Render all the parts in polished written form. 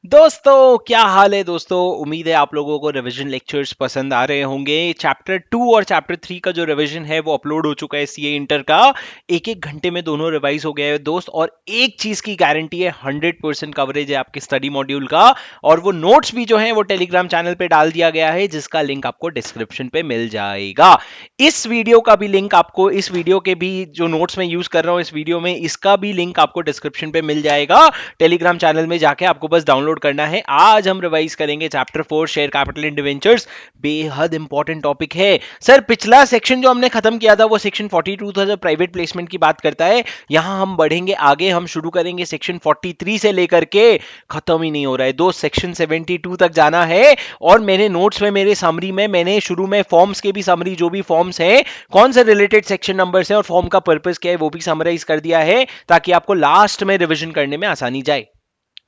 दोस्तों क्या हाल है दोस्तों। उम्मीद है आप लोगों को रिवीजन लेक्चर्स पसंद आ रहे होंगे। चैप्टर 2 और चैप्टर 3 का जो रिवीजन है वो अपलोड हो चुका है सीए इंटर का। एक एक घंटे में दोनों रिवाइज हो गया है दोस्त। और एक चीज की गारंटी है, 100% कवरेज है आपके स्टडी मॉड्यूल का। और वो नोट्स भी जो है वो टेलीग्राम चैनल पे डाल दिया गया है, जिसका लिंक आपको डिस्क्रिप्शन पे मिल जाएगा। इस वीडियो का भी लिंक आपको, इस वीडियो के भी जो नोट्स मैं यूज कर रहा हूं इस वीडियो में, इसका भी लिंक आपको डिस्क्रिप्शन पे मिल जाएगा। टेलीग्राम चैनल में जाके आपको बस डाउनलोड करना है। आज हम रिवाइज करेंगे chapter 4 share capital in debentures. बेहद इंपॉर्टेंट टॉपिक है सर। पिछला सेक्शन जो हमने खत्म किया था वो सेक्शन 42 था, जो प्राइवेट प्लेसमेंट की बात करता है। यहां हम बढ़ेंगे आगे, हम शुरू करेंगे सेक्शन 43 से लेकर के, खत्म ही नहीं हो रहा है दो, सेक्शन 72 तक जाना है। और मैंने नोट्स में, मेरे समरी में, मैंने शुरू में फॉर्म्स के भी समरी, जो भी फॉर्म्स हैं, कौन से रिलेटेड सेक्शन नंबर्स हैं और फॉर्म का पर्पस क्या है, वो भी समराइज कर दिया है, ताकि आपको लास्ट में रिवीजन करने में आसानी जाए।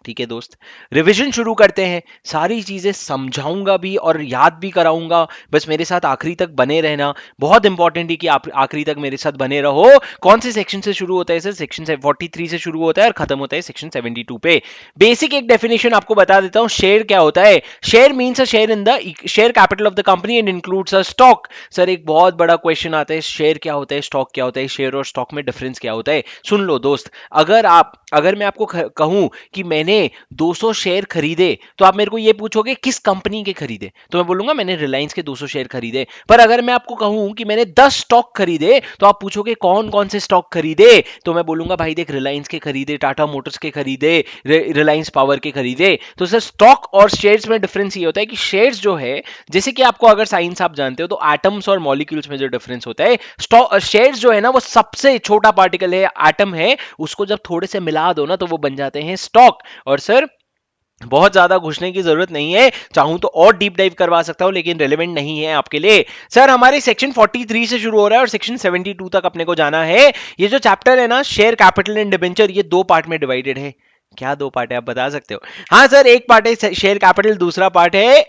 ठीक है दोस्त, रिवीजन शुरू करते हैं। सारी चीजें समझाऊंगा भी और याद भी कराऊंगा, बस मेरे साथ आखिरी तक बने रहना। बहुत इंपॉर्टेंट है कि आप आखिरी तक मेरे साथ बने रहो। कौन से सेक्शन से शुरू होता है सर? सेक्शन 43 से शुरू होता है और खत्म होता है सेक्शन 72 पे। बेसिक एक डेफिनेशन आपको बता देता हूं, शेयर क्या होता है। Share means a share in the share capital of the company and includes a stock. Sir एक बहुत बड़ा क्वेश्चन आता है, शेयर क्या होता है, स्टॉक क्या होता है, शेयर और स्टॉक में डिफरेंस क्या होता है। सुन लो दोस्त, अगर मैं आपको कहूं कि मैंने 200 शेयर खरीदे, तो आप मेरे को ये पूछोगे किस कंपनी के खरीदे, तो मैं बोलूंगा मैंने रिलायंस के 200 शेयर खरीदे। पर अगर मैं आपको कहूं कि मैंने 10 स्टॉक खरीदे, तो आप पूछोगे कौन कौन से स्टॉक खरीदे, तो मैं बोलूंगा भाई देख, रिलायंस के खरीदे, टाटा मोटर्स के खरीदे, रिलायंस पावर के खरीदे। तो सर स्टॉक और शेयर्स में डिफरेंस ये होता है कि शेयर्स जो है, जैसे कि आपको अगर साइंस आप जानते हो तो एटम्स और मॉलिक्यूल्स में जो डिफरेंस होता है, स्टॉक शेयर्स जो है ना, वो सबसे छोटा पार्टिकल है, एटम है, उसको जब थोड़े से मिला दो ना तो वो बन जाते हैं स्टॉक। और सर बहुत ज्यादा घुसने की जरूरत नहीं है, चाहूं तो और डीप डाइव करवा सकता हूं, लेकिन रेलेवेंट नहीं है आपके लिए। सर हमारे सेक्शन 43 से शुरू हो रहा है और सेक्शन 72 तक अपने को जाना है। ये जो चैप्टर है ना, शेयर कैपिटल एंड डिबेंचर, ये दो पार्ट में डिवाइडेड है। क्या दो पार्ट है आप बता सकते हो? हाँ सर, एक पार्ट है शेयर कैपिटल, दूसरा पार्ट है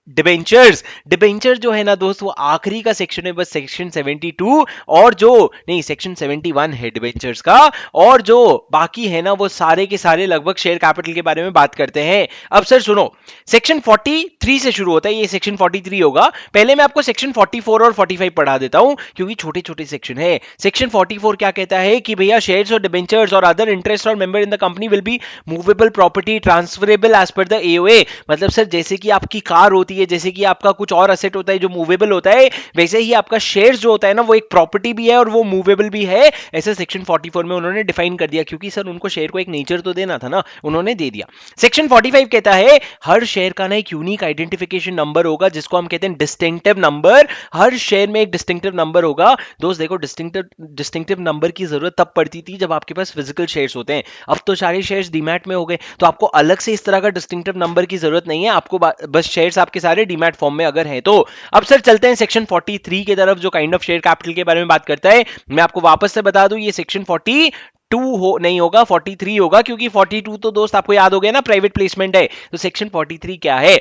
डिबेंचर्स। डिबेंचर जो है ना दोस्त, वो आखिरी का सेक्शन है, बस सेक्शन 72। और जो नहीं, सेक्शन 71 है डिबेंचर्स का। और जो बाकी है ना, वो सारे के सारे लगभग शेयर कैपिटल के बारे में बात करते हैं। अब सर सुनो, सेक्शन 43 से शुरू होता है, ये सेक्शन 43 होगा। पहले मैं आपको सेक्शन 44 और 45 पढ़ा देता हूं, क्योंकि छोटे छोटे सेक्शन है। सेक्शन 44 क्या कहता है कि भैया, शेयर्स और डिबेंचर्स और अदर इंटरेस्ट और member in the company will be movable property transferable as per the AOA. मतलब सर, जैसे कि आपकी कार होती है, जैसे कि आपका कुछ और असेट होता है जो मूवेबल होता है, वैसे ही आपका शेयर्स जो होता है ना, वो एक प्रॉपर्टी भी है और वो मूवेबल भी है। ऐसे सेक्शन 44 में उन्होंने डिफाइन कर दिया, क्योंकि सर उनको शेयर को एक नेचर तो देना था ना, उन्होंने दे दिया। सेक्शन 45 कहता है हर शेयर का ना एक यूनिक आइडेंटिफिकेशन नंबर होगा, जिसको हम कहते हैं डिस्टिंक्टिव नंबर। हर शेयर में एक डिस्टिंक्टिव नंबर होगा। दोस्त देखो, डिस्टिंक्टिव नंबर की जरूरत तब पड़ती थी जब आपके पास फिजिकल शेयर्स होते हैं। अब तो सारे शेयर्स डीमैट में हो गए, तो आपको अलग से इस तरह का डिस्टिंक्टिव नंबर की जरूरत नहीं है, आपको बस शेयर्स आपके सारे डीमैट फॉर्म में अगर हैं तो। अब सर चलते हैं सेक्शन 43 की तरफ, जो काइंड ऑफ शेयर कैपिटल के बारे में बात करता है। मैं आपको वापस से बता दूं, ये सेक्शन 42 नहीं होगा, 43 होगा, क्योंकि 42 तो दोस्त आपको याद हो गया ना, प्राइवेट प्लेसमेंट है। तो सेक्शन 43 क्या है?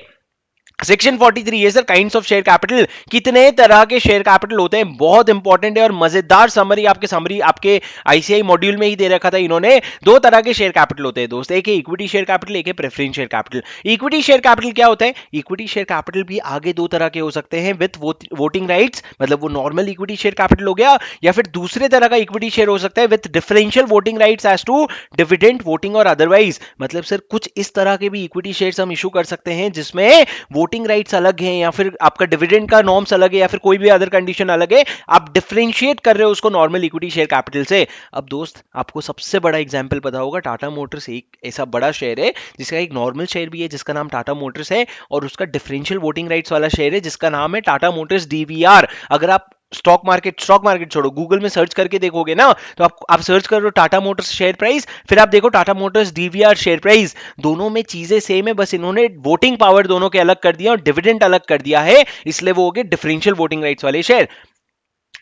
सेक्शन 43 है sir, kinds of share capital. कितने तरह के शेयर कैपिटल होते हैं, बहुत इंपॉर्टेंट है। और मजेदार समरी आपके आईसीआई मॉड्यूल में ही दे रखा था इन्होंने। दो तरह के शेयर कैपिटल होते हैं दोस्त, एक है इक्विटी शेयर कैपिटल, एक है preference share capital. Equity share capital क्या होता है? इक्विटी शेयर कैपिटल भी आगे दो तरह के हो सकते हैं, विथ वोटिंग राइट्स, मतलब वो नॉर्मल इक्विटी शेयर कैपिटल हो गया, या फिर दूसरे तरह का इक्विटी शेयर हो सकता है with differential voting rights as to dividend voting और अदरवाइज। मतलब सर कुछ इस तरह के भी इक्विटी शेयर्स हम इशू कर सकते हैं, जिसमें वोटिंग राइट्स अलग हैं, या फिर आपका डिविडेंड का नॉर्म्स अलग है, या फिर कोई भी अदर कंडीशन अलग है। आप डिफरेंशिएट कर रहे हो उसको नॉर्मल इक्विटी शेयर कैपिटल से। अब दोस्त आपको सबसे बड़ा एग्जांपल पता होगा, टाटा मोटर्स एक ऐसा बड़ा शेयर है जिसका एक नॉर्मल शेयर भी है, जिसका नाम टाटा मोटर्स है, और उसका डिफरेंशियल वोटिंग राइट्स वाला शेयर है, जिसका नाम है टाटा मोटर्स डीवीआर। अगर आप स्टॉक मार्केट छोड़ो, गूगल में सर्च करके देखोगे ना, तो आप सर्च करो टाटा मोटर्स शेयर प्राइस, फिर आप देखो Tata Motors DVR share price. दोनों में चीजें सेम है, बस इन्होंने वोटिंग पावर दोनों के अलग कर दिया और डिविडेंड अलग कर दिया है, इसलिए वो हो गए डिफरेंशियल वोटिंग राइट्स वाले शेयर।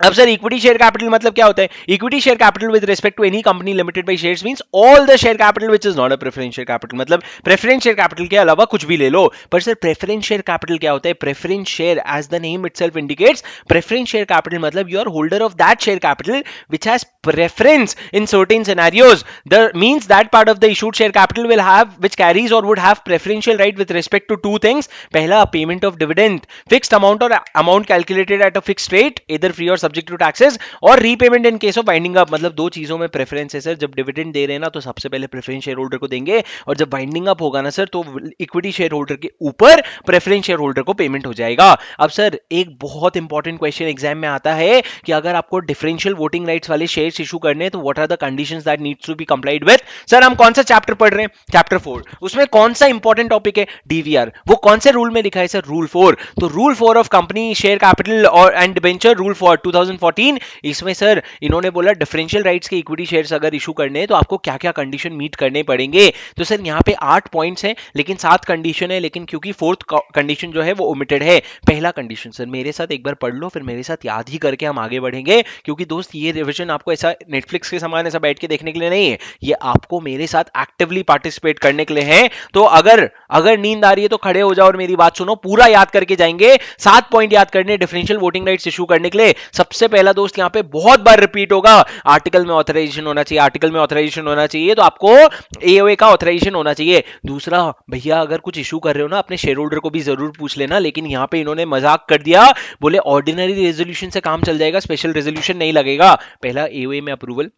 अब सर इक्विटी शेयर कैपिटल मतलब क्या होता है? Equity share capital with respect to any company limited by shares means all the share capital which is not a preference share capital, मतलब preference share capital के अलावा कुछ भी ले लो। पर सर प्रेफरेंस शेयर कैपिटल क्या होता है? Preference share as the name itself indicates, preference share capital मतलब you are holder of that share capital which has preference in certain scenarios. The means that part of the issued share capital will have which carries or would have preferential right with respect to two things. पहला payment of dividend, fixed amount or amount calculated at a fixed rate, either free or subject to taxes, और repayment in case of winding up. मतलब दो चीजों में preference है sir. जब dividend दे रहे हैं ना तो सबसे पहले प्रेफरेंस शेयर होल्डर को देंगे, और जब वाइंडिंग अप होगा ना सर तो इक्विटी शेयर होल्डर के ऊपर प्रेफरेंस शेयर होल्डर को पेमेंट हो जाएगा। अब सर एक बहुत इंपॉर्टेंट क्वेश्चन एग्जाम में आता है कि अगर आपको डिफरेंशियल वोटिंग राइट्स वाले शेयर इशू करने तो what are the conditions that needs to be complied with. Sir हम कौन सा चैप्टर पढ़ रहे हैं? चैप्टर 4। उसमें कौन सा इंपॉर्टेंट टॉपिक है? डीवीआर। वो कौन से रूल में लिखा है सर? रूल 4। तो rule 4 of company share capital और एंड डिबेंचर रूल 4 2014, इसमें सर इन्होंने बोला डिफरेंशियल राइट्स के इक्विटी शेयर्स अगर इशू करने हैं तो आपको क्या क्या कंडीशन मीट करने पड़ेंगे। तो सर यहाँ पे 8 पॉइंट्स हैं लेकिन 7 कंडीशन है, लेकिन क्योंकि फोर्थ कंडीशन जो है वो ओमिटेड है। पहला कंडीशन सर मेरे साथ एक बार पढ़ लो, फिर मेरे साथ याद ही करके हम आगे बढ़ेंगे, क्योंकि दोस्त ये रिवीजन आपको ऐसा नेटफ्लिक्स के समान ऐसा बैठ के देखने के लिए नहीं है, ये आपको मेरे साथ एक्टिवली पार्टिसिपेट करने के लिए है। तो अगर नींद आ रही है तो खड़े हो जाओ और मेरी बात सुनो, पूरा याद करके जाएंगे। 7 पॉइंट याद करने डिफरेंशियल वोटिंग राइट्स इशू करने के लिए। सबसे पहला दोस्त यहाँ पे बहुत बार रिपीट होगा, आर्टिकल में ऑथराइजेशन होना चाहिए, आर्टिकल में ऑथराइजेशन होना चाहिए, तो आपको एओए का ऑथराइजेशन होना चाहिए। दूसरा, भैया अगर कुछ इशू कर रहे हो ना अपने शेयर होल्डर को भी जरूर पूछ लेना, लेकिन यहाँ पे इन्होंने मजाक कर दिया, बोले ऑर्डिनरी रेजोल्यूशन से काम चल जाएगा, स्पेशल रेजोल्यूशन नहीं लगेगा। पहला एओए में अप्रूवल,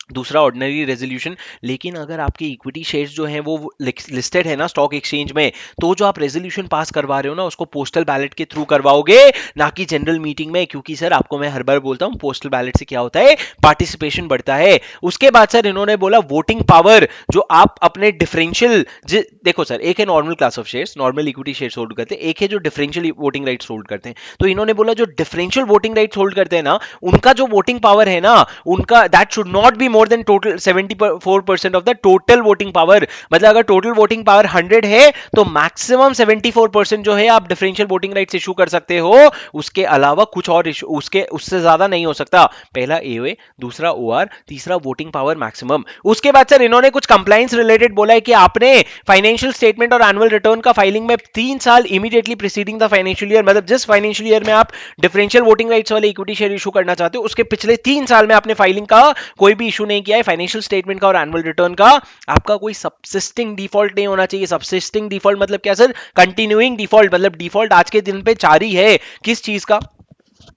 दूसरा ऑर्डिनरी रेजोल्यूशन। लेकिन अगर आपके इक्विटी शेयर्स जो हैं वो लिस्टेड है ना स्टॉक एक्सचेंज में, तो जो आप रेजोल्यूशन पास करवा रहे हो ना उसको पोस्टल बैलेट के थ्रू करवाओगे, ना कि जनरल मीटिंग में, क्योंकि सर आपको मैं हर बार बोलता हूं पोस्टल बैलेट से क्या होता है, पार्टिसिपेशन बढ़ता है। उसके बाद सर इन्होंने बोला वोटिंग पावर, जो आप अपने डिफरेंशियल, देखो सर एक है normal class of shares, normal equity shares hold करते हैं, एक है जो डिफरेंशियल वोटिंग राइट्स होल्ड करते हैं। तो इन्होंने बोला जो डिफरेंशियल वोटिंग राइट्स होल्ड करते हैं ना उनका जो वोटिंग पावर है ना, उनका that should not be more then total 74% of the total voting power. मतलब अगर टोटल वोटिंग पावर 100 है तो मैक्सिमम 74% जो है आप डिफरेंशियल वोटिंग राइट्स इशू कर सकते हो, उसके अलावा कुछ और इशू उससे ज्यादा नहीं हो सकता। पहला एओए, दूसरा ओआर, तीसरा वोटिंग पावर मैक्सिमम। उसके बाद सर इन्होंने कुछ कंप्लायंस रिलेटेड बोला है कि आपने फाइनेंशियल स्टेटमेंट और एनुअल रिटर्न का फाइलिंग में 3 साल immediately preceding the financial year, मतलब जिस फाइनेंशियल ईयर में आप डिफरेंशियल वोटिंग राइट्स वाले इक्विटी शेयर इशू करना चाहते हो उसके पिछले 3 साल में आपने फाइलिंग का कोई भी इशू नहीं किया है, फाइनेंशियल स्टेटमेंट का और एनुअल रिटर्न का। आपका कोई सबसिस्टिंग डिफॉल्ट नहीं होना चाहिए। सबसिस्टिंग डिफॉल्ट मतलब क्या सर? कंटिन्यूइंग डिफॉल्ट, मतलब डिफॉल्ट आज के दिन पे जारी है। किस चीज का?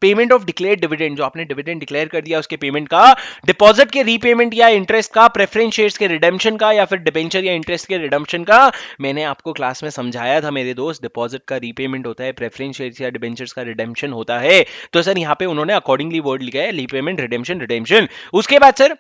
पेमेंट ऑफ डिक्लेयर्ड डिविडेंड, जो आपने डिविडेंड डिक्लेयर कर दिया उसके पेमेंट का, डिपॉजिट के रीपेमेंट या इंटरेस्ट का, प्रेफरेंस शेयर्स के रिडेम्पशन का, या फिर डिबेंचर या इंटरेस्ट के रिडेम्पशन का। मैंने आपको क्लास में समझाया था मेरे दोस्त, डिपॉजिट का रीपेमेंट होता है, प्रेफरेंस शेयर्स या डिबेंचर्स का रिडेम्पशन होता है। तो सर यहाँ पे उन्होंने अकॉर्डिंगली वर्ड लिखा है, रीपेमेंट, रिडेम्पशन, रिडेम्पशन। उसके बाद सर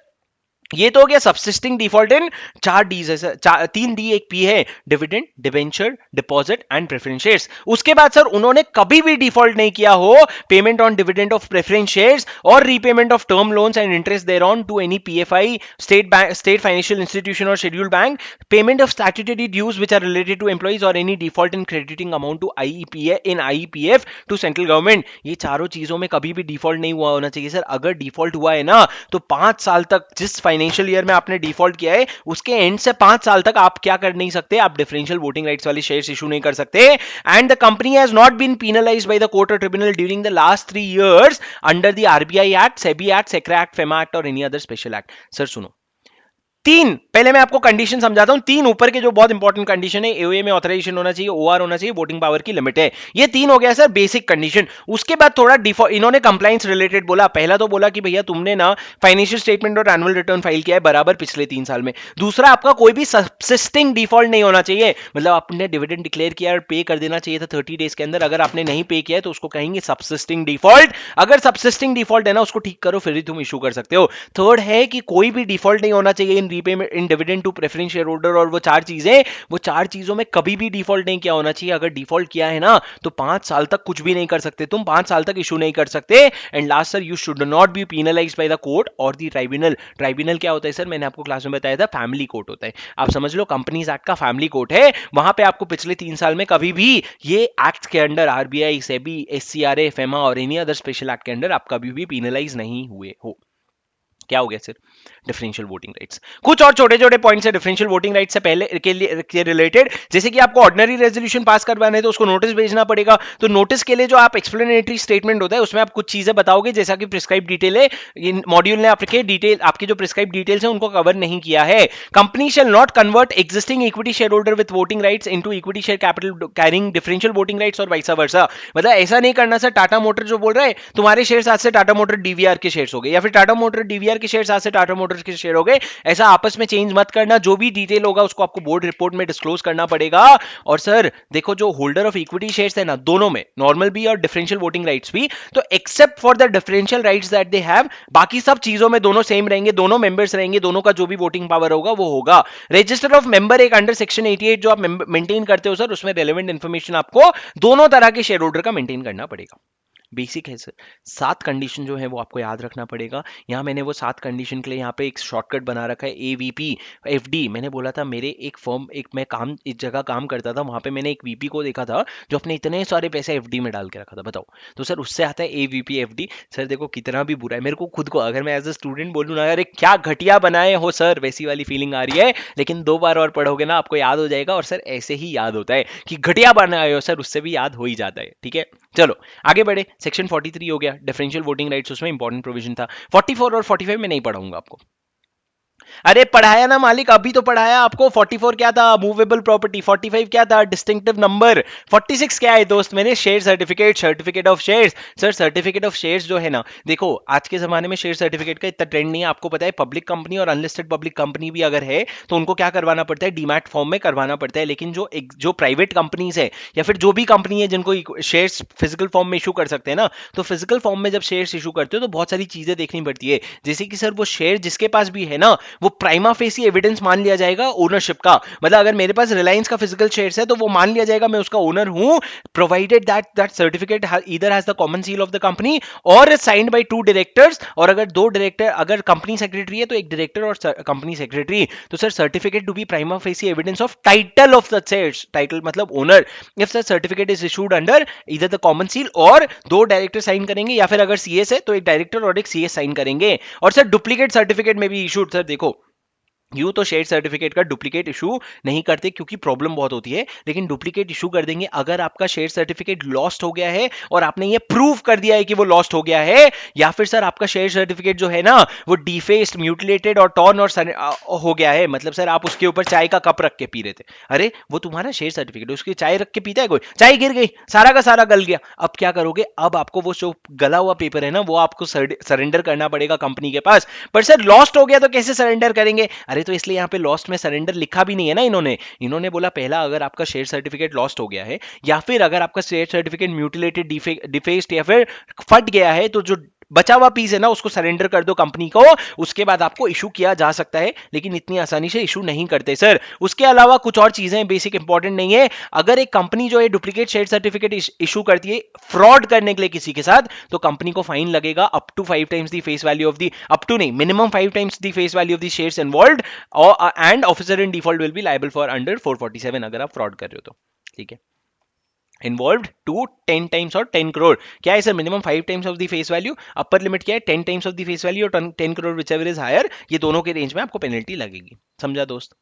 ये तो हो गया सबसिस्टिंग डिफॉल्ट इन 4 डी है सर, 3 डी 1 पी है, dividend, debenture, deposit and preference shares. उसके बाद सर उन्होंने कभी भी डिफॉल्ट नहीं किया हो payment on dividend of preference shares और repayment of term loans and interest thereon to any PFI, state financial institution और scheduled bank, payment of statutory dues which are related to employees और any default in crediting amount to IEPA in IEPF to central government. ये चारों चीजों में कभी भी default नहीं हुआ होना चाहिए सर। अगर डिफॉल्ट हुआ है ना तो 5 साल तक, जिस फाइनेंशियल ईयर में आपने डिफॉल्ट किया है उसके एंड से 5 साल तक आप क्या कर नहीं सकते, आप डिफरेंशियल वोटिंग राइट्स वाले शेयर्स इशू नहीं कर सकते। And the company has not been penalised by the court और tribunal during the last 3 years under the RBI act, SEBI act, SCRA act, FEMA act और any other special act. Sir सुनो, 3 पहले मैं आपको condition समझाता हूं। 3 ऊपर के जो बहुत इंपॉर्टेंट कंडीशन है, एओए में ऑथराइजेशन होना चाहिए, ओआर होना चाहिए, वोटिंग पावर की लिमिट है। ये 3 हो गया सर बेसिक कंडीशन। उसके बाद थोड़ा इन्होंने कंप्लायंस रिलेटेड बोला। पहला तो बोला कि भैया तुमने ना फाइनेंशियल स्टेटमेंट और एनुअल रिटर्न फाइल किया है बराबर पिछले 3 साल में। दूसरा, आपका कोई भी सबसिस्टिंग डिफॉल्ट नहीं होना चाहिए, मतलब आपने डिविडेंड डिक्लेयर किया और पे कर देना चाहिए था 30 डेज के अंदर, अगर आपने नहीं पे किया है तो उसको कहेंगे सबसिस्टिंग डिफॉल्ट। अगर सबसिस्टिंग डिफॉल्ट है ना उसको ठीक करो फिर ही तुम इशू कर सकते हो। थर्ड है कि कोई भी डिफॉल्ट नहीं होना चाहिए in repayment in dividend to preference share holder, और वो चार चीजें, वो चार चीजों में कभी भी डिफॉल्ट नहीं किया होना चाहिए। अगर डिफॉल्ट किया है ना तो 5 साल तक कुछ भी नहीं कर सकते तुम, 5 साल तक इशू नहीं कर सकते। And last sir, you should not be penalised by the court और द ट्राइब्यूनल। ट्राइब्यूनल क्या होता है सर, मैंने आपको क्लास में बताया था, फैमिली कोर्ट होता है। आप समझ लो कंपनीज एक्ट का फैमिली कोर्ट है। वहां पे आपको पिछले 3 साल में कभी भी ये एक्ट के अंडर, आरबीआई, सेबी, एससीआरए, फेमा और एनी अदर स्पेशल एक्ट के अंडर आप कभी भी पीनलाइज नहीं हुए हो। क्या हो गया सर, डिफरेंशियल वोटिंग राइट्स। कुछ और छोटे छोटे पॉइंट्स है डिफरेंशियल वोटिंग राइट्स से पहले के रिलेटेड, जैसे कि आपको ऑर्डिनरी रेजोल्यूशन पास करवाना है तो उसको नोटिस भेजना पड़ेगा। तो नोटिस के लिए जो आप एक्सप्लेनेटरी स्टेटमेंट होता है उसमें आप कुछ चीजें बताओगे, जैसा कि प्रिस्क्राइब डिटेल है, इन मॉड्यूल ने आपके डिटेल, आपकी जो प्रिस्क्राइब डिटेल्स है उनको कवर नहीं किया है। Company shall not convert existing equity share holder with voting rights into equity share capital carrying differential voting rights और वाइस वर्सा। मतलब ऐसा नहीं करना सर, टाटा मोटर जो बोल रहा है तुम्हारे शेयर आज से टाटा मोटर डीवीआर के शेयर हो गए, या फिर टाटा मोटर डीवीआर के शेयर आज से टाटा मोटर्स के शेयर हो गए, ऐसा आपस में चेंज मत करना। जो भी डिटेल होगा उसको आपको बोर्ड रिपोर्ट में डिस्क्लोज करना पड़ेगा। और सर देखो, जो होल्डर ऑफ इक्विटी शेयर्स है ना, दोनों में नॉर्मल भी और डिफरेंशियल वोटिंग राइट्स भी, तो except for the differential rights that they have, बाकी सब चीजों में दोनों सेम रहेंगे, दोनों मेंबर्स रहेंगे, दोनों का जो भी वोटिंग पावर होगा वो होगा। रजिस्टर ऑफ मेंबर एक अंडर सेक्शन 88 जो आप मेंटेन करते हो सर, उसमें रेलेवेंट इंफॉर्मेशन आपको दोनों तरह के शेयर होल्डर का मेंटेन करना पड़ेगा। बेसिक है सर। 7 कंडीशन जो है वो आपको याद रखना पड़ेगा। यहाँ मैंने वो 7 कंडीशन के लिए यहाँ पे एक शॉर्टकट बना रखा है, एवीपी एफडी। मैंने बोला था मेरे एक फर्म, मैं काम एक जगह काम करता था, वहां पे मैंने एक वीपी को देखा था जो अपने इतने सारे पैसे एफडी में डाल के रखा था, बताओ। तो सर उससे आता है एवीपी एफडी। सर देखो कितना भी बुरा है, मेरे को खुद को अगर मैं एज अ स्टूडेंट बोलूँ ना, अरे क्या घटिया बनाए हो सर, वैसी वाली फीलिंग आ रही है। लेकिन 2 बार और पढ़ोगे ना आपको याद हो जाएगा, और सर ऐसे ही याद होता है कि घटिया बनाए हो सर, उससे भी याद हो ही जाता है। ठीक है, चलो आगे बढ़े। सेक्शन 43 हो गया डिफरेंशियल वोटिंग राइट्स, उसमें इंपॉर्टेंट प्रोविजन था। 44 और 45 में नहीं पढ़ाऊंगा आपको। अरे पढ़ाया ना मालिक, अभी तो पढ़ाया आपको। 44 क्या था, मूवेबल प्रॉपर्टी। 45 क्या था, डिस्टिंक्टिव नंबर। 46 क्या है दोस्त, मैंने share certificate, certificate of shares. Sir certificate of shares जो है ना, देखो आज के जमाने में शेयर सर्टिफिकेट का इतना ट्रेंड नहीं है, आपको पता है। पब्लिक कंपनी और अनलिस्टेड पब्लिक कंपनी भी अगर है तो उनको क्या करवाना पड़ता है, डीमैट फॉर्म में करवाना पड़ता है। लेकिन जो प्राइवेट कंपनीज है या फिर जो भी कंपनी है जिनको शेयर्स फिजिकल फॉर्म में इशू कर सकते हैं ना, तो फिजिकल फॉर्म में जब शेयर्स इशू करते हो तो बहुत सारी चीजें देखनी पड़ती है। जैसे कि सर वो शेयर जिसके पास भी है ना, वो प्राइमा फेसी एविडेंस मान लिया जाएगा ओनरशिप का। मतलब अगर मेरे पास रिलायंस का फिजिकल शेयर्स है तो वो मान लिया जाएगा मैं उसका ओनर हूं, provided that certificate either has the common seal of the company और साइंड बाय 2 डायरेक्टर्स। और अगर 2 डायरेक्टर, अगर कंपनी सेक्रेटरी है तो एक डायरेक्टर और कंपनी सेक्रेटरी। तो sir certificate to be prima facie evidence of title of the shares, title मतलब owner. If the certificate is issued under either the common seal और 2 डायरेक्टर साइन करेंगे, या फिर अगर सीएस है तो एक डायरेक्टर और एक सीएस साइन करेंगे। और सर डुप्लीकेट सर्टिफिकेट में भी इशूड, सर देखो यूं तो शेयर सर्टिफिकेट का डुप्लीकेट इशू नहीं करते क्योंकि प्रॉब्लम बहुत होती है, लेकिन डुप्लीकेट इशू कर देंगे अगर आपका शेयर सर्टिफिकेट लॉस्ट हो गया है और आपने ये प्रूव कर दिया है कि वो लॉस्ट हो गया है, या फिर सर आपका शेयर सर्टिफिकेट जो है ना वो डिफेस्ड, म्यूटिलेटेड और टॉर्न और हो गया है। मतलब सर आप उसके ऊपर चाय का कप रख के पी रहे थे, अरे वो तुम्हारा शेयर सर्टिफिकेट, उसकी चाय रख के पीता है कोई, चाय गिर गई, सारा का सारा गल गया। अब क्या करोगे, अब आपको वो जो गला हुआ पेपर है ना वो आपको सरेंडर करना पड़ेगा कंपनी के पास। पर सर लॉस्ट हो गया तो कैसे सरेंडर करेंगे, अरे तो इसलिए यहाँ पे लॉस्ट में सरेंडर लिखा भी नहीं है ना इन्होंने बोला पहला अगर आपका शेयर सर्टिफिकेट लॉस्ट हो गया है या फिर अगर आपका शेयर सर्टिफिकेट म्यूटिलेटेड, डिफेस्ड या फिर फट गया है तो जो बचा हुआ पीस है ना उसको सरेंडर कर दो कंपनी को, उसके बाद आपको इशू किया जा सकता है। लेकिन इतनी आसानी से इशू नहीं करते सर। उसके अलावा कुछ और चीजें बेसिक इंपॉर्टेंट नहीं है। अगर एक कंपनी जो है डुप्लीकेट शेयर सर्टिफिकेट इशू करती है फ्रॉड करने के लिए किसी के साथ, तो कंपनी को फाइन लगेगा up to 5 times the face value of the, up to नहीं minimum 5 times the face value of the shares involved, and officer in default will be liable for under 447 अगर आप फ्रॉड कर रहे हो तो। ठीक है, इन्वॉल्व टू 10 टाइम्स और 10 करोड़। क्या है sir, minimum 5 times of the face value, upper limit क्या है 10 times of the face value और 10 करोड़ विच एवर इज हायर, ये दोनों के रेंज में आपको पेनल्टी लगेगी। समझा दोस्त।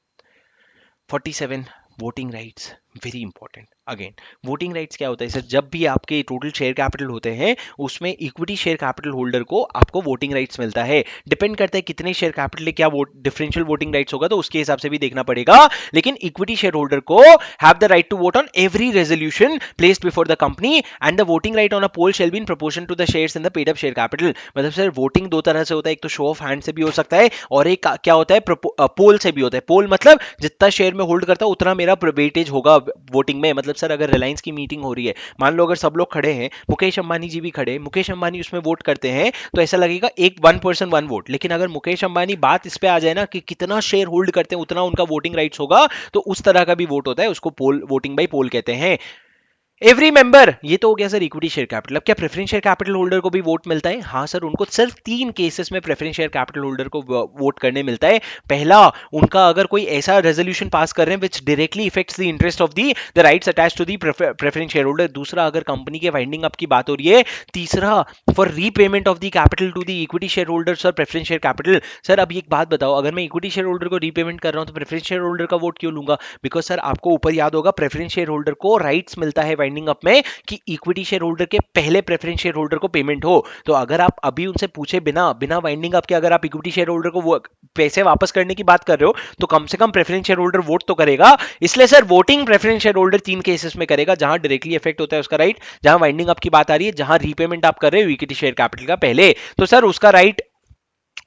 47 voting rights, very important. Again voting rights क्या होता है सर, जब भी आपके टोटल शेयर कैपिटल होते हैं उसमें इक्विटी शेयर कैपिटल होल्डर को आपको वोटिंग राइट्स मिलता है। डिपेंड करता है कितने शेयर कैपिटल है, क्या डिफरेंशियल वोटिंग राइट्स होगा तो उसके हिसाब से भी देखना पड़ेगा। लेकिन इक्विटी शेयर होल्डर को have the right to vote on every resolution placed before the company and the voting right on a poll shall be in proportion to the shares in the paid up share capital. मतलब sir voting 2 तरह से होता है, एक तो show off hand से भी हो सकता है और एक क्या होता है पोल से भी होता है। पोल मतलब जितना शेयर में होल्ड करता है उतना मेरा वेटेज होगा, वोटिंग में, मतलब सर अगर रिलायंस की मीटिंग हो रही है, मान लो अगर सब लोग खड़े हैं, मुकेश अंबानी जी भी खड़े हैं, मुकेश अंबानी उसमें वोट करते हैं, तो ऐसा लगेगा एक 1 पर्सन 1 वोट। लेकिन अगर मुकेश अंबानी बात इस पे आ जाए ना कि कितना शेयर होल्ड करते हैं उतना उनका वोटिंग राइट्स होगा, तो उस तरह का भी वोट होता है, उसको पोल, वोटिंग बाई पोल कहते हैं। एवरी मेंबर, ये तो हो गया सर इक्विटी शेयर कैपिटल। अब क्या प्रेफरेंस शेयर कैपिटल होल्डर को भी वोट मिलता है? हाँ सर, उनको सिर्फ 3 केसेस में प्रेफरेंस शेयर कैपिटल होल्डर को वोट करने मिलता है। पहला, उनका अगर कोई ऐसा रेजोल्यूशन पास कर रहे हैं which directly effects the interest of the rights attach to the preference share holder. दूसरा, अगर कंपनी के वाइंडिंग अप की बात हो रही है। तीसरा, for repayment of the capital to the equity shareholder sir preference share capital. Sir अब एक बात बताओ, अगर मैं इक्विटी शेयर होल्डर को रीपेमेंट कर रहा हूं तो प्रेफरेंस शेयर होल्डर का वोट क्यों लूंगा? बिकॉज सर आपको ऊपर याद होगा, प्रेफरेंस शेयर होल्डर को राइट्स मिलता है वाइंडिंग अप में कि इक्विटी शेयर होल्डर के पहले प्रेफरेंस शेयर होल्डर को पेमेंट हो। तो अगर आप अभी उनसे पूछे बिना बिना वाइंडिंग अप के अगर आप इक्विटी शेयर होल्डर को पैसे वापस करने की बात कर रहे हो, तो कम से कम प्रेफरेंस शेयर होल्डर वोट तो करेगा। इसलिए sir voting preference share holder 3 cases में करेगा, जहां डायरेक्टली इफेक्ट होता है उसका राइट, जहां वाइंडिंग अप की बात आ रही है, जहां रीपेमेंट आप कर रहे हो इक्विटी शेयर कैपिटल का पहले, तो सर उसका राइट।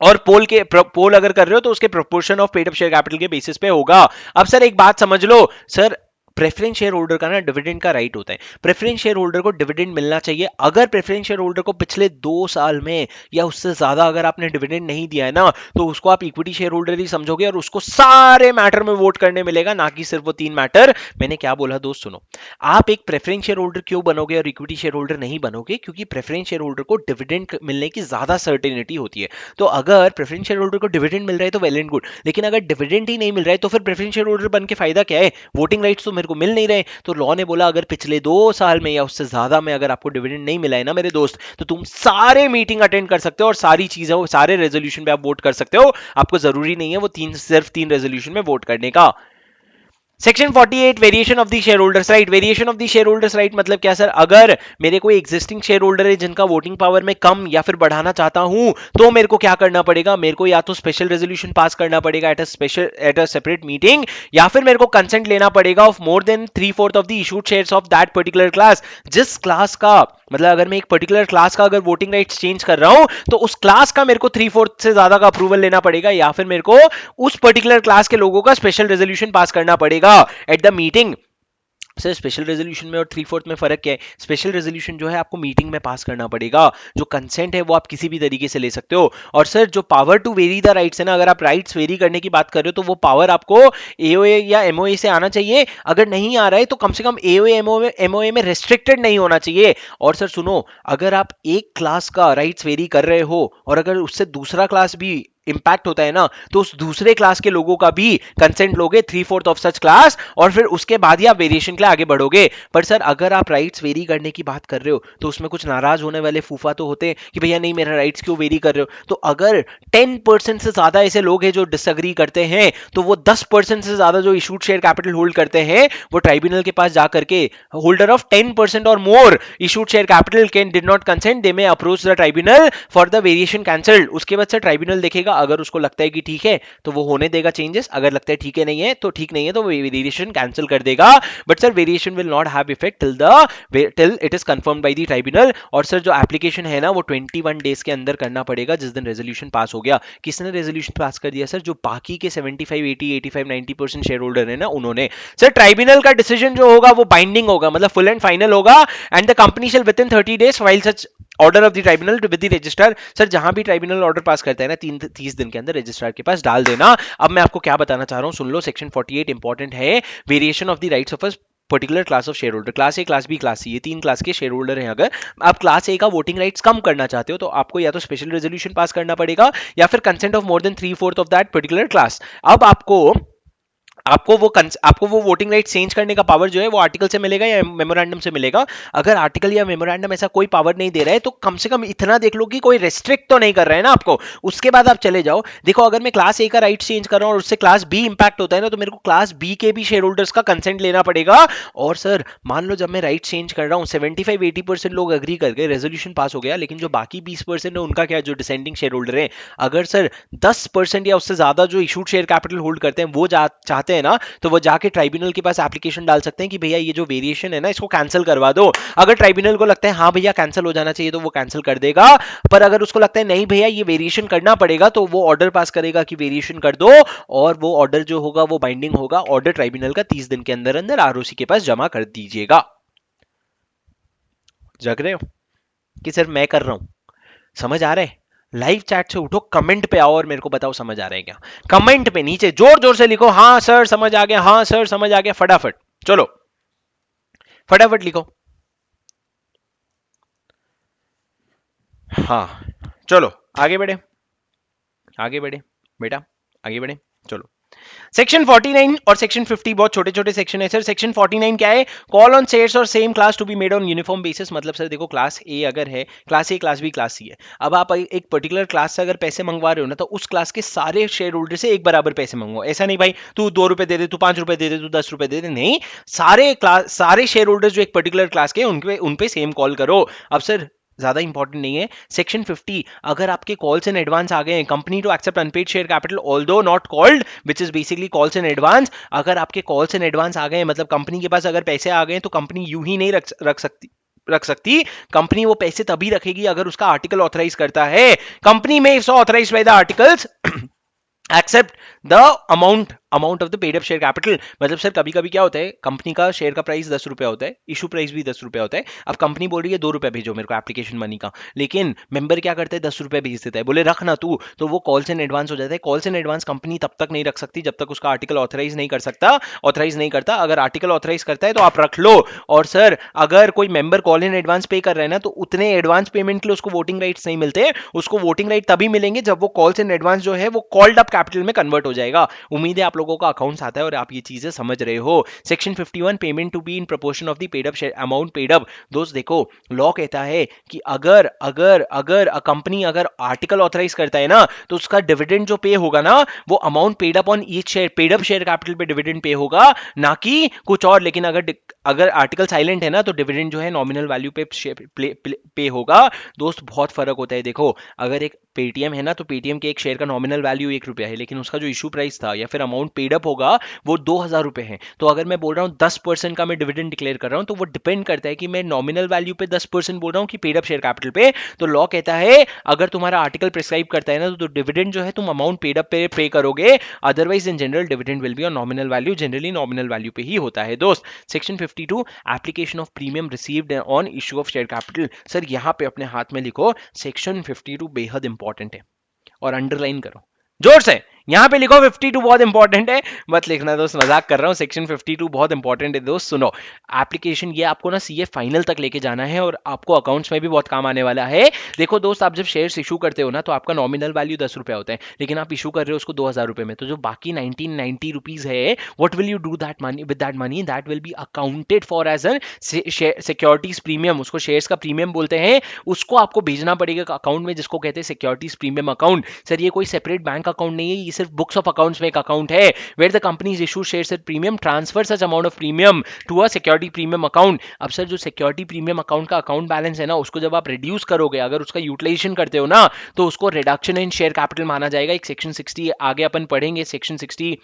और पोल अगर कर रहे हो तो उसके proportion of paid up share capital के बेसिस पे होगा। अब सर एक बात समझ लो सर, प्रेफरेंस शेयर होल्डर का ना डिविडेंड का राइट होता है। प्रेफरेंस शेयर होल्डर को डिविडेंड मिलना चाहिए। अगर प्रेफरेंस शेयर होल्डर को पिछले 2 साल में या उससे ज्यादा अगर आपने डिविडेंड नहीं दिया है ना, तो उसको आप इक्विटी शेयर होल्डर ही समझोगे और उसको सारे मैटर में वोट करने मिलेगा, ना कि सिर्फ वो 3 मैटर। मैंने क्या बोला दोस्त, सुनो। आप एक प्रेफरेंस शेयर होल्डर क्यों बनोगे और इक्विटी शेयर होल्डर नहीं बनोगे? क्योंकि प्रेफरेंस शेयर होल्डर को डिविडेंड मिलने की ज्यादा सर्टेनिटी होती है। तो अगर प्रेफरेंस शेयर होल्डर को डिविडेंड मिल रहा है तो वेल एंड गुड, लेकिन अगर डिविडेंड ही नहीं मिल रहा है तो फिर प्रेफरेंस शेयर होल्डर बन के फायदा क्या है? वोटिंग राइट्स तो मेरे को मिल नहीं रहे। तो लॉ ने बोला अगर पिछले 2 साल में या उससे ज्यादा में अगर आपको डिविडेंड नहीं मिला है ना मेरे दोस्त, तो तुम सारे मीटिंग अटेंड कर सकते हो और सारी चीजों, सारे रेजोल्यूशन पे आप वोट कर सकते हो। आपको जरूरी नहीं है वो सिर्फ 3 रेजोल्यूशन में वोट करने का। Section 48, variation of the share holders right. Variation of the share holders right मतलब क्या सर? अगर मेरे कोई एग्जिस्टिंग शेयर होल्डर है जिनका वोटिंग पावर में कम या फिर बढ़ाना चाहता हूं, तो मेरे को क्या करना पड़ेगा? मेरे को या तो स्पेशल रेजोल्यूशन पास करना पड़ेगा एट अ सेपरेट मीटिंग, या फिर मेरे को कंसेंट लेना पड़ेगा of more than 3/4 of the issued shares of that particular class. जिस क्लास का, मतलब अगर मैं एक पर्टिकुलर क्लास का अगर वोटिंग राइट्स चेंज कर रहा हूं, तो उस क्लास का मेरे को 3/4 से ज्यादा का अप्रूवल लेना पड़ेगा, या फिर मेरे को उस पर्टिकुलर क्लास के लोगों का स्पेशल रेजोल्यूशन पास करना पड़ेगा at the meeting. Sir special resolution में और 3/4 में फर्क क्या है? स्पेशल रेजोल्यूशन जो है आपको मीटिंग में पास करना पड़ेगा, जो कंसेंट है वो आप किसी भी तरीके से ले सकते हो। और सर जो power to vary the rights है ना, अगर आप राइट्स वेरी करने की बात कर रहे हो तो वो पावर आपको एओए या एमओए से आना चाहिए। अगर नहीं आ रहा है तो कम से कम एओए एमओए में रेस्ट्रिक्टेड नहीं होना चाहिए। और सर सुनो, अगर आप एक क्लास का राइट्स वेरी कर रहे हो और अगर उससे दूसरा क्लास भी इंपैक्ट होता है ना, तो उस दूसरे क्लास के लोगों का भी कंसेंट लोगे 3/4 ऑफ सच क्लास, और फिर उसके बाद ही आप वेरिएशन के लिए आगे बढ़ोगे। पर सर अगर आप राइट्स वेरी करने की बात कर रहे हो तो उसमें कुछ नाराज होने वाले फूफा तो होते हैं कि भैया नहीं मेरा राइट्स क्यों वेरी कर रहे हो। तो अगर 10% से ज्यादा ऐसे लोग हैं जो डिसएग्री करते हैं, तो वो 10% से ज्यादा जो इशूड शेयर कैपिटल होल्ड करते हैं, वो ट्राइब्यूनल के पास जाकर के होल्डर ऑफ 10% और more issued share capital can did not consent, they may approach the tribunal for the variation cancelled. उसके बाद से ट्राइब्यूनल देखेगा, अगर उसको लगता है कि ठीक है तो वो होने देगा चेंजेस, अगर लगता है ठीक है नहीं है तो ठीक नहीं है, तो वेरिएशन कैंसिल कर देगा। But sir variation will not have effect till it is confirmed by the tribunal. और सर जो एप्लीकेशन है ना वो 21 डेज के अंदर करना पड़ेगा जिस दिन रेजोल्यूशन पास हो गया। किसने रेजोल्यूशन पास कर दिया सर? जो बाकी के 75 80 85 90% शेयर होल्डर है ना, उन्होंने। सर ट्राइब्यूनल का डिसीजन जो होगा वो बाइंडिंग होगा, मतलब फुल एंड फाइनल होगा, and the company shell with in 30 days file such order of the tribunal with the registrar. Sir जहां भी ट्राइब्यूनल ऑर्डर पास करता है ना 30 दिन के अंदर रजिस्ट्रार के पास डाल देना। अब मैं आपको क्या बताना चाह रहा हूं सुन लो, सेक्शन 48 इंपॉर्टेंट है। Variation of the rights of a particular class of share holder, class A, class B, class C, ये 3 क्लास के शेयर होल्डर हैं। अगर आप क्लास ए का वोटिंग राइट्स कम करना चाहते हो तो आपको या तो स्पेशल रेजोल्यूशन पास करना पड़ेगा या फिर consent of more than 3/4 of that particular class. अब आपको वो वोटिंग राइट चेंज करने का पावर जो है वो आर्टिकल से मिलेगा या मेमोरेंडम से मिलेगा। अगर आर्टिकल या मेमोरेंडम ऐसा कोई पावर नहीं दे रहा है तो कम से कम इतना देख लो कि कोई रेस्ट्रिक्ट तो नहीं कर रहा है ना आपको। उसके बाद आप चले जाओ, देखो अगर मैं क्लास ए का राइट चेंज कर रहा हूं और उससे क्लास बी इंपैक्ट होता है ना, तो मेरे को क्लास बी के भी शेयर होल्डर्स का कंसेंट लेना पड़ेगा। और सर मान लो जब मैं राइट चेंज कर रहा हूं 75-80% लोग अग्री कर गए, रेजोल्यूशन पास हो गया, लेकिन जो बाकी 20% है उनका क्या, जो डिसेंडिंग शेयर होल्डर है, अगर सर 10% या उससे ज्यादा जो इशूड शेयर कैपिटल होल्ड करते हैं वो चाहते हैं ना, तो वो जाके ट्राइब्यूनल के पास एप्लीकेशन डाल सकते हैं कि भैया ये जो वेरिएशन है ना इसको कैंसिल करवा दो। अगर ट्राइब्यूनल को लगता है हाँ भैया कैंसिल हो जाना चाहिए तो वो कैंसिल कर देगा, पर अगर उसको लगता है नहीं भैया ये वेरिएशन करना पड़ेगा तो वो ऑर्डर पास करेगा कि वेरिएशन कर दो, और वो ऑर्डर जो होगा वो बाइंडिंग होगा, ऑर्डर ट्राइब्यूनल का 30 दिन के अंदर अंदर आरओसी के पास जमा कर दीजिएगा। जग रहे हो कि सर मैं कर रहा हूं? समझ आ रहा है? लाइव चैट से उठो, कमेंट पे आओ और मेरे को बताओ समझ आ रहा है क्या। कमेंट पे नीचे जोर जोर से लिखो हाँ सर समझ आ गया, हाँ सर समझ आ गया, फटाफट चलो फटाफट लिखो। हाँ चलो आगे बढ़े, आगे बढ़े बेटा, आगे बढ़े। चलो सेक्शन 49 और सेक्शन 50 बहुत छोटे छोटे सेक्शन है सर। सेक्शन 49 क्या है? कॉल ऑन शेयर्स और same class to be made on uniform basis. मतलब सर देखो क्लास ए अगर है, class A class B class C है, अब आप एक पर्टिकुलर क्लास से अगर पैसे मंगवा रहे हो ना तो उस क्लास के सारे शेयर होल्डर से एक बराबर पैसे मंगवाओ। ऐसा नहीं भाई तू 2 रुपए दे दे, तू 5 रुपए दे दे, तू 10 रुपए दे दे, नहीं, सारे क्लास सारे शेयर होल्डर्स जो एक पर्टिकुलर क्लास के उन पे सेम कॉल करो। अब सर ज्यादा इंपॉर्टेंट नहीं है सेक्शन 50, अगर आपके कॉल्स इन एडवांस आ गए हैं, company to accept unpaid share capital although not called, which is basically calls in advance. अगर आपके कॉल्स इन एडवांस आ गए हैं मतलब कंपनी के पास अगर पैसे आ गए हैं तो कंपनी यूं ही नहीं रख सकती। कंपनी वो पैसे तभी रखेगी अगर उसका आर्टिकल ऑथराइज करता है। कंपनी में so authorised by the articles except the amount of the paid up share capital. मतलब सर कभी कभी क्या होता है, कंपनी का शेयर का प्राइस 10 रुपया होता है, इशू प्राइस भी 10 रुपया होता है। अब कंपनी बोल रही है 2 रुपया भेजो मेरे को एप्लीकेशन मनी का, लेकिन मेंबर क्या करता है 10 रुपया भेज देता है, बोले रख ना तू, तो वो कॉल्स इन एडवांस हो जाता है। कॉल्स इन एडवांस कंपनी तब तक नहीं रख सकती जब तक उसका आर्टिकल ऑथराइज नहीं करता। अगर आर्टिकल ऑथराइज करता है तो आप रख लो। और सर अगर कोई मेंबर कॉल इन एडवांस पे कर रहा है ना तो उतने एडवांस पेमेंट के लिए उसको वोटिंग राइट्स नहीं मिलते, उसको वोटिंग राइट तभी मिलेंगे जब वो कॉल्स इन एडवांस जो है वो कॉल्ड अप कैपिटल में कन्वर्ट हो जाएगा। उम्मीद है आप लोगों का अकाउंट्स आता है और आप ये चीजें समझ रहे हो। Section 51 payment to be in proportion of the paid up amount paid up. दोस्त देखो लॉ कहता है कि अगर अगर अगर कंपनी अगर आर्टिकल ऑथराइज करता है ना तो उसका डिविडेंड जो पे होगा ना वो amount paid up on each share, paid up share capital पे डिविडेंड पे होगा, ना कि कुछ और। लेकिन अगर आर्टिकल साइलेंट है ना तो डिविडेंड जो है नॉमिनल वैल्यू पे होगा। दोस्त बहुत फर्क होता है। देखो अगर एक पेटीएम है ना तो पेटीएम के एक शेयर का नॉमिनल वैल्यू 1 रुपया है, लेकिन उसका जो इशू प्राइस था या फिर अमाउंट पेड अप होगा वो 2,000 रुपए है। तो अगर मैं बोल रहा हूँ 10% का मैं डिविडेंड डिक्लेयर कर रहा हूँ तो वो डिपेंड करता है कि मैं नॉमिनल वैल्यू पे 10% बोल रहा हूँ कि पेड अप शेयर कैपिटल पे। तो लॉ कहता है अगर तुम्हारा आर्टिकल प्रिस्क्राइब करता है ना तो डिविडेंड जो है तुम अमाउंट पेड अप पे करोगे, otherwise in general dividend will be on nominal value, generally nominal value पे ही होता है। दोस्त section 52 application of premium received on issue of share capital. Sir यहां पे अपने हाथ में लिखो सेक्शन 52 बेहद इंपॉर्टेंट है और अंडरलाइन करो जोर से, यहां पे लिखो 52 बहुत इंपॉर्टेंट है। मत लिखना दोस्त, मजाक कर रहा हूं। सेक्शन 52 बहुत इंपॉर्टेंट है दोस्त। सुनो एप्लीकेशन ये आपको ना सीए फाइनल तक लेके जाना है और आपको अकाउंट्स में भी बहुत काम आने वाला है। देखो दोस्त आप जब शेयर्स इशू करते हो ना तो आपका नॉमिनल वैल्यू 10 रुपया होता है, लेकिन आप इशू कर रहे हो उसको 2,000 रुपए में, तो जो बाकी 1990 रुपीज है what will you do that money with that money, that will be accounted for as an securities premium, उसको शेयर्स का प्रीमियम बोलते हैं, उसको आपको भेजना पड़ेगा अकाउंट में जिसको कहते हैं सिक्योरिटीज प्रीमियम अकाउंट। सर ये कोई सेपरेट बैंक अकाउंट नहीं है, ये सिर्फ बुक्स ऑफ अकाउंट्स में एक अकाउंट है where the companies issue shares at premium transfer such amount of premium to a security premium account. अब सर जो सिक्योरिटी प्रीमियम अकाउंट का अकाउंट बैलेंस है ना उसको जब आप रिड्यूस करोगे, अगर उसका यूटिलाइजेशन करते हो ना तो उसको रिडक्शन इन शेयर कैपिटल माना जाएगा। एक सेक्शन 60 आगे अपन पढ़ेंगे, सेक्शन 60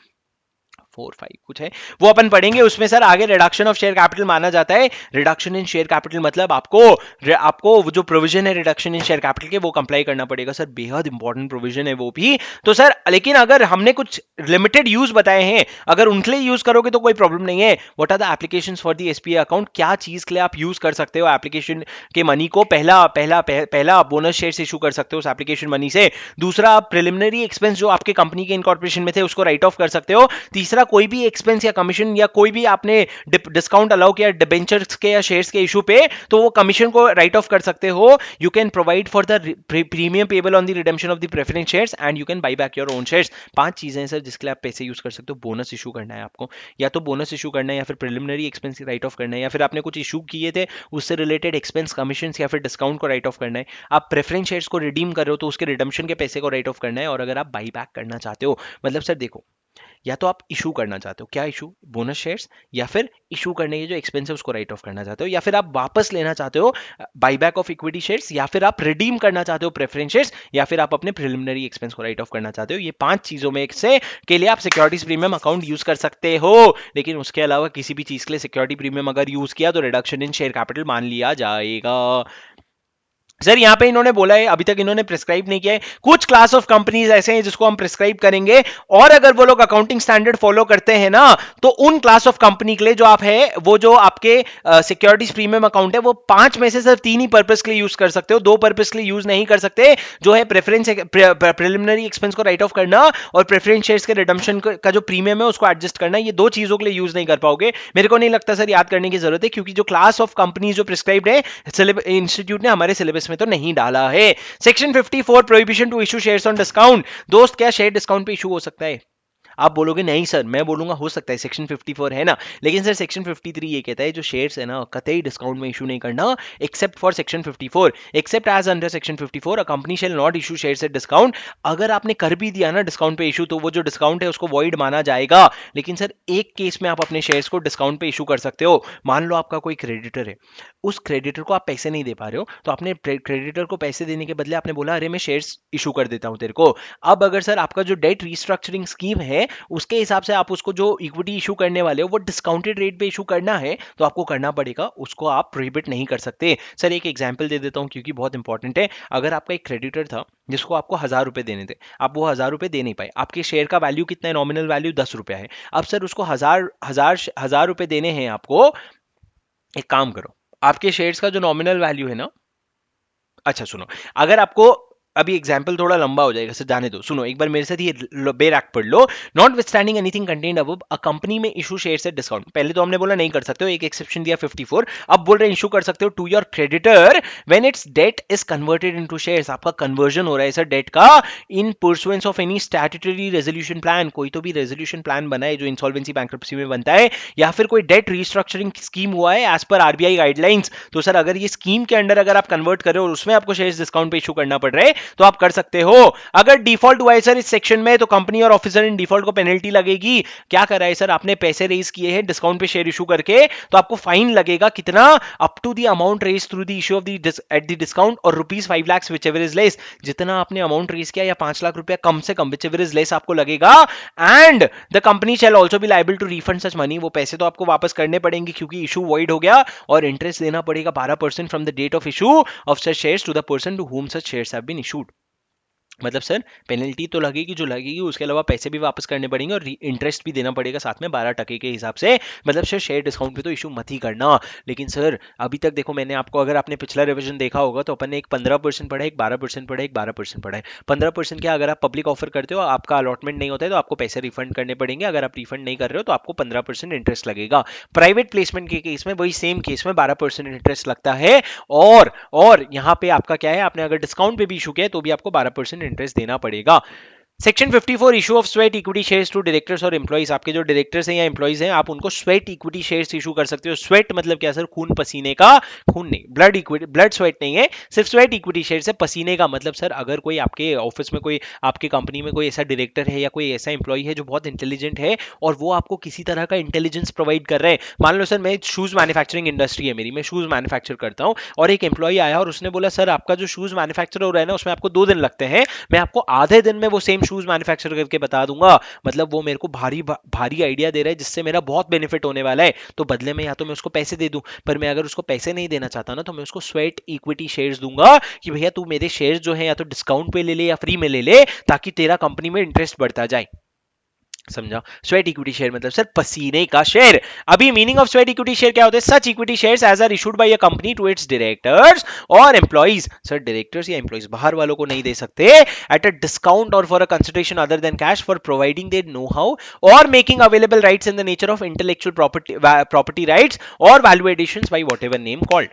4-5 कुछ है वो अपन पढ़ेंगे, उसमें सर आगे रिडक्शन ऑफ शेयर कैपिटल माना जाता है। रिडक्शन इन शेयर कैपिटल मतलब आपको वो जो प्रोविजन है रिडक्शन इन शेयर कैपिटल के वो कंप्लाई करना पड़ेगा। सर बेहद इंपॉर्टेंट प्रोविजन है वो भी। तो सर लेकिन अगर हमने कुछ लिमिटेड यूज बताए हैं, अगर उनके लिए यूज करोगे तो कोई प्रॉब्लम नहीं है। What are the applications for the SPA account, क्या चीज के लिए आप यूज कर सकते हो एप्लीकेशन के मनी को? पहला बोनस शेयर्स इशू कर सकते हो उस एप्लीकेशन मनी से। दूसरा आप प्रिलिमिनरी एक्सपेंस जो आपके कंपनी के इनकॉर्पोरेशन में थे उसको राइट ऑफ कर सकते हो। तीसरा कोई भी एक्सपेंस या कमीशन या कोई भी आपने डिस्काउंट अलाउ किया डिबेंचर्स के या शेयर्स के इशू पे तो वो कमीशन को राइट ऑफ कर सकते हो। You can provide for the premium payable on the redemption of the preference shares and you can buy back your own shares. 5 चीजें हैं सर जिसके लिए आप पैसे यूज कर सकते हो। बोनस इशू करना है आपको, या तो बोनस इशू करना है या फिर प्रिलिमिनरी एक्सपेंस राइट ऑफ करना है, या फिर आपने कुछ इशू किए थे उससे रिलेटेड एक्सपेंस कमीशन या फिर डिस्काउंट को राइट ऑफ करना है। आप प्रेफरेंस शेयर्स को रिडीम कर रहे हो तो उसके रिडम्पशन के पैसे को राइट ऑफ करना है। और अगर आप बाई बैक करना चाहते हो, मतलब सर देखो या तो आप इशू करना चाहते हो, क्या इशू, बोनस शेयर्स, या फिर इशू करने के जो एक्सपेंस है उसको राइट ऑफ करना चाहते हो, या फिर आप वापस लेना चाहते हो बाईबैक ऑफ इक्विटी शेयर्स, या फिर आप रिडीम करना चाहते हो प्रेफरेंस शेयर्स, या फिर आप अपने प्रिलिमिनरी एक्सपेंस को राइट ऑफ करना चाहते हो। ये 5 चीजों में से के लिए आप सिक्योरिटीज प्रीमियम अकाउंट यूज कर सकते हो। लेकिन उसके अलावा किसी भी चीज के लिए सिक्योरिटी प्रीमियम अगर यूज किया तो रिडक्शन इन शेयर कैपिटल मान लिया जाएगा। सर यहां पे इन्होंने बोला है अभी तक इन्होंने प्रिस्क्राइब नहीं किया है, कुछ क्लास ऑफ कंपनीज ऐसे हैं जिसको हम प्रिस्क्राइब करेंगे, और अगर वो लोग अकाउंटिंग स्टैंडर्ड फॉलो करते हैं ना तो उन क्लास ऑफ कंपनी के लिए जो आप है वो जो आपके सिक्योरिटीज प्रीमियम अकाउंट है वो 5 में से सिर्फ 3 ही पर्पस के लिए यूज कर सकते हो, 2 पर्पस के लिए यूज नहीं कर सकते, जो है प्रेफरेंस प्रिलिमिनरी एक्सपेंस को राइट ऑफ करना और प्रेफरेंस शेयर्स के रिडम्पशन का जो प्रीमियम है उसको एडजस्ट करना। ये 2 चीजों के लिए यूज नहीं कर पाओगे। मेरे को नहीं लगता सर याद करने की जरूरत है, क्योंकि जो क्लास ऑफ कंपनी जो प्रिस्क्राइब्ड है इंस्टीट्यूट ने हमारे सिलेबस में तो नहीं डाला है। Section 54 prohibition to issue shares on discount. दोस्त क्या शेयर डिस्काउंट पे इशू हो सकता है? आप बोलोगे नहीं सर, मैं बोलूंगा हो सकता है, सेक्शन 54 है ना, लेकिन सर सेक्शन 53 ये कहता है जो शेयर्स है ना कतई डिस्काउंट में इशू नहीं करना except for section 54, except as under section 54 a company shall not issue shares at discount. अगर आपने कर भी दिया ना डिस्काउंट पे इशू तो वो जो डिस्काउंट है उसको वॉइड माना जाएगा। लेकिन सर एक केस में आप अपने शेयर्स को डिस्काउंट पे इशू कर सकते हो। मान लो आपका कोई क्रेडिटर है, उस क्रेडिटर को आप पैसे नहीं दे पा रहे हो, तो आपने क्रेडिटर को पैसे देने के बदले आपने बोला अरे मैं शेयर्स इशू कर देता हूं तेरे को। अब अगर सर आपका जो डेट रिस्ट्रक्चरिंग स्कीम है उसके हिसाब से आप उसको जो इक्विटी इशू करने वाले हो वो डिस्काउंटेड रेट पे इशू करना है तो आपको करना पड़ेगा, उसको आप प्रोहिबिट नहीं कर सकते। सर एक एग्जांपल दे देता हूं क्योंकि बहुत इंपॉर्टेंट है। अगर आपका एक क्रेडिटर था जिसको आपको 1000 रुपए देने थे, आप वो 1000 रुपए दे नहीं पाए, आपके शेयर का वैल्यू कितना है, नॉमिनल वैल्यू 10 रुपया है। अब सर उसको हजार रुपए देने हैं आपको। एक काम करो, आपके शेयर्स का जो नॉमिनल वैल्यू है ना, अच्छा सुनो, अगर आपको अभी एग्जाम्पल थोड़ा लंबा हो जाएगा सर, जाने दो, सुनो एक बार मेरे साथ ये बेर एक्ट पढ़ लो। Notwithstanding anything contained above a company में इशू शेयर्स एट डिस्काउंट। पहले तो हमने बोला नहीं कर सकते हो, एक एक्सेप्शन दिया 54, अब बोल रहे हैं इशू कर सकते हो to your creditor when its debt is converted into shares. आपका कन्वर्जन हो रहा है सर डेट का in pursuance of any statutory resolution plan, कोई तो भी रेजोल्यूशन प्लान बना है जो इंसॉल्वेंसी बैंक्रप्सी में बनता है, या फिर कोई डेट रिस्ट्रक्चरिंग स्कीम हुआ है एज पर आरबीआई गाइडलाइंस। तो सर अगर ये स्कीम के अंडर अगर आप कन्वर्ट कर रहे हो और उसमें आपको शेयर्स डिस्काउंट पे इशू करना पड़ रहा है तो आप कर सकते हो। अगर डिफॉल्ट हुआ है सर इस सेक्शन में तो कंपनी और ऑफिसर इन डिफॉल्ट को पेनल्टी लगेगी। क्या कर रहा है सर, आपने पैसे रेज किए हैं डिस्काउंट पे शेयर इशू करके, तो आपको फाइन लगेगा कितना, up to the amount raise through the issue of the at the discount और ₹5 लाख व्हिचएवर इज लेस। जितना आपने अमाउंट रेज किया या 5 लाख रुपया कम से कम व्हिचएवर इज लेस आपको लगेगा। And the company shall also be liable to refund such money. वो पैसे तो आपको वापस करने पड़ेंगे क्योंकि इशू वॉइड हो गया, और इंटरेस्ट देना पड़ेगा 12% from the date of issue of such shares to the person to whom such shares have been issued. मतलब सर पेनल्टी तो लगेगी जो लगेगी, उसके अलावा पैसे भी वापस करने पड़ेंगे और इंटरेस्ट भी देना पड़ेगा साथ में 12% के हिसाब से। मतलब सर शेयर डिस्काउंट पे तो इशू मत ही करना। लेकिन सर अभी तक देखो मैंने आपको, अगर आपने पिछला रिवीजन देखा होगा तो अपन ने एक 15% पढ़ा है, एक 12% पढ़ा है, एक 12% पढ़ा है। 15% क्या, अगर आप पब्लिक ऑफर करते हो आपका अलॉटमेंट नहीं होता है तो आपको पैसे रिफंड करने पड़ेंगे, अगर आप रिफंड नहीं कर रहे हो तो आपको 15% इंटरेस्ट लगेगा। प्राइवेट प्लेसमेंट के केस में वही सेम केस में 12% इंटरेस्ट लगता है। और यहाँ पे आपका क्या है, आपने अगर डिस्काउंट पे भी इशू किया है तो भी आपको 12% इंटरेस्ट देना पड़ेगा। Section 54 issue of sweat equity shares to directors और एम्प्लॉइज। आपके जो डायरेक्टर्स हैं या एम्प्लॉइज हैं आप उनको स्वेट इक्विटी शेयर्स इशू कर सकते हो। स्वेट मतलब क्या सर, खून पसीने का, खून नहीं, ब्लड इक्विटी, ब्लड स्वेट नहीं है, सिर्फ स्वेट इक्विटी शेयर से पसीने का। मतलब सर अगर कोई आपके ऑफिस में कोई, आपके कंपनी में कोई ऐसा डायरेक्टर है या कोई ऐसा एम्प्लॉय है जो बहुत इंटेलिजेंट है और वो आपको किसी तरह का इंटेलिजेंस प्रोवाइड कर रहे हैं। मान लो सर मैं शूज मैन्युफैक्चरिंग इंडस्ट्री है मेरी, मैं शूज मैन्युफैक्चर करता हूँ और एक एम्प्लॉय आया और उसने बोला सर आपका जो शूज मैन्युफैक्चर हो रहा है ना उसमें आपको 2 दिन लगते हैं, मैं आपको आधे दिन में वो सेम शूज मैन्युफैक्चर करके बता दूंगा। मतलब वो मेरे को भारी भारी आइडिया दे रहा है जिससे मेरा बहुत बेनिफिट होने वाला है। तो बदले में या तो मैं उसको पैसे दे दूं, पर मैं अगर उसको पैसे नहीं देना चाहता ना तो मैं उसको स्वेट इक्विटी शेयर्स दूंगा कि भैया तू मेरे शेयर्स जो है या तो डिस्काउंट पे ले ले या फ्री में ले ले, ताकि तेरा कंपनी में इंटरेस्ट बढ़ता जाए। समझा? स्वेट इक्विटी शेयर मतलब सर पसीने का शेयर। अभी meaning of sweat equity share क्या होता है, such equity shares as are issued by a company to its directors और एम्प्लॉइज। सर डायरेक्टर्स या एम्प्लॉइज बाहर वालों को नहीं दे सकते एट अ डिस्काउंट और for a consideration other than cash for providing their know how और making available rights in the nature of intellectual property rights और value additions by whatever name called.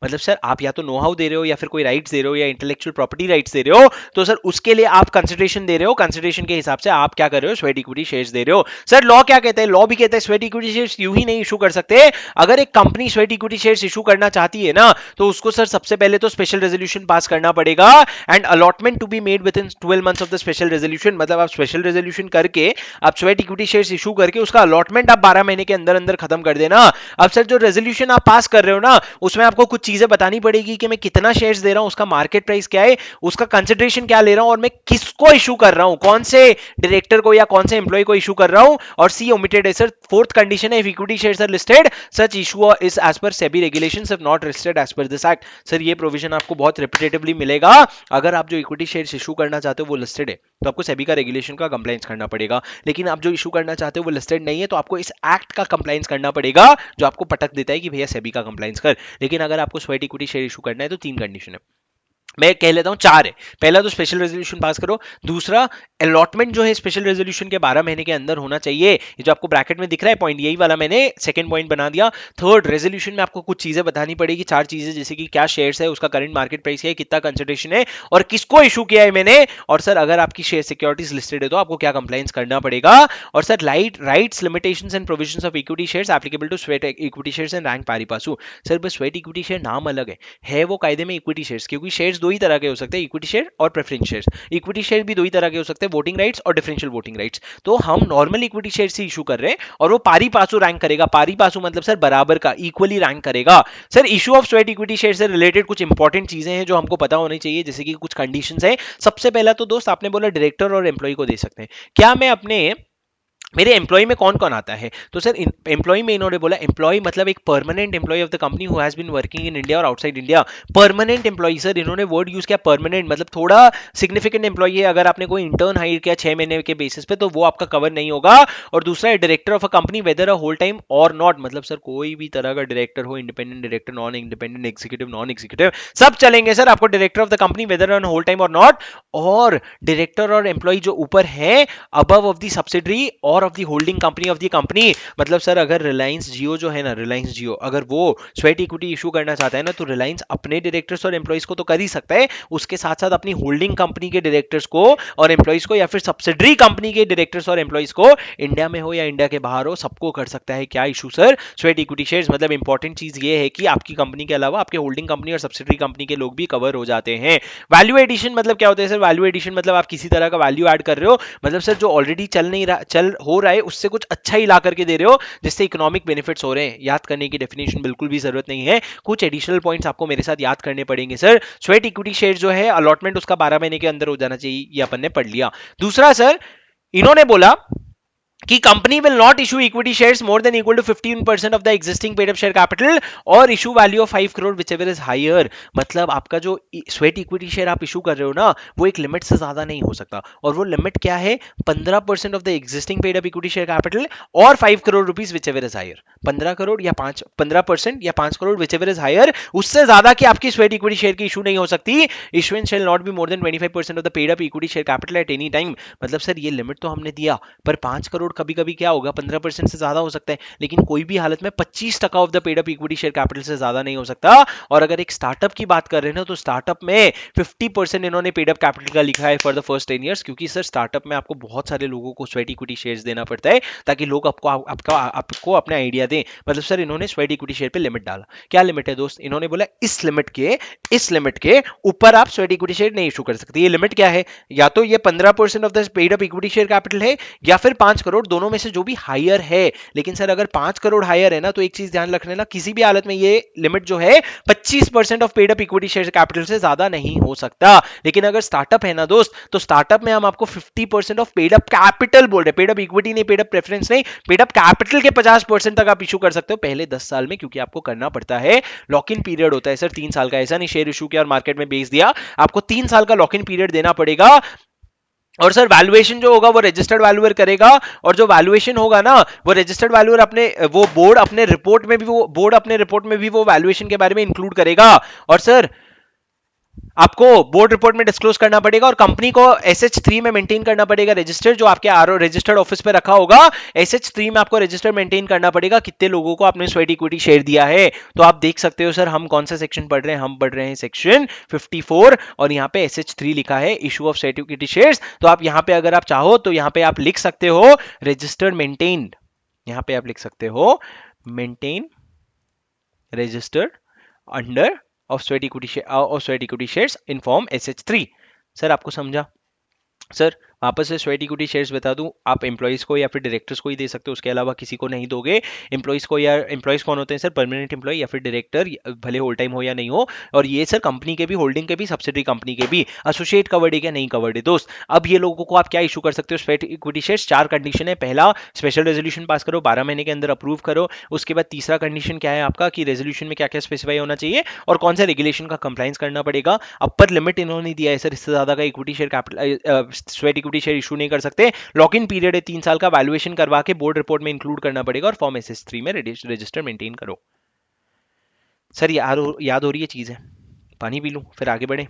मतलब सर आप या तो know how they रहे हो या फिर कोई राइट्स दे रहे हो या इंटेलेक्चुअल प्रॉपर्टी राइट्स दे रहे हो, तो सर उसके लिए आप कंसिडरेशन दे रहे हो, कंसिडरेशन के हिसाब से आप क्या कर रहे हो, स्वेट इक्विटी शेयर्स दे रहे हो। सर लॉ क्या कहता है, लॉ भी कहता है स्वेट इक्विटी शेयर्स यूं ही नहीं इशू कर सकते। अगर एक company sweat equity shares issue करना चाहती है ना, तो उसको सर सबसे पहले तो स्पेशल रेजोल्यूशन पास करना पड़ेगा and allotment to be made within 12 months of the special resolution. मतलब आप स्पेशल रेजोल्यूशन करके, आप स्वेट इक्विटी शेयर्स इशू करके उसका अलॉटमेंट आप 12 महीने के अंदर अंदर खत्म कर देना। अब सर जो रेजोल्यूशन आप पास कर रहे हो ना, उसमें आपको कुछ चीजें बतानी पड़ेगी कि मैं कितना शेयर्स दे रहा हूं, उसका मार्केट प्राइस क्या है, उसका कंसिडरेशन क्या ले रहा हूं, और मैं किसको इशू कर रहा हूं, कौन से डायरेक्टर को या कौन से एम्प्लॉय को इशू कर रहा हूं। और सी ओमिटेड है सर, फोर्थ कंडीशन है, if equity shares are listed such issue is as per SEBI regulations if not listed as per this act. Sir ये प्रोविजन आपको बहुत रिपीटेटिवली मिलेगा। अगर आप जो इक्विटी शेयर्स इशू करना चाहते हो वो लिस्टेड है, तो आपको सेबी का रेगुलेशन का कंप्लायंस करना पड़ेगा। लेकिन आप जो इशू करना चाहते हो वो लिस्टेड नहीं है, तो आपको इस एक्ट का कंप्लायंस करना पड़ेगा, जो आपको पटक देता है कि भैया सेबी का कंप्लायंस कर। लेकिन अगर आपको स्वेट इक्विटी शेयर इशू करना है तो 3 कंडीशन है, मैं कह लेता हूं 4 है। पहला तो स्पेशल रेजोल्यूशन पास करो, दूसरा अलॉटमेंट जो है स्पेशल रेजोल्यूशन के 12 महीने के अंदर होना चाहिए, ये जो आपको ब्रैकेट में दिख रहा है पॉइंट, यही वाला मैंने सेकंड पॉइंट बना दिया। थर्ड, रेजोल्यूशन में आपको कुछ चीजें बतानी पड़ेगी, 4 चीजें, जैसे कि क्या शेयर्स है, उसका करंट मार्केट प्राइस है, कितना कंसिडरेशन है, और किसको इशू किया है मैंने, और सर अगर आपकी शेयर सिक्योरिटीज लिस्टेड है तो आपको क्या कंप्लायंस करना पड़ेगा, और sir rights limitations and provisions of equity shares applicable to sweat equity shares and rank pari passu. Sir बस स्वेट इक्विटी शेयर नाम अलग है वो कायदे में इक्विटी शेयर्स, क्योंकि शेयर्स दो ही तरह के हो सकते हैं, इक्विटी शेयर और प्रेफरेंस शेयर्स। इक्विटी शेयर भी दो ही तरह के हो सकते हैं, वोटिंग राइट्स और डिफरेंशियल वोटिंग राइट्स। तो हम नॉर्मल इक्विटी शेयर से इशू कर रहे हैं और वो पारी पासु रैंक करेगा। पारी पासु मतलब सर बराबर का, इक्वली रैंक करेगा। Sir issue of sweat equity share से रिलेटेड कुछ इंपॉर्टेंट चीजें हैं जो हमको पता होनी चाहिए, जैसे कि कुछ कंडीशंस हैं। सबसे पहला तो दोस्त आपने बोला डायरेक्टर और एम्प्लॉय को दे सकते हैं, क्या मैं अपने मेरे एम्प्लॉय में कौन कौन आता है, तो सर एम्प्लॉय में इन्होंने बोला एम्प्लॉय मतलब एक permanent employee of the company who has been working in India और outside India. Permanent employee, sir इन्होंने वर्ड यूज किया परमानेंट, मतलब थोड़ा सिग्निफिकेंट एम्प्लॉय है। अगर आपने कोई इंटर्न हायर किया 6 महीने के बेसिस पे तो वो आपका कवर नहीं होगा। और दूसरा है director of a company whether a whole time और नॉट, मतलब सर कोई भी तरह का डायरेक्टर हो, independent director, non independent, executive, non executive, सब चलेंगे सर आपको director of the company whether on whole time और नॉट। और डायरेक्टर और एम्प्लॉय जो ऊपर है अबव ऑफ द सब्सिडरी और of the holding company of the company, मतलब सर अगर रिलायंस जियो जो है ना, रिलायंस जियो अगर वो स्वेट इक्विटी इशू करना चाहता है ना, तो रिलायंस अपने डायरेक्टर्स और एम्प्लॉइज को तो कर ही सकता है, उसके साथ साथ अपनी होल्डिंग कंपनी के डायरेक्टर्स को और एम्प्लॉइज को, या फिर सब्सिडरी कंपनी के डायरेक्टर्स और एम्प्लॉइज को, इंडिया में हो या इंडिया के बाहर हो, सबको कर सकता है क्या issue sir, sweat equity shares. मतलब इंपॉर्टेंट चीज ये है कि आपकी कंपनी के अलावा आपके होल्डिंग कंपनी और सब्सिडरी कंपनी के लोग भी कवर हो जाते हैं। वैल्यू एडिशन मतलब क्या होता है सर, वैल्यू एडिशन मतलब आप किसी तरह का वैल्यू ऐड कर रहे हो, मतलब सर जो ऑलरेडी चल नहीं रहा, चल हो रहा है उससे कुछ अच्छा ही ला करके दे रहे हो जिससे इकोनॉमिक बेनिफिट्स हो रहे हैं। याद करने की डेफिनेशन बिल्कुल भी जरूरत नहीं है, कुछ एडिशनल पॉइंट्स आपको मेरे साथ याद करने पड़ेंगे सर। स्वेट इक्विटी शेयर जो है अलॉटमेंट उसका 12 महीने के अंदर हो जाना चाहिए, ये अपन ने पढ़ लिया। दूसरा सर इन्होंने बोला कि company will not issue equity shares more than equal to 15% of the existing paid up share capital और issue value of 5 crore whichever is higher. मतलब आपका जो स्वेट इक्विटी शेयर आप इशू कर रहे हो ना, वो एक लिमिट से ज्यादा नहीं हो सकता, और वो लिमिट क्या है, 15% of the existing paid up equity share capital और 5 crore rupees whichever is higher. 15 crore या 15% या 5 crore whichever is higher, उससे ज्यादा की आपकी स्वेट इक्विटी शेयर की इशू नहीं हो सकती। Issuance shall not be more than 25% of the paid up equity share capital at any time. मतलब सर ये लिमिट तो हमने दिया, पर 5 करोड़ कभी कभी क्या होगा 15% से ज्यादा हो सकता है, लेकिन कोई भी हालत में 25% of the paid up equity share capital से ज्यादा नहीं हो सकता। और अगर एक स्टार्टअप की बात कर रहे हैं ना, तो स्टार्टअप में 50% इन्होंने पेड अप कैपिटल का लिखा है फॉर द फर्स्ट 10 इयर्स, क्योंकि सर स्टार्टअप में आपको बहुत सारे लोगों को स्वेट इक्विटी शेयर्स देना पड़ता है ताकि लोग आपको अपने आइडिया दें। मतलब सर इन्होंने स्वेट इक्विटी शेयर पे लिमिट डाला। क्या लिमिट है दोस्त, इन्होंने बोला इस लिमिट के ऊपर आप स्वेट इक्विटी शेयर नहीं इशू कर सकते। ये लिमिट क्या है, या तो ये 15% of the paid up equity share capital है, या फिर 5 करोड़, दोनों में से जो भी हायर है। लेकिन सर अगर 5 करोड़ हायर है ना, तो एक चीज ध्यान रखने ना, किसी भी हालत में ये लिमिट जो है 25% of paid up equity share capital से ज्यादा नहीं हो सकता। लेकिन अगर स्टार्टअप है ना दोस्त, तो स्टार्टअप में हम आपको 50% ऑफ पेड अप कैपिटल बोल रहे हैं, पेड अप इक्विटी नहीं, पेड अप प्रेफरेंस नहीं, पेड अप कैपिटल के 50% तक आप इशू कर सकते हो पहले 10 साल में, क्योंकि आपको करना पड़ता है। लॉक इन पीरियड होता है सर 3 साल का, ऐसा नहीं शेयर इशू किया और मार्केट में बेच दिया, आपको 3 साल का लॉक इन पीरियड देना पड़ेगा। और सर वैल्यूएशन जो होगा वो रजिस्टर्ड वैल्यूअर करेगा, और जो वैल्यूएशन होगा ना, वो रजिस्टर्ड वैल्यूअर अपने वो बोर्ड अपने रिपोर्ट में भी वो वैल्यूएशन के बारे में इंक्लूड करेगा। और सर आपको बोर्ड रिपोर्ट में डिस्क्लोज करना पड़ेगा और कंपनी को SH3 में मेंटेन करना पड़ेगा रजिस्टर, जो आपके आरओ रजिस्टर्ड ऑफिस पे रखा होगा। SH3 में आपको रजिस्टर मेंटेन करना पड़ेगा कितने लोगों को आपने स्वेट इक्विटी शेयर दिया है। तो आप देख सकते हो सर हम कौन सा सेक्शन पढ़ रहे हैं, हम पढ़ रहे हैं सेक्शन 54 और यहाँ पे SH3 लिखा है, issue of sweat equity shares. तो आप यहाँ पे अगर आप चाहो तो यहाँ पे आप लिख सकते हो रजिस्टर्ड मेंटेन्ड, यहाँ पे आप लिख सकते हो maintain registered under of sweat equity shares in form SH3। Sir आपको समझा? सर वापस से स्वेट इक्विटी शेयर्स बता दूं, आप एम्प्लॉइज को या फिर डायरेक्टर्स को ही दे सकते हो, उसके अलावा किसी को नहीं दोगे। एम्प्लॉइज को, या एम्प्लॉइज कौन होते हैं सर? परमानेंट एम्प्लॉय या फिर डायरेक्टर, भले होल टाइम हो या नहीं हो। और ये सर कंपनी के भी, होल्डिंग के भी, सब्सिडरी कंपनी के भी। एसोसिएट कवर्ड है क्या? नहीं कवर्ड है दोस्त। अब ये लोगों को आप क्या इशू कर सकते हो स्वेट इक्विटी शेयर्स? 4 कंडीशन है। पहला, स्पेशल रेजोल्यूशन पास करो, 12 महीने के अंदर अप्रूव करो। उसके बाद तीसरा कंडीशन क्या है आपका कि रेजोल्यूशन में क्या क्या स्पेसिफाई होना चाहिए और कौन सा रेगुलेशन का कंप्लाइंस करना पड़ेगा। अपर लिमिट इन्होंने दिया है सर, इससे ज्यादा का equity share capital sweat equity share issue नहीं कर सकते। लॉक इन पीरियड है 3 साल का, वैल्यूएशन करवा के बोर्ड रिपोर्ट में इंक्लूड करना पड़ेगा और फॉर्म SS3 में रजिस्टर मेंटेन करो। सर याद हो रही है चीज है? पानी पी लूं फिर आगे बढ़े।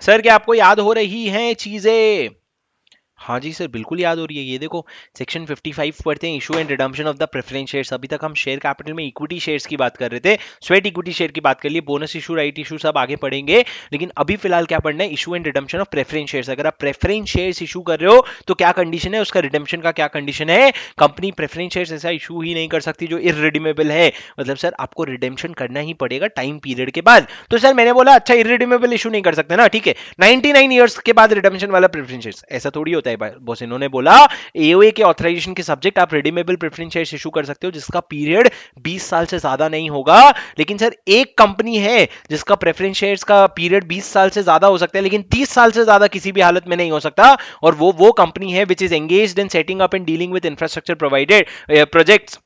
सर क्या आपको याद हो रही हैं चीजें? हाँ जी सर बिल्कुल याद हो रही है। ये देखो सेक्शन 55 पढ़ते हैं, issue and redemption of the preference shares. अभी तक हम शेयर कैपिटल में इक्विटी शेयर्स की बात कर रहे थे, स्वेट इक्विटी शेयर की बात कर लिए, बोनस इशू, राइट इशू सब आगे पढ़ेंगे। लेकिन अभी फिलहाल क्या पढ़ना है? Issue and redemption of preference shares. अगर आप प्रेफरेंस शेयर्स इशू कर रहे हो तो क्या कंडीशन है, उसका रिडम्पशन का क्या कंडीशन है। कंपनी प्रेफरेंस शेयर्स ऐसा इशू ही नहीं कर सकती जो इररिडीमेबल है। मतलब सर आपको रिडेम्पशन करना ही पड़ेगा टाइम पीरियड के बाद। तो सर मैंने बोला अच्छा इररिडीमेबल इशू नहीं कर सकते ना, ठीक है, 99 ईयर्स के बाद रिडेम्पशन वाला प्रेफरेंस शेयर्स, ऐसा थोड़ी होता है बॉस। इन्होंने बोला एओए के ऑथराइजेशन के सब्जेक्ट आप रिडीमेबल प्रेफरेंस शेयर्स इशू कर सकते हो जिसका पीरियड 20 साल से ज्यादा नहीं होगा। लेकिन सर एक कंपनी है जिसका प्रेफरेंस शेयर्स का पीरियड 20 साल से ज्यादा हो सकता है लेकिन 30 साल से ज्यादा किसी भी हालत में नहीं हो सकता, और वो कंपनी है which is engaged in setting up and dealing with infrastructure provided projects.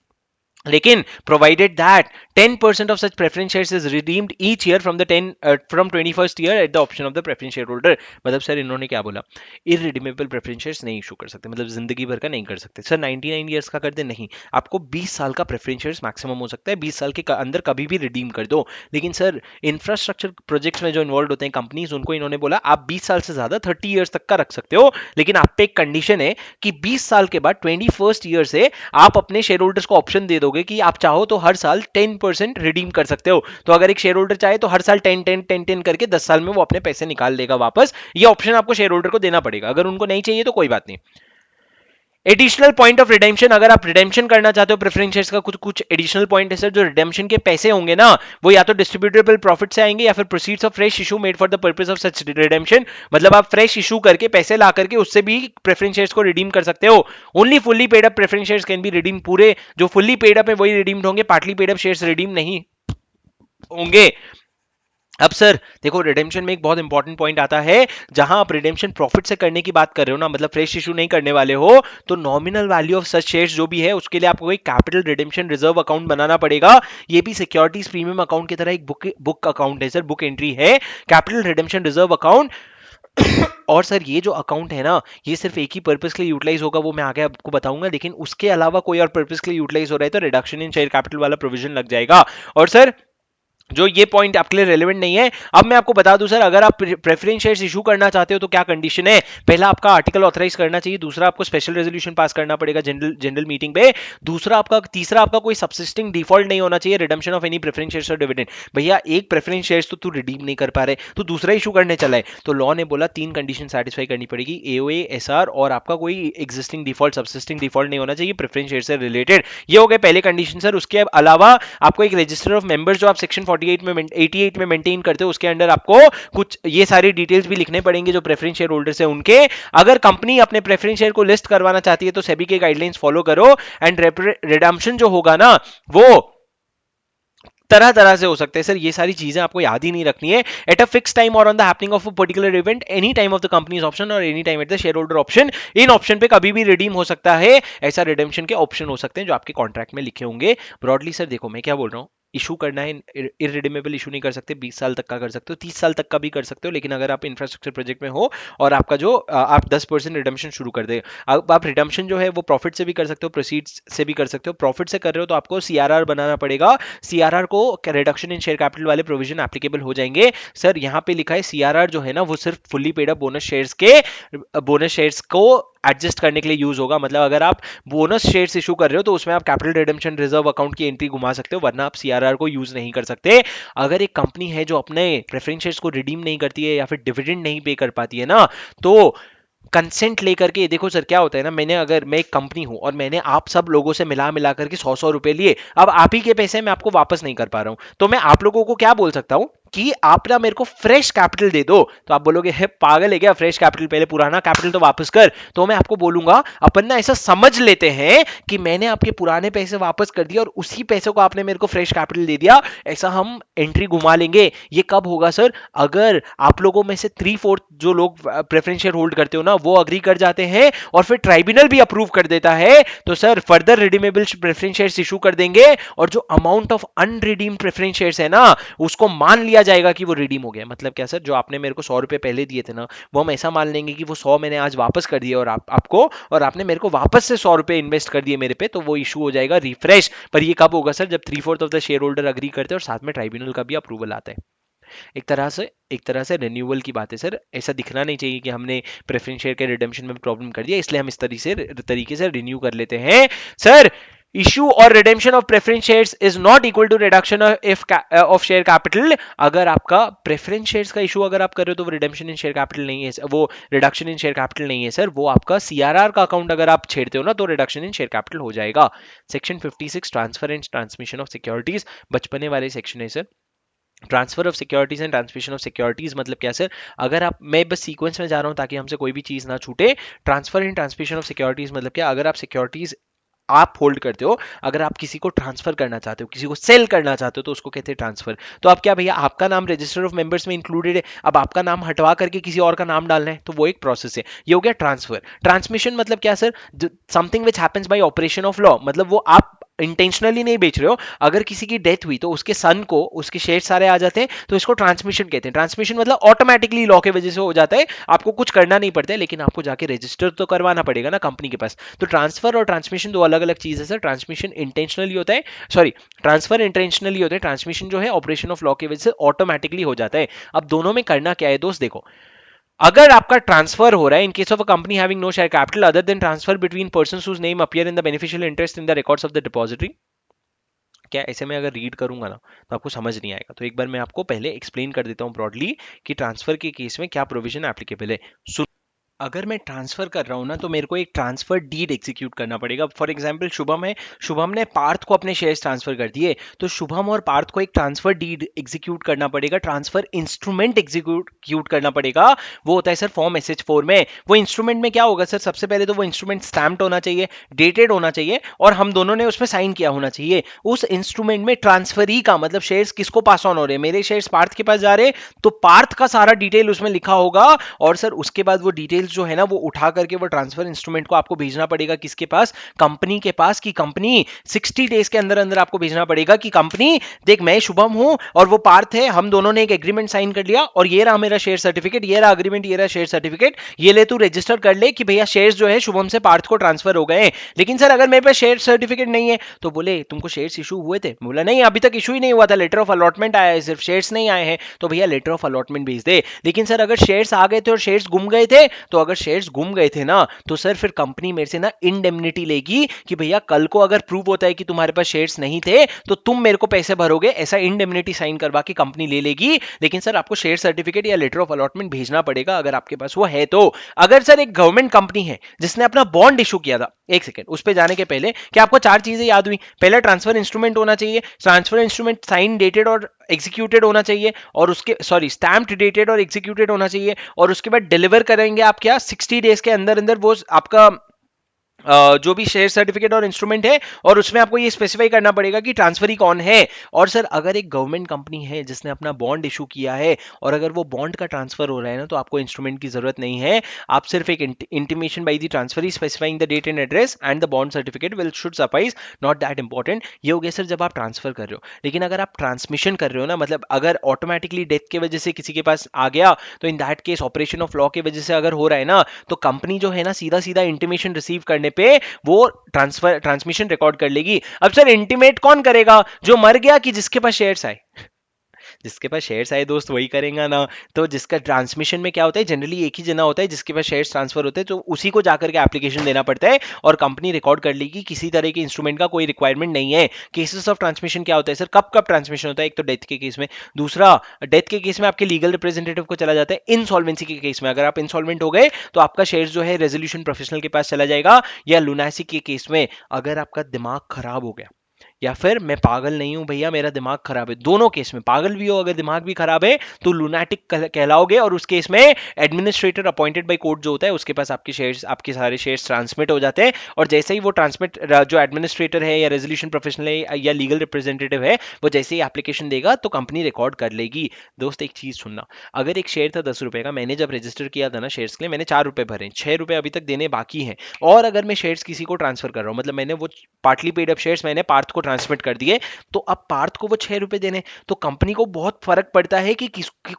लेकिन provided that 10% of such preference shares is redeemed each year from the 21st year at the option of the preference shareholder। मतलब sir इन्होंने क्या बोला, irredeemable preference shares नहीं issue कर सकते, मतलब जिंदगी भर का नहीं कर सकते। सर 99 ईयर्स का कर दे? नहीं, आपको 20 साल का प्रेफरेंस शेयर्स मैक्सिमम हो सकता है, 20 साल के अंदर कभी भी रिडीम कर दो। लेकिन सर इंफ्रास्ट्रक्चर प्रोजेक्ट्स में जो इन्वॉल्व होते हैं कंपनीज, उनको इन्होंने बोला आप 20 साल से ज्यादा 30 ईयर्स तक का रख सकते हो, लेकिन आप पे एक कंडीशन है कि 20 साल के बाद 21st ईयर से आप अपने शेयर होल्डर्स को ऑप्शन दे दोगे कि आप चाहो तो हर साल 10% रिडीम कर सकते हो। तो अगर एक शेयर होल्डर चाहे तो हर साल 10 करके 10 साल में वो अपने पैसे निकाल लेगा वापस। ये ऑप्शन आपको शेयर होल्डर को देना पड़ेगा, अगर उनको नहीं चाहिए तो कोई बात नहीं। एडिशनल पॉइंट ऑफ रिडेम्पशन, अगर आप रिडेम्पशन करना चाहते हो प्रेफरेंस शेयर्स का, कुछ कुछ एडिशनल पॉइंट है सर। जो रिडेम्पशन के पैसे होंगे ना, वो या तो डिस्ट्रीब्यूटेबल प्रॉफिट से आएंगे या फिर proceeds of fresh issue made for the purpose of such redemption. मतलब आप फ्रेश इशू करके पैसे ला करके उससे भी प्रेफरेंस शेयर्स को रिडीम कर सकते हो। Only fully paid up preference shares can be redeem, पूरे जो फुल्ली पेड अप है वही रिडीम्ड होंगे, partly paid up shares redeem नहीं होंगे। अब सर देखो रिडेम्पशन में एक बहुत इंपॉर्टेंट पॉइंट आता है, जहां आप रिडेम्पशन प्रॉफिट से करने की बात कर रहे हो ना, मतलब फ्रेश इशू नहीं करने वाले हो, तो nominal value of such shares जो भी है उसके लिए आपको एक कैपिटल रिडेम्पशन रिजर्व अकाउंट बनाना पड़ेगा। ये भी सिक्योरिटीज प्रीमियम अकाउंट की तरह एक बुक अकाउंट है सर, बुक एंट्री है, कैपिटल रिडेम्पशन रिजर्व अकाउंट। और सर ये जो अकाउंट है ना, ये सिर्फ एक ही पर्पस के लिए यूटिलाइज होगा, वो मैं आगे आपको बताऊंगा। लेकिन उसके अलावा कोई और पर्पस के लिए यूटिलाइज हो रहा है तो रिडक्शन इन शेयर कैपिटल वाला प्रोविजन लग जाएगा। और सर जो ये पॉइंट आपके लिए रेलेवेंट नहीं है, अब मैं आपको बता दूं सर, अगर आप प्रेफरेंस शेयर्स इशू करना चाहते हो तो क्या कंडीशन है। पहला आपका आर्टिकल ऑथराइज करना चाहिए, दूसरा आपको स्पेशल रेजोल्यूशन पास करना पड़ेगा जनरल मीटिंग पे, तीसरा आपका कोई सबसिस्टिंग डिफॉल्ट नहीं होना चाहिए, redemption of any preference shares और डिविडेंड। भैया एक प्रेफरेंस शेयर्स तो तू रिडीम नहीं कर पा रहे, तो दूसरा इशू करने चला है, तो लॉ ने बोला 3 कंडीशन सेटिस्फाई करनी पड़ेगी, एओए, एसआर और आपका कोई एग्जिस्टिंग डिफॉल्ट, सबसिस्टिंग डिफॉल्ट नहीं होना चाहिए प्रेफरेंस शेयर से रिलेटेड। ये हो गए पहले कंडीशन सर। उसके अलावा आपको एक रजिस्टर ऑफ मेंबर्स जो आप सेक्शन 48 में 88 में मेंटेन करते हो, उसके अंडर आपको कुछ ये सारी डिटेल्स भी लिखने पड़ेंगे जो प्रेफरेंस शेयर होल्डर्स है उनके। अगर कंपनी अपने प्रेफरेंस शेयर को लिस्ट करवाना चाहती है तो सेबी के गाइडलाइंस फॉलो करो। एंड रिडम्पशन जो होगा ना, वो तरह तरह से हो सकते हैं सर, ये सारी चीजें आपको याद ही नहीं रखनी है। एट अ फिक्स टाइम और on the happening of a particular event, any time of the company's option और any time at the share holder option, in option पे कभी भी रिडीम हो सकता है। ऐसा रिडेम्पशन के ऑप्शन हो सकते हैं जो आपके कॉन्ट्रैक्ट में लिखे होंगे। ब्रॉडली सर देखो मैं क्या बोल रहा हूं, इशू करना है, इररिडीमेबल इशू नहीं कर सकते, 20 साल तक का कर सकते हो, 30 साल तक का भी कर सकते हो, लेकिन अगर आप इंफ्रास्ट्रक्चर प्रोजेक्ट में हो और आपका जो आप 10% रिडम्पशन शुरू कर दे, अब आप रिडम्पशन जो है वो प्रॉफिट से भी कर सकते हो, प्रोसीड्स से भी कर सकते हो। प्रॉफिट से कर रहे हो तो आपको सीआरआर बनाना पड़ेगा, सीआरआर को रिडक्शन इन शेयर कैपिटल वाले प्रोविजन एप्लीकेबल हो जाएंगे। सर यहाँ पे लिखा है सीआरआर जो है ना वो सिर्फ fully paid up bonus shares को एडजस्ट करने के लिए यूज होगा। मतलब अगर आप बोनस शेयर्स इशू कर रहे हो तो उसमें आप कैपिटल रिडेम्पशन रिजर्व अकाउंट की एंट्री घुमा सकते हो, वरना आप सीआरआर को यूज नहीं कर सकते। अगर एक कंपनी है जो अपने प्रेफरेंस शेयर्स को रिडीम नहीं करती है या फिर डिविडेंड नहीं पे कर पाती है ना, तो कंसेंट लेकर के, देखो सर क्या होता है ना, मैं एक कंपनी हूं और मैंने आप सब लोगों से मिला मिला करके 100 रुपए लिए, अब आप ही के पैसे मैं आपको वापस नहीं कर पा रहा हूं, तो मैं आप लोगों को क्या बोल सकता हूं कि आप ना मेरे को फ्रेश कैपिटल दे दो। तो आप बोलोगे है पागल है क्या, फ्रेश कैपिटल, पहले पुराना कैपिटल तो वापस कर। तो मैं आपको बोलूंगा अपन ना ऐसा समझ लेते हैं कि मैंने आपके पुराने पैसे वापस कर दिए और उसी पैसे को आपने मेरे को फ्रेश कैपिटल दे दिया, ऐसा हम एंट्री घुमा लेंगे। ये कब होगा सर, अगर आप लोगों में से 3/4 जो लोग प्रेफरेंस शेयर होल्ड करते हो ना वो अग्री कर जाते हैं और फिर ट्राइब्यूनल भी अप्रूव कर देता है, तो sir further redeemable preference shares issue कर देंगे और जो अमाउंट ऑफ अनरिडीम्ड प्रेफरेंस शेयर्स है ना उसको मान लिया जाएगा कि वो रिडीम हो गया। मतलब क्या सर, जो आपने मेरे को 100 रुपए पहले दिए थे ना, वो हम ऐसा मान लेंगे कि वो 100 मैंने आज वापस कर दिए और आपको, और आपने मेरे को वापस से 100 रुपए इन्वेस्ट कर दिए मेरे पे, तो वो इशू हो जाएगा रिफ्रेश। पर ये कब होगा सर, जब 3/4 of the share holder agree करते हैं और साथ में ट्राइब्यूनल का भी अप्रूवल आता है। एक तरह से रिन्यूअल की बात है सर, ऐसा दिखना नहीं चाहिए कि हमने प्रेफरेंस शेयर के रिडेम्पशन में प्रॉब्लम कर दिया, इसलिए हम इस तरीके से रिन्यू कर लेते हैं। सर इशू और redemption of preference shares is not equal to reduction of share capital. अगर आपका प्रेफरेंस शेयर्स का इशू अगर आप कर रहे हो तो वो रिडेम्पशन इन शेयर कैपिटल नहीं है, वो रिडक्शन इन शेयर कैपिटल नहीं है सर, वो आपका सीआरआर का अकाउंट अगर आप छेड़ते हो ना तो रिडक्शन इन शेयर कैपिटल हो जाएगा। Section 56 transfer and transmission of securities, बचपने वाले सेक्शन है sir. Transfer of securities and transmission of securities मतलब क्या सर, अगर आप, मैं बस सीक्वेंस में जा रहा हूं ताकि हमसे कोई भी चीज ना छूटे। Transfer and transmission of securities मतलब क्या, अगर आप सिक्योरिटीज आप होल्ड करते हो, अगर आप किसी को ट्रांसफर करना चाहते हो, किसी को सेल करना चाहते हो, तो उसको कहते हैं ट्रांसफर। तो अब क्या भैया, आपका नाम रजिस्टर ऑफ मेंबर्स में इंक्लूडेड है, अब आपका नाम हटवा करके किसी और का नाम डालना है, तो वो एक प्रोसेस है, ये हो गया ट्रांसफर। ट्रांसमिशन मतलब क्या sir, something which happens bye operation of law, मतलब वो आप इंटेंशनली नहीं बेच रहे हो, अगर किसी की डेथ हुई तो उसके सन को उसके शेयर सारे आ जाते हैं, तो इसको ट्रांसमिशन कहते हैं। ट्रांसमिशन मतलब ऑटोमेटिकली लॉ के वजह से हो जाता है, आपको कुछ करना नहीं पड़ता है, लेकिन आपको जाके रजिस्टर तो करवाना पड़ेगा ना कंपनी के पास। तो ट्रांसफर और ट्रांसमिशन दो अलग अलग चीज है सर। ट्रांसमिशन इंटेंशनली होता है, सॉरी ट्रांसफर इंटेंशनली होता है, ट्रांसमिशन जो है ऑपरेशन ऑफ लॉ की वजह से ऑटोमेटिकली हो जाता है। अब दोनों में करना क्या है दोस्त, देखो, अगर आपका ट्रांसफर हो रहा है in case of a company having no share capital other than transfer between persons whose name appear in the beneficial interest in the records of the depository, क्या ऐसे में अगर रीड करूंगा ना तो आपको समझ नहीं आएगा, तो एक बार मैं आपको पहले एक्सप्लेन कर देता हूं ब्रॉडली कि ट्रांसफर के केस में क्या प्रोविजन एप्लीकेबल है। अगर मैं ट्रांसफर कर रहा हूं ना तो मेरे को एक ट्रांसफर डीड एग्जीक्यूट करना पड़ेगा। फॉर एग्जांपल शुभम है, शुभम ने पार्थ को अपने शेयर्स ट्रांसफर कर दिए, तो शुभम और पार्थ को एक ट्रांसफर डीड एग्जीक्यूट करना पड़ेगा, ट्रांसफर इंस्ट्रूमेंट एग्जीक्यूट करना पड़ेगा। वो होता है सर फॉर्म SH4 में। वो इंस्ट्रूमेंट में क्या होगा सर, सबसे पहले तो वो इंस्ट्रूमेंट स्टैम्प्ड होना चाहिए, डेटेड होना चाहिए और हम दोनों ने उसमें साइन किया होना चाहिए। उस इंस्ट्रूमेंट में ट्रांसफरी का मतलब शेयर्स किसको पास ऑन हो रहे हैं, मेरे शेयर्स पार्थ के पास जा रहे हैं, तो पार्थ का सारा डिटेल उसमें लिखा होगा और सर उसके बाद वो डिटेल्स जो है ना वो उठा करके वो ट्रांसफर इंस्ट्रूमेंट को आपको भेजना पड़ेगा किसके पास, कंपनी के पास, की कंपनी 60 डेज के अंदर अंदर आपको भेजना पड़ेगा कि कंपनी देख मैं शुभम हूं और वो पार्थ है, हम दोनों ने एक एग्रीमेंट साइन कर लिया और ये रहा मेरा शेयर सर्टिफिकेट, ये रहा एग्रीमेंट, ये रहा शेयर सर्टिफिकेट, ये ले तू रजिस्टर कर ले कि भैया शेयर्स जो है शुभम से पार्थ को ट्रांसफर हो गए। लेकिन सर अगर मेरे पास शेयर सर्टिफिकेट नहीं है, तो बोले तुमको शेयर्स इशू हुए थे, बोला नहीं अभी तक इशू ही नहीं हुआ था, लेटर ऑफ अलॉटमेंट आया है, सिर्फ शेयर्स नहीं आए हैं, तो भैया लेटर ऑफ अलॉटमेंट भेज दे। लेकिन सर अगर शेयर्स आ गए थे और शेयर्स गुम गए थे, तो अगर शेयर्स गुम गए थे ना तो सर फिर कंपनी मेरे से ना इंडेमनिटी लेगी कि भैया कल को अगर प्रूव होता है कि तुम्हारे पास शेयर्स नहीं थे तो तुम मेरे को पैसे भरोगे, ऐसा इंडेमनिटी साइन करवा के कंपनी ले लेगी। लेकिन सर आपको शेयर सर्टिफिकेट या लेटर ऑफ अलॉटमेंट भेजना पड़ेगा अगर आपके पास वो है तो। अगर सर एक गवर्नमेंट कंपनी है जिसने अपना बॉन्ड इशू किया था, एक सेकंड उस पर जाने के पहले क्या आपको 4 चीजें याद हुई, पहला ट्रांसफर इंस्ट्रूमेंट होना चाहिए, ट्रांसफर इंस्ट्रूमेंट साइन डेटेड और एग्जीक्यूटेड होना चाहिए और उसके सॉरी स्टैम्प्ड डेटेड और एग्जीक्यूटेड होना चाहिए और उसके बाद डिलीवर करेंगे आप क्या 60 डेज के अंदर अंदर वो आपका जो भी शेयर सर्टिफिकेट और इंस्ट्रूमेंट है, और उसमें आपको ये स्पेसिफाई करना पड़ेगा कि ट्रांसफरी कौन है। और सर अगर एक गवर्नमेंट कंपनी है जिसने अपना बॉन्ड इशू किया है और अगर वो बॉन्ड का ट्रांसफर हो रहा है ना, तो आपको इंस्ट्रूमेंट की जरूरत नहीं है। आप सिर्फ एक intimation by the transferee specifying the date and address and the bond certificate will should suffice, not that important. ये हो गया सर जब आप ट्रांसफर कर रहे हो। लेकिन अगर आप ट्रांसमिशन कर रहे हो ना, मतलब अगर ऑटोमेटिकली डेथ की वजह से किसी के पास आ गया, तो in that case operation of law की वजह से अगर हो रहा है ना, तो कंपनी जो है ना सीधा सीधा इंटीमेशन रिसीव करने पे वो ट्रांसमिशन रिकॉर्ड कर लेगी। अब सर इंटीमेट कौन करेगा, जो मर गया कि जिसके पास शेयर्स आए? जिसके पास शेयर्स आए दोस्त वही करेगा ना। तो जिसका ट्रांसमिशन में क्या होता है, जनरली एक ही जना होता है जिसके पास शेयर्स ट्रांसफर होते हैं, तो उसी को जाकर के एप्लीकेशन देना पड़ता है और कंपनी रिकॉर्ड कर लेगी। किसी तरह के इंस्ट्रूमेंट का कोई रिक्वायरमेंट नहीं है। केसेस ऑफ ट्रांसमिशन क्या होता है सर, कब कब ट्रांसमिशन होता है? एक तो डेथ के केस में, दूसरा डेथ के केस में आपके लीगल रिप्रेजेंटेटिव को चला जाता है। इंसॉल्वेंसी के केस में अगर आप इंसॉल्वेंट हो गए तो आपका शेयर जो है रेजोल्यूशन प्रोफेशनल के पास चला जाएगा। या लुनासी के केस में अगर आपका दिमाग खराब हो गया, या फिर मैं पागल नहीं हूं भैया मेरा दिमाग खराब है, दोनों केस में पागल भी हो अगर दिमाग भी खराब है तो लूनाटिक कहलाओगे। और उस केस में एडमिनिस्ट्रेटर अपॉइंटेड बाय कोर्ट जो होता है उसके पास आपके शेयर्स, आपके सारे शेयर्स ट्रांसमिट हो जाते हैं। और जैसे ही वो ट्रांसमिट, जो एडमिनिस्ट्रेटर है या रेजोल्यूशन प्रोफेशनल है या लीगल रिप्रेजेंटेटिव है, वो जैसे ही एप्लीकेशन देगा तो कंपनी रिकॉर्ड कर लेगी। दोस्त एक चीज सुनना, अगर एक शेयर था 10 रुपए का, मैंने जब रजिस्टर किया था ना शेयर्स के लिए, मैंने 4 रुपए भरे, 6 रुपए अभी तक देने बाकी हैं। और अगर मैं शेयर्स किसी को ट्रांसफर कर रहा हूँ, मतलब मैंने वो पार्टली पेड अप शेयर्स मैंने पार्थ को ट्रांसमिट कर दिए, तो अब पार्थ को वो 6 रुपए देने, तो कंपनी को बहुत फर्क पड़ता है कि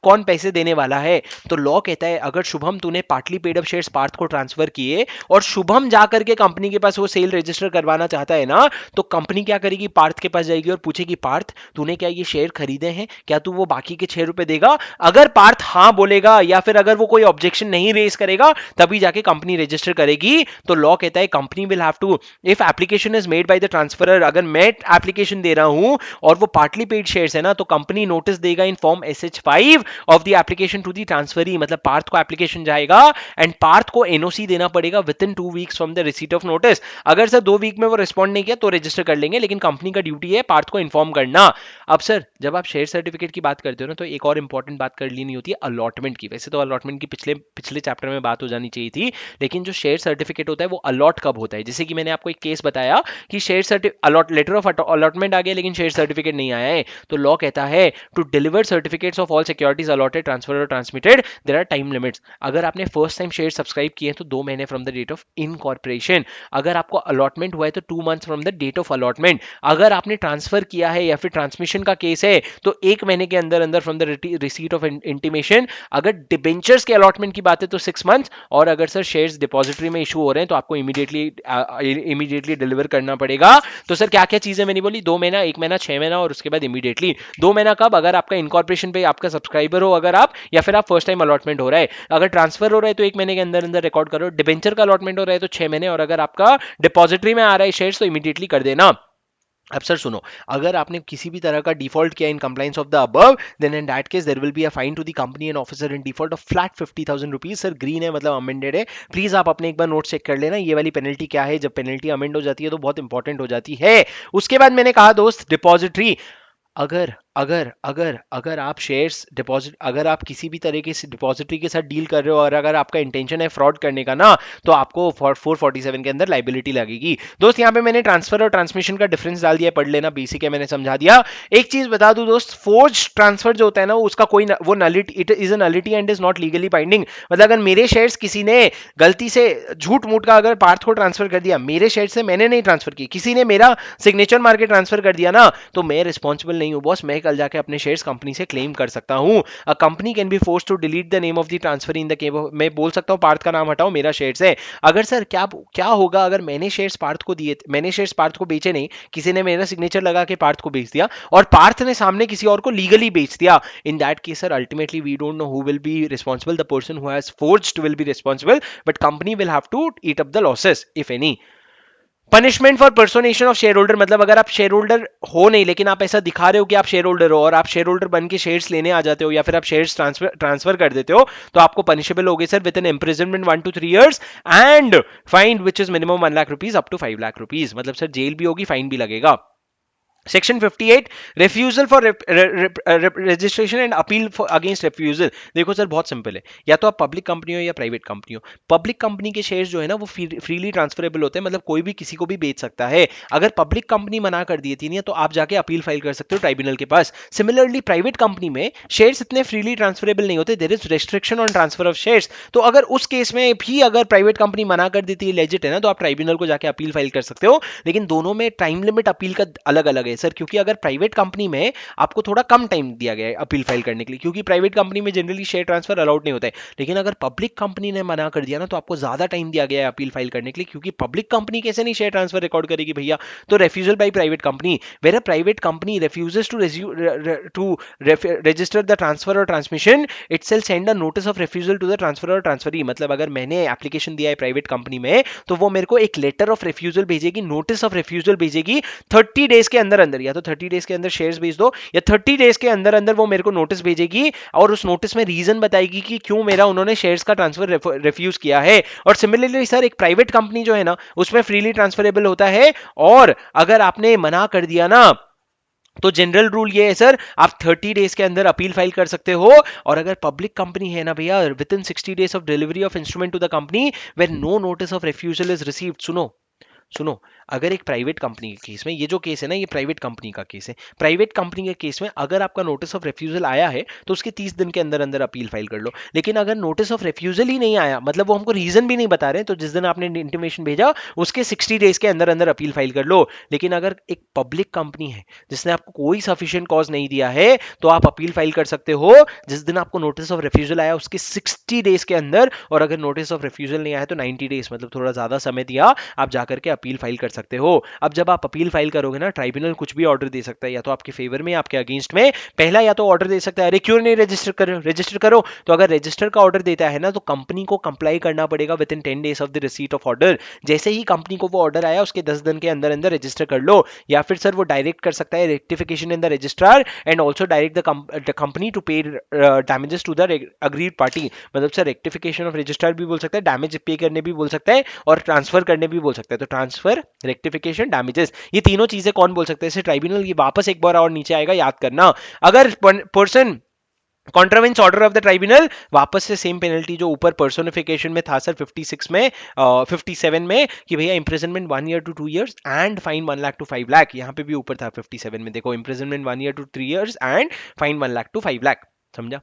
कौन पैसे देने वाला है। तो लॉ कहता है अगर शुभम तूने partly paid up shares Parth को ट्रांसफर किए और शुभम जाकर के कंपनी के पास वो सेल रजिस्टर करवाना चाहता है ना, तो कंपनी क्या करेगी, पार्थ के पास जाएगी और पूछेगी पार्थ तूने क्या ये शेयर खरीदे हैं, क्या तू वो बाकी के 6 रुपए देगा? अगर पार्थ हाँ बोलेगा या फिर अगर वो कोई ऑब्जेक्शन नहीं रेज करेगा तभी जाके कंपनी रजिस्टर करेगी। तो लॉ कहता है company will have to, if application is made by the transferor, अगर मैं एप्लीकेशन दे रहा हूं और वो पार्टली पेड शेयर्स है ना, तो कंपनी नोटिस देगा in form SH5 of the application to the transferee, मतलब पार्थ को एप्लीकेशन जाएगा एंड पार्थ को एनओसी देना पड़ेगा with in 2 weeks from the receipt of notice. अगर सर 2 वीक में वो रिस्पॉन्ड नहीं किया तो रजिस्टर कर लेंगे, लेकिन कंपनी का ड्यूटी है पार्थ को इन्फॉर्म करना। अब सर जब आप शेयर सर्टिफिकेट की बात करते हो ना, तो एक और इंपॉर्टेंट बात कर लेनी होती है अलॉटमेंट की। वैसे तो अलॉटमेंट की पिछले पिछले चैप्टर में बात हो जानी चाहिए थी, लेकिन जो शेयर सर्टिफिकेट होता है वो अलॉट कब होता है। जैसे कि मैंने आपको एक केस बताया कि share certificate letter of allotment आ गया लेकिन शेयर सर्टिफिकेट नहीं आया है, तो लॉ कहता है to deliver certificates of all securities allotted transfer और transmitted there are time limits. अगर आपने फर्स्ट टाइम शेयर सब्सक्राइब किए तो 2 महीने from the date of incorporation. अगर आपको अलॉटमेंट हुआ है तो 2 months from the date of allotment. अगर आपने ट्रांसफर किया है या फिर ट्रांसमिशन का केस है तो 1 महीने के अंदर अंदर from the receipt of intimation. अगर डिबेंचर्स के अलॉटमेंट की बात है तो 6 मंथ्स। और अगर सर शेयर्स डिपॉजिटरी में इशू हो रहे हैं तो आपको इमीडिएटली डिलीवर करना पड़ेगा। तो सर क्या क्या चीजें मैंने बोली, 2 महीना, 1 महीना, 6 महीना और उसके बाद इमीडिएटली। 2 महीना कब, अगर आपका इनकॉर्पोरेशन पे आपका सब्सक्राइबर हो अगर आप, या फिर आप फर्स्ट टाइम अलॉटमेंट हो रहा है। अगर ट्रांसफर हो रहा है तो 1 महीने के अंदर अंदर रिकॉर्ड करो। डिबेंचर का अलॉटमेंट हो रहा है तो 6 महीने, और अगर आपका डिपॉजिटरी में आ रहा है शेयर्स तो इमीडिएटली कर देना। अब सर सुनो, अगर आपने किसी भी तरह का डिफॉल्ट किया in compliance of the above, then in that case there will be a fine to the company and officer in default of flat 50,000 rupees. Sir green है मतलब अमेंडेड है, प्लीज आप अपने एक बार नोट चेक कर लेना ये वाली पेनल्टी क्या है। जब पेनल्टी अमेंड हो जाती है तो बहुत इंपॉर्टेंट हो जाती है। उसके बाद मैंने कहा दोस्त डिपॉजिटरी, अगर अगर अगर अगर आप शेयर्स डिपॉजिट, अगर आप किसी भी तरीके से डिपॉजिटरी के साथ डील कर रहे हो और अगर आपका इंटेंशन है फ्रॉड करने का ना, तो आपको 447 के अंदर लाइबिलिटी लगेगी। दोस्त यहाँ पे मैंने ट्रांसफर और ट्रांसमिशन का डिफरेंस डाल दिया, पढ़ लेना, बेसिक है, मैंने समझा दिया। एक चीज बता दूं दोस्त, फोर्ज ट्रांसफर जो होता है ना उसका कोई वो nullity, it is a nullity and is not legally binding. मतलब अगर मेरे शेयर्स किसी ने गलती से झूठ मूठ का अगर पार्थ को ट्रांसफर कर दिया, मेरे शेयर से मैंने नहीं ट्रांसफर किया, किसी ने मेरा सिग्नेचर मार के ट्रांसफर कर दिया ना, तो मैं रिस्पॉन्सिबल नहीं हूं बॉस। मैं कल जाके अपने शेयर्स कंपनी से क्लेम कर सकता हूं। A company can be force to delete the name of the transfer in the case, मैं बोल सकता हूं पार्थ का नाम हटाओ, मेरा शेयर्स है। अगर सर क्या क्या होगा अगर मैंने शेयर्स पार्थ को दिए, मैंने शेयर्स पार्थ को बेचे नहीं, किसी ने मेरा सिग्नेचर लगा के पार्थ को बेच दिया और पार्थ ने सामने किसी और को लीगली बेच दिया, in that case sir ultimately we don't know who will be responsible. The person who has forged will be responsible, but company will have to eat up the losses if any. Punishment for personation of share holder, मतलब अगर आप share holder हो नहीं लेकिन आप ऐसा दिखा रहे हो कि आप शेयर होल्डर हो और आप शेयर होल्डर बन के शेयर्स लेने आ जाते हो या फिर आप शेयर्स ट्रांसफर कर देते हो, तो आपको पनिशेबल होगे sir with an imprisonment 1 to 3 years and fine which is minimum 1 lakh rupees up to 5 lakh rupees. मतलब सर जेल भी होगी, फाइन भी लगेगा। Section 58 refusal for registration and appeal for against refusal. देखो सर बहुत सिंपल है, या तो आप पब्लिक कंपनी हो या प्राइवेट कंपनी हो। पब्लिक कंपनी के शेयर्स जो है ना वो फ्रीली ट्रांसफरेबल होते हैं, मतलब कोई भी किसी को भी बेच सकता है। अगर पब्लिक कंपनी मना कर दी थी ना तो आप जाके अपील फाइल कर सकते हो ट्राइब्यूनल के पास। सिमिलरली प्राइवेट कंपनी में शेयर्स इतने फ्रीली ट्रांसफरेबल नहीं होते, there is restriction on transfer of shares. तो अगर उस केस में भी अगर प्राइवेट कंपनी मना कर देती है लेजिट है ना, तो आप ट्राइब्यूनल को जाके अपील फाइल कर सकते हो। लेकिन दोनों में टाइम लिमिट अपील का अलग अलग है सर, क्योंकि अगर प्राइवेट कंपनी में आपको थोड़ा कम टाइम दिया गया है अपील फाइल करने के लिए, क्योंकि प्राइवेट कंपनी में जनरली शेयर ट्रांसफर अलाउड नहीं होता है। लेकिन अगर पब्लिक कंपनी ने मना कर दिया ना तो आपको ज्यादा टाइम दिया गया है अपील फाइल करने के लिए, क्योंकि पब्लिक कंपनी कैसे नहीं शेयर ट्रांसफर रिकॉर्ड करेगी भैया। तो refusal by private company, where a private company refuses to register the transfer or transmission, itself send a notice of refusal to the transfer or transferee। मतलब अगर मैंने application दिया है प्राइवेट कंपनी में तो वो मेरे को एक लेटर ऑफ रिफ्यूजल भेजेगी, नोटिस ऑफ रिफ्यूजल भेजेगी 30 डेज के अंदर अंदर। या तो 30 डेज के अंदर शेयर्स भेज दो, या 30 डेज के अंदर अंदर वो मेरे को नोटिस भेजेगी और उस नोटिस में रीजन बताएगी कि क्यों मेरा उन्होंने शेयर्स का ट्रांसफर रिफ्यूज किया है। और सिमिलरली सर एक प्राइवेट कंपनी जो है ना उसमें फ्रीली ट्रांसफरेबल होता है, और अगर आपने मना कर दिया ना तो जनरल रूल ये है सर, आप 30 डेज के अंदर अपील फाइल कर सकते हो। और अगर पब्लिक कंपनी है ना भैया, within 60 days of delivery of instrument to the company where no notice of refusal is received. सुनो सुनो, अगर एक प्राइवेट कंपनी के केस में, ये जो केस है ना ये प्राइवेट कंपनी का केस है, प्राइवेट कंपनी के केस में अगर आपका नोटिस ऑफ रिफ्यूजल आया है तो उसके 30 दिन के अंदर अंदर अपील फाइल कर लो। लेकिन अगर नोटिस ऑफ रिफ्यूजल ही नहीं आया, मतलब वो हमको रीजन भी नहीं बता रहे, तो जिस दिन आपने इंटीमेशन भेजा उसके 60 डेज के अंदर अंदर अपील फाइल कर लो। लेकिन अगर एक पब्लिक कंपनी है जिसने आपको कोई सफिशिएंट कॉज नहीं दिया है तो आप अपील फाइल कर सकते हो जिस दिन आपको नोटिस ऑफ रिफ्यूजल आया उसके 60 डेज के अंदर। और अगर नोटिस ऑफ रिफ्यूजल नहीं आया तो 90 डेज, मतलब थोड़ा ज्यादा समय दिया, आप जाकर के अपील फाइल कर सकते हो। अब जब आप अपील फाइल करोगे ना, ट्राइब्यूनल कुछ भी ऑर्डर दे सकता है, या तो आपके फेवर में आपके अगेंस्ट में। पहला या तो ऑर्डर दे सकता है अरे क्यों नहीं रजिस्टर करो, रजिस्टर करो। तो अगर रजिस्टर का ऑर्डर देता है ना तो कंपनी को कंप्लाई करना पड़ेगा with in 10 days of the receipt of order. जैसे ही कंपनी को वो ऑर्डर आया उसके 10 दिन के अंदर अंदर रजिस्टर कर लो। या फिर सर वो डायरेक्ट कर सकता है rectification in the registrar and also direct the company to pay damages to the aggrieved party. मतलब सर रेक्टिफिकेशन ऑफ रजिस्ट्रार भी बोल सकता है, डैमेज पे करने भी बोल सकता है, और ट्रांसफर करने भी बोल सकता है। तो ट्रांसफर, रेक्टिफिकेशन, डैमेजेस, ये तीनों चीजें कौन बोल सकते हैं? इसे ट्राइब्यूनल। ये वापस एक बार और नीचे आएगा, याद करना। अगर person contravenes order of the tribunal, वापस से सेम पेनल्टी जो ऊपर पर्सोनिफिकेशन में था सर 56 में 57 में कि भैया imprisonment 1 year to 2 years and fine 1 lakh to 5 lakh. यहाँ पे भी ऊपर था 57 में, देखो imprisonment 1 year to 3 years and fine 1 lakh to 5 lakh. समझा?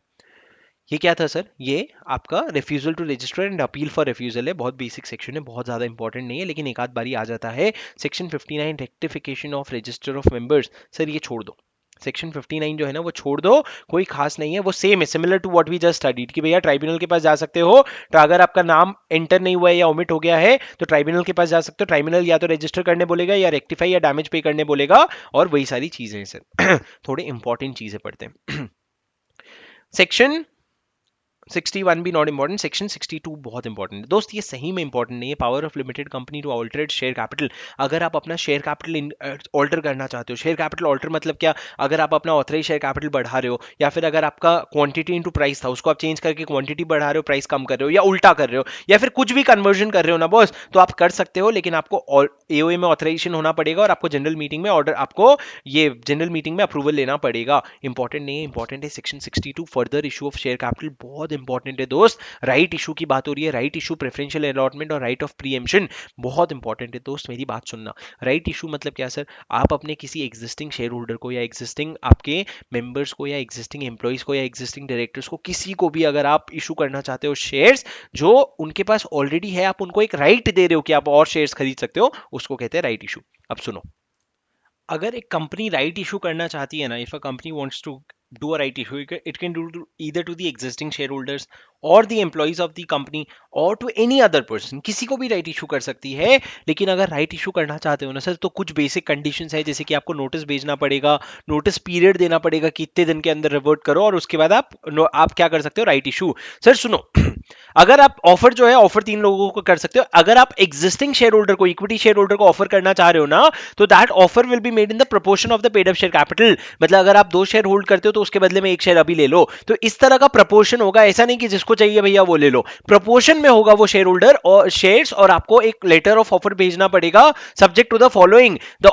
ये क्या था सर? ये आपका refusal to register and appeal for refusal है। बहुत बेसिक सेक्शन है, बहुत ज्यादा इंपॉर्टेंट नहीं है, लेकिन एक आध बारी आ जाता है। Section 59 rectification of register of members, sir ये छोड़ दो। सेक्शन 59 जो है ना वो छोड़ दो, कोई खास नहीं है, वो सेम है, similar to what we just studied कि भैया ट्राइब्यूनल के पास जा सकते हो। तो अगर आपका नाम एंटर नहीं हुआ है या ओमिट हो गया है तो ट्राइब्यूनल के पास जा सकते हो। ट्राइब्यूनल या तो रजिस्टर करने बोलेगा या रेक्टिफाई या डैमेज पे करने बोलेगा, और वही सारी चीजें हैं सर। थोड़े इंपॉर्टेंट चीजें पढ़ते हैं। सेक्शन 61 भी नॉट इंपॉर्टेंट, सेक्शन 62 बहुत इंपॉर्टेंट है दोस्त। ये सही में इंपॉर्टेंट नहीं है। Power of limited company to alterate share capital. अगर आप अपना शेयर कैपिटल ऑल्टर करना चाहते हो, शेयर कैपिटल ऑल्टर मतलब क्या? अगर आप अपना ऑथराइज शेयर कैपिटल बढ़ा रहे हो, या फिर अगर आपका क्वांटिटी इनटू प्राइस था उसको आप चेंज करके क्वांटिटी बढ़ा रहे हो, प्राइस कम कर रहे हो, या उल्टा कर रहे हो, या फिर कुछ भी कन्वर्जन कर रहे हो ना बॉस, तो आप कर सकते हो। लेकिन आपको एओए में ऑथराइजेशन होना पड़ेगा और आपको जनरल मीटिंग में ऑर्डर, आपको ये जनरल मीटिंग में अप्रूवल लेना पड़ेगा। इंपॉर्टेंट नहीं है, इंपॉर्टेंट है section 62 further issue of share capital, बहुत इंपॉर्टेंट है दोस्त। राइट इशू की बात हो रही है, राइट इशू, प्रेफरेंशियल अलॉटमेंट और राइट ऑफ प्रीएम्पशन, बहुत इंपॉर्टेंट है दोस्त। मेरी बात सुनना, राइट इशू मतलब क्या सर? आप अपने किसी एग्जिस्टिंग शेयर होल्डर को, या एग्जिस्टिंग आपके मेंबर्स को, या एग्जिस्टिंग एम्प्लॉइज को, या एग्जिस्टिंग डायरेक्टर्स को, किसी को भी अगर आप इशू करना चाहते हो शेयर्स जो उनके पास ऑलरेडी है, आप उनको एक राइट दे रहे हो कि आप और शेयर्स खरीद सकते हो, उसको कहते हैं राइट इशू। अब सुनो, अगर एक कंपनी राइट इशू करना चाहती है ना, if a company wants to do a right issue, it can do to either to the existing shareholders or the employees of the company or to any other person, किसी को भी right issue कर सकती है। लेकिन अगर right issue करना चाहते हो ना सर तो कुछ बेसिक कंडीशंस है, जैसे कि आपको नोटिस भेजना पड़ेगा, नोटिस पीरियड देना पड़ेगा कि इतने दिन के अंदर रिवर्ट करो, और उसके बाद आप क्या कर सकते हो? Right issue. सर सुनो, अगर आप ऑफर जो है, ऑफर 3 लोगों को कर सकते हो। अगर आप एग्जिस्टिंग शेयर होल्डर को, इक्विटी शेयर होल्डर को ऑफर करना चाह रहे हो ना, तो that offer will be made in the proportion of the paid up share capital. मतलब अगर आप 2 शेयर होल्ड करते हो तो उसके बदले में एक शेयर अभी ले लो। तो इस तरह का प्रपोर्शन होगा, ऐसा नहीं कि जिसको चाहिए भैया वो ले लो, प्रपोर्शन में होगा वो शेयर होल्डर और शेयर्स, और आपको एक लेटर ऑफ ऑफर भेजना पड़ेगा subject to the following. The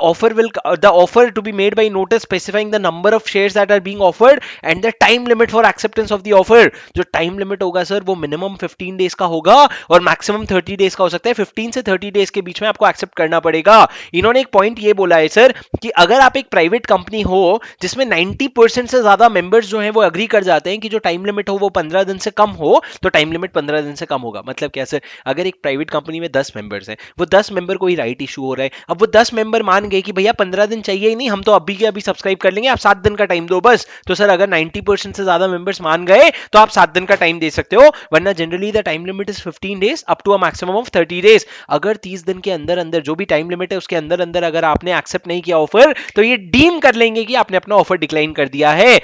offer to be made by notice specifying the number of shares that are being offered and the time limit for acceptance of the offer. जो time limit होगा sir वो minimum 15 days का होगा और maximum 30 days का हो सकता है। 15 से 30 डेज के बीच में आपको एक्सेप्ट करना पड़ेगा। इन्होंने एक पॉइंट ये बोला है सर कि अगर आप एक प्राइवेट कंपनी हो जिसमें 90% से ज्यादा मेंबर्स जो हैं वो एग्री कर जाते हैं कि जो टाइम लिमिट हो वो 15 दिन से कम हो, तो टाइम लिमिट 15 दिन से कम होगा। मतलब क्या सर, अगर एक प्राइवेट कंपनी में 10 मेंबर्स हैं, वो 10 मेंबर को ही राइट इशू हो रहा है, अब वो 10 मेंबर मान गए कि भैया 15 दिन चाहिए ही नहीं, हम तो अभी के अभी सब्सक्राइब कर लेंगे, आप 7 दिन का टाइम दो बस। तो सर अगर 90% से ज्यादा मेंबर्स मान गए तो आप 7 दिन का टाइम दे सकते हो, वरना generally the time limit is 15 days up to a maximum of 30 days. अगर 30 दिन के अंदर अंदर जो भी टाइम लिमिट है उसके अंदर अंदर अगर आपने एक्सेप्ट नहीं किया ऑफर, तो ये डीम कर लेंगे कि आपने अपना ऑफर डिक्लाइन कर दिया है।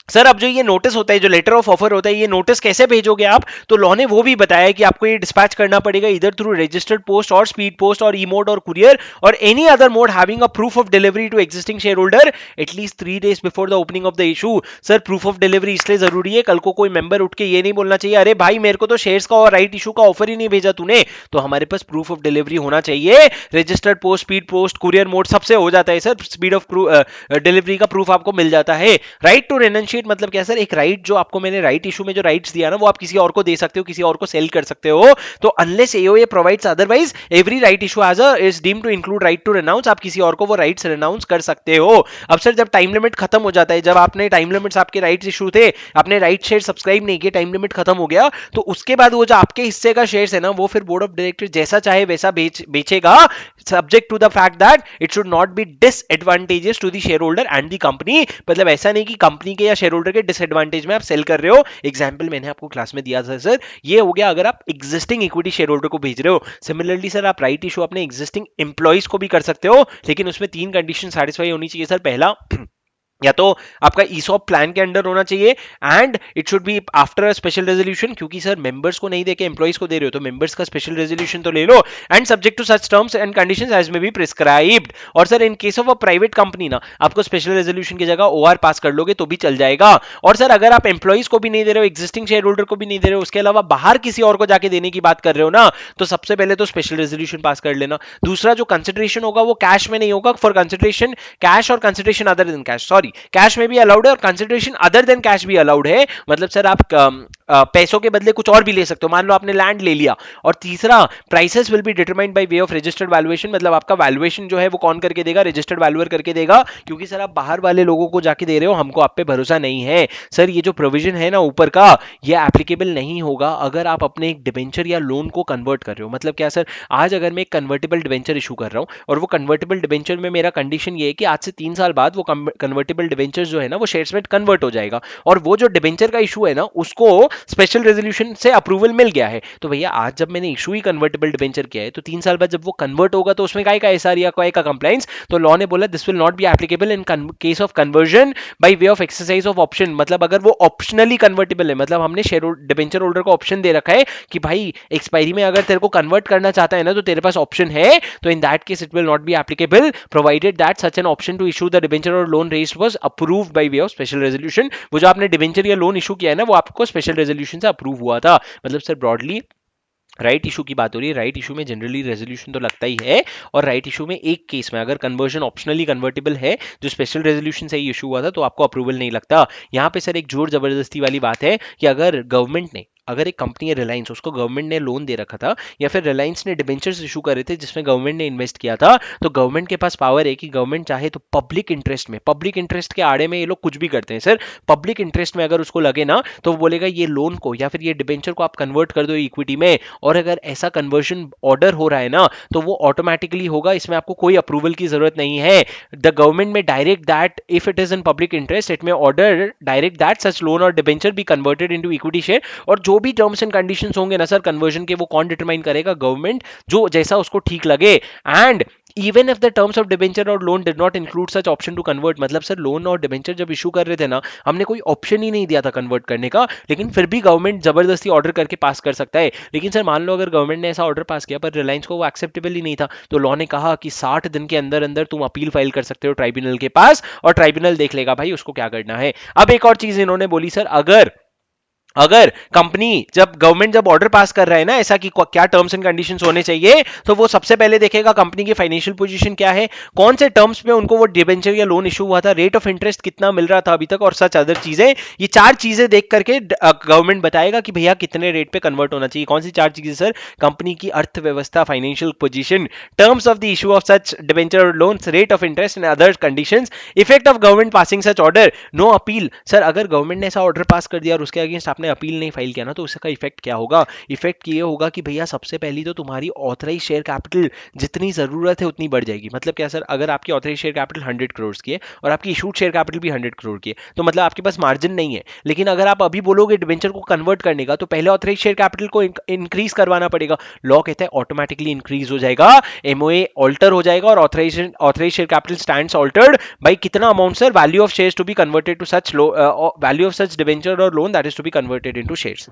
सर अब जो ये नोटिस होता है, जो लेटर ऑफ ऑफर होता है, ये नोटिस कैसे भेजोगे आप? तो लॉ ने वो भी बताया कि आपको ये डिस्पैच करना पड़ेगा इधर थ्रू रजिस्टर्ड पोस्ट और स्पीड पोस्ट और ई मोड और कुरियर और any other mode having a proof of delivery to existing share holder at least 3 days before the opening of the issue. Sir proof of delivery इसलिए जरूरी है, कल को कोई मेंबर उठ के ये नहीं बोलना चाहिए अरे भाई मेरे को तो शेयर्स का और राइट इशू का ऑफर ही नहीं भेजा तूने। तो हमारे पास प्रूफ ऑफ डिलीवरी होना चाहिए। Registered post, speed post, courier mode सबसे हो जाता है सर, स्पीड ऑफ डिलीवरी का प्रूफ आपको मिल जाता है। राइट टू रेनशिएट मतलब क्या सर, एक राइट जो आपको मैंने राइट इशू में जो राइट्स दिया ना वो आप किसी और को दे सकते हो, किसी और को सेल कर सकते हो। तो unless AOA provides otherwise every right issue has is deemed to include right to renounce, आप किसी और को वो राइट्स रेनाउंस कर सकते हो। अब सर जब टाइम लिमिट खत्म हो जाता है, जब आपने टाइम लिमिट्स आपके राइट्स इशू थे, आपने राइट शेयर सब्सक्राइब नहीं किए, टाइम लिमिट खत्म हो गया, तो उसके बाद वो जो आपके हिस्से का शेयर्स है ना वो फिर बोर्ड ऑफ डायरेक्टर जैसा चाहे वैसा बेचेगा, subject to the fact that it should not be disadvantages to the share holder and the company. मतलब ऐसा नहीं कि कंपनी के या शेयर होल्डर के डिसएडवांटेज में आप सेल कर रहे हो। एग्जांपल मैंने आपको क्लास में दिया था सर, ये हो गया अगर आप एग्जिस्टिंग इक्विटी शेयर होल्डर को भेज रहे हो। सिमिलरली सर आप राइट इशू अपने एग्जिस्टिंग एम्प्लॉइज को भी कर सकते हो, लेकिन उसमें 3 कंडीशन सेटिस्फाई होनी चाहिए सर। पहला, या तो आपका ईसॉप प्लान के अंडर होना चाहिए and it should be after a special resolution, क्योंकि सर मेंबर्स को नहीं देके एम्प्लॉइज को दे रहे हो तो मेंबर्स का स्पेशल रेजोल्यूशन तो ले लो, and subject to such terms and conditions as may be prescribed. और sir in case of a private company ना आपको स्पेशल रेजोल्यूशन की जगह ओआर पास कर लोगे तो भी चल जाएगा। और सर अगर आप एम्प्लॉइज को भी नहीं दे रहे हो, एग्जिस्टिंग शेयर होल्डर को भी नहीं दे रहे हो, उसके अलावा बाहर किसी और को जाके देने की बात कर रहे हो ना, तो सबसे पहले तो स्पेशल रेजोल्यूशन पास कर लेना। दूसरा जो कंसिडरेशन होगा वो कैश में नहीं होगा, फॉर कंसिडरेशन कैश और consideration other than cash, sorry cash में भी अलाउड है और कंसिडरेशन अदर देन कैश भी अलाउड है। मतलब सर आप पैसों के बदले कुछ और भी ले सकते हो, मान लो आपने लैंड ले लिया। और तीसरा, prices will be determined by way of registered valuation, मतलब आपका वैल्यूएशन जो है वो कौन करके देगा, रजिस्टर्ड वैल्यूअर करके देगा, क्योंकि सर आप बाहर वाले लोगों को जाके दे रहे हो, हमको आप पे भरोसा नहीं है। सर ये जो प्रोविजन है ना ऊपर का, ये एप्लीकेबल नहीं होगा अगर आप अपने एक डिबेंचर या लोन को कन्वर्ट कर रहे हो। मतलब क्या सर, आज अगर मैं एक कन्वर्टेबल डिबेंचर इशू कर रहा हूं और वो कन्वर्टेबल डिबेंचर में मेरा कंडीशन ये है कि आज से 3 साल बाद वो कन्वर्टेबल डिबेंचर जो है ना वो शेयर्स में कन्वर्ट हो जाएगा, और वो जो डिबेंचर का इशू है ना उसको स्पेशल रेजोल्यूशन से अप्रूवल मिल गया है। तो भैया आज जब मैंने इशू ही कन्वर्टेबल डिबेंचर किया है तो 3 साल बाद जब वो कन्वर्ट होगा तो उसमें काय का एसआर या काय का कंप्लायंस, तो लॉ ने बोला this will not be applicable in case of conversion bye way of exercise of option. मतलब अगर वो ऑप्शनली कन्वर्टेबल है, मतलब हमने शेयर डिबेंचर होल्डर को ऑप्शन दे रखा है कि भाई एक्सपायरी में अगर तेरे को कन्वर्ट करना चाहता है ना तो तेरे पास ऑप्शन है, तो in that case it will not be applicable provided that such an option to issue the debenture और loan raised was approved by way of special resolution. वो जो आपने डिबेंचर या लोन इशू किया है ना वो आपको स्पेशल रेजोल्यूशन से अप्रूव हुआ था। मतलब सर ब्रॉडली राइट इशू की बात हो रही है। राइट इशू में जनरली रेजोल्यूशन तो लगता ही है, और राइट इशू में एक केस में अगर कन्वर्जन ऑप्शनली कन्वर्टेबल है जो स्पेशल रेजोल्यूशन से ही इशू हुआ था तो आपको अप्रूवल नहीं लगता। यहाँ पे सर एक जोर जबरदस्ती वाली बात है कि अगर गवर्नमेंट ने, अगर एक कंपनी है रिलायंस, उसको गवर्नमेंट ने लोन दे रखा था या फिर रिलायंस ने डिबेंचर्स इशू करे थे जिसमें गवर्नमेंट ने इन्वेस्ट किया था, तो गवर्नमेंट के पास पावर है कि गवर्नमेंट चाहे तो पब्लिक इंटरेस्ट में, पब्लिक इंटरेस्ट के आड़े में ये लोग कुछ भी करते हैं सर। पब्लिक इंटरेस्ट में अगर उसको लगे ना तो वो बोलेगा ये लोन को या फिर ये डिबेंचर को आप कन्वर्ट कर दो इक्विटी में, और अगर ऐसा कन्वर्जन ऑर्डर हो रहा है ना तो वो ऑटोमेटिकली होगा, इसमें आपको कोई अप्रूवल की जरूरत नहीं है। The government may direct that if it is in public interest it may order direct that such loan और debenture be converted into equity share. और जो भी टर्म्स एंड कंडीशंस होंगे ना सर कन्वर्जन के, वो कौन डिटरमाइन करेगा, गवर्नमेंट, जो जैसा उसको ठीक लगे। And even if the terms of debenture और loan did not include such option to convert, मतलब सर लोन और डिबेंचर जब इशू कर रहे थे ना, हमने कोई ऑप्शन ही नहीं दिया था कन्वर्ट करने का, लेकिन फिर भी गवर्नमेंट जबरदस्ती ऑर्डर करके पास कर सकता है। लेकिन सर मान लो अगर गवर्नमेंट ने ऐसा ऑर्डर पास किया पर रिलायंस को वो एक्सेप्टेबल ही नहीं था, तो लॉ ने कहा कि 60 दिन के अंदर अंदर तुम अपील फाइल कर सकते हो ट्राइब्यूनल के पास, और ट्राइब्यूनल देख लेगा भाई उसको क्या करना है। अब एक और चीज इन्होंने बोली सर, अगर अगर कंपनी जब गवर्नमेंट जब ऑर्डर पास कर रहा है ना ऐसा कि क्या टर्म्स एंड कंडीशंस होने चाहिए, तो वो सबसे पहले देखेगा कंपनी की फाइनेंशियल पोजीशन क्या है, कौन से टर्म्स में उनको वो डिबेंचर या लोन इशू हुआ था, रेट ऑफ इंटरेस्ट कितना मिल रहा था अभी तक, और सच अदर चीजें। ये 4 चीजें देख करके गवर्नमेंट बताएगा कि भैया कितने रेट पे कन्वर्ट होना चाहिए। कौन सी 4 चीजें सर? कंपनी की अर्थव्यवस्था, financial position, terms of the issue of such debenture loans, rate of interest and other conditions, effect of government passing such order, no appeal. Sir अगर गवर्नमेंट ने ऐसा ऑर्डर पास कर दिया और उसके अगेंस्ट आपने अपील नहीं फाइल किया ना, तो उसका इफेक्ट क्या होगा? इफेक्ट ये होगा कि भैया सबसे पहली तो तुम्हारी ऑथराइज शेयर कैपिटल जितनी जरूरत है उतनी बढ़ जाएगी। मतलब क्या सर? अगर आपकी ऑथराइज शेयर कैपिटल 100 करोड़ की है और आपकी इशूड शेयर कैपिटल भी 100 करोड़ की है, तो मतलब आपके पास मार्जिन नहीं है। लेकिन अगर आप अभी बोलोगे डिबेंचर को कन्वर्ट करने का, तो पहले ऑथराइज शेयर कैपिटल को इंक्रीज करवाना पड़ेगा। लॉ कहता है ऑटोमेटिकली इंक्रीज हो जाएगा, एमओए ऑल्टर हो जाएगा, और authorise share capital stands altered by कितना amount sir? Value of shares to be converted to such value of such debenture और loan that is to be converted into shares.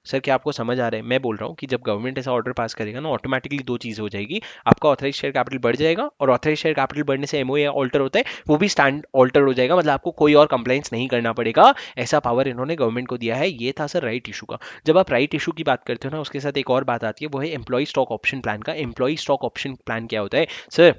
Sir क्या आपको समझ आ रहा है? मैं बोल रहा हूँ कि जब गवर्नमेंट ऐसा ऑर्डर पास करेगा ना, ऑटोमेटिकली 2 चीज़ हो जाएगी, आपका ऑथराइज शेयर कैपिटल बढ़ जाएगा, और ऑथराइज शेयर कैपिटल बढ़ने से एमओए ऑल्टर होता है, वो भी स्टैंड ऑल्टर हो जाएगा, मतलब आपको कोई और कंप्लाइंस नहीं करना पड़ेगा। ऐसा पावर इन्होंने गवर्नमेंट को दिया है। ये था सर राइट इशू का। जब आप राइट इशू की बात करते हो ना, उसके साथ एक और बात आती है, वो है एम्प्लॉय स्टॉक ऑप्शन प्लान का। एम्प्लॉय स्टॉक ऑप्शन प्लान क्या होता है सर?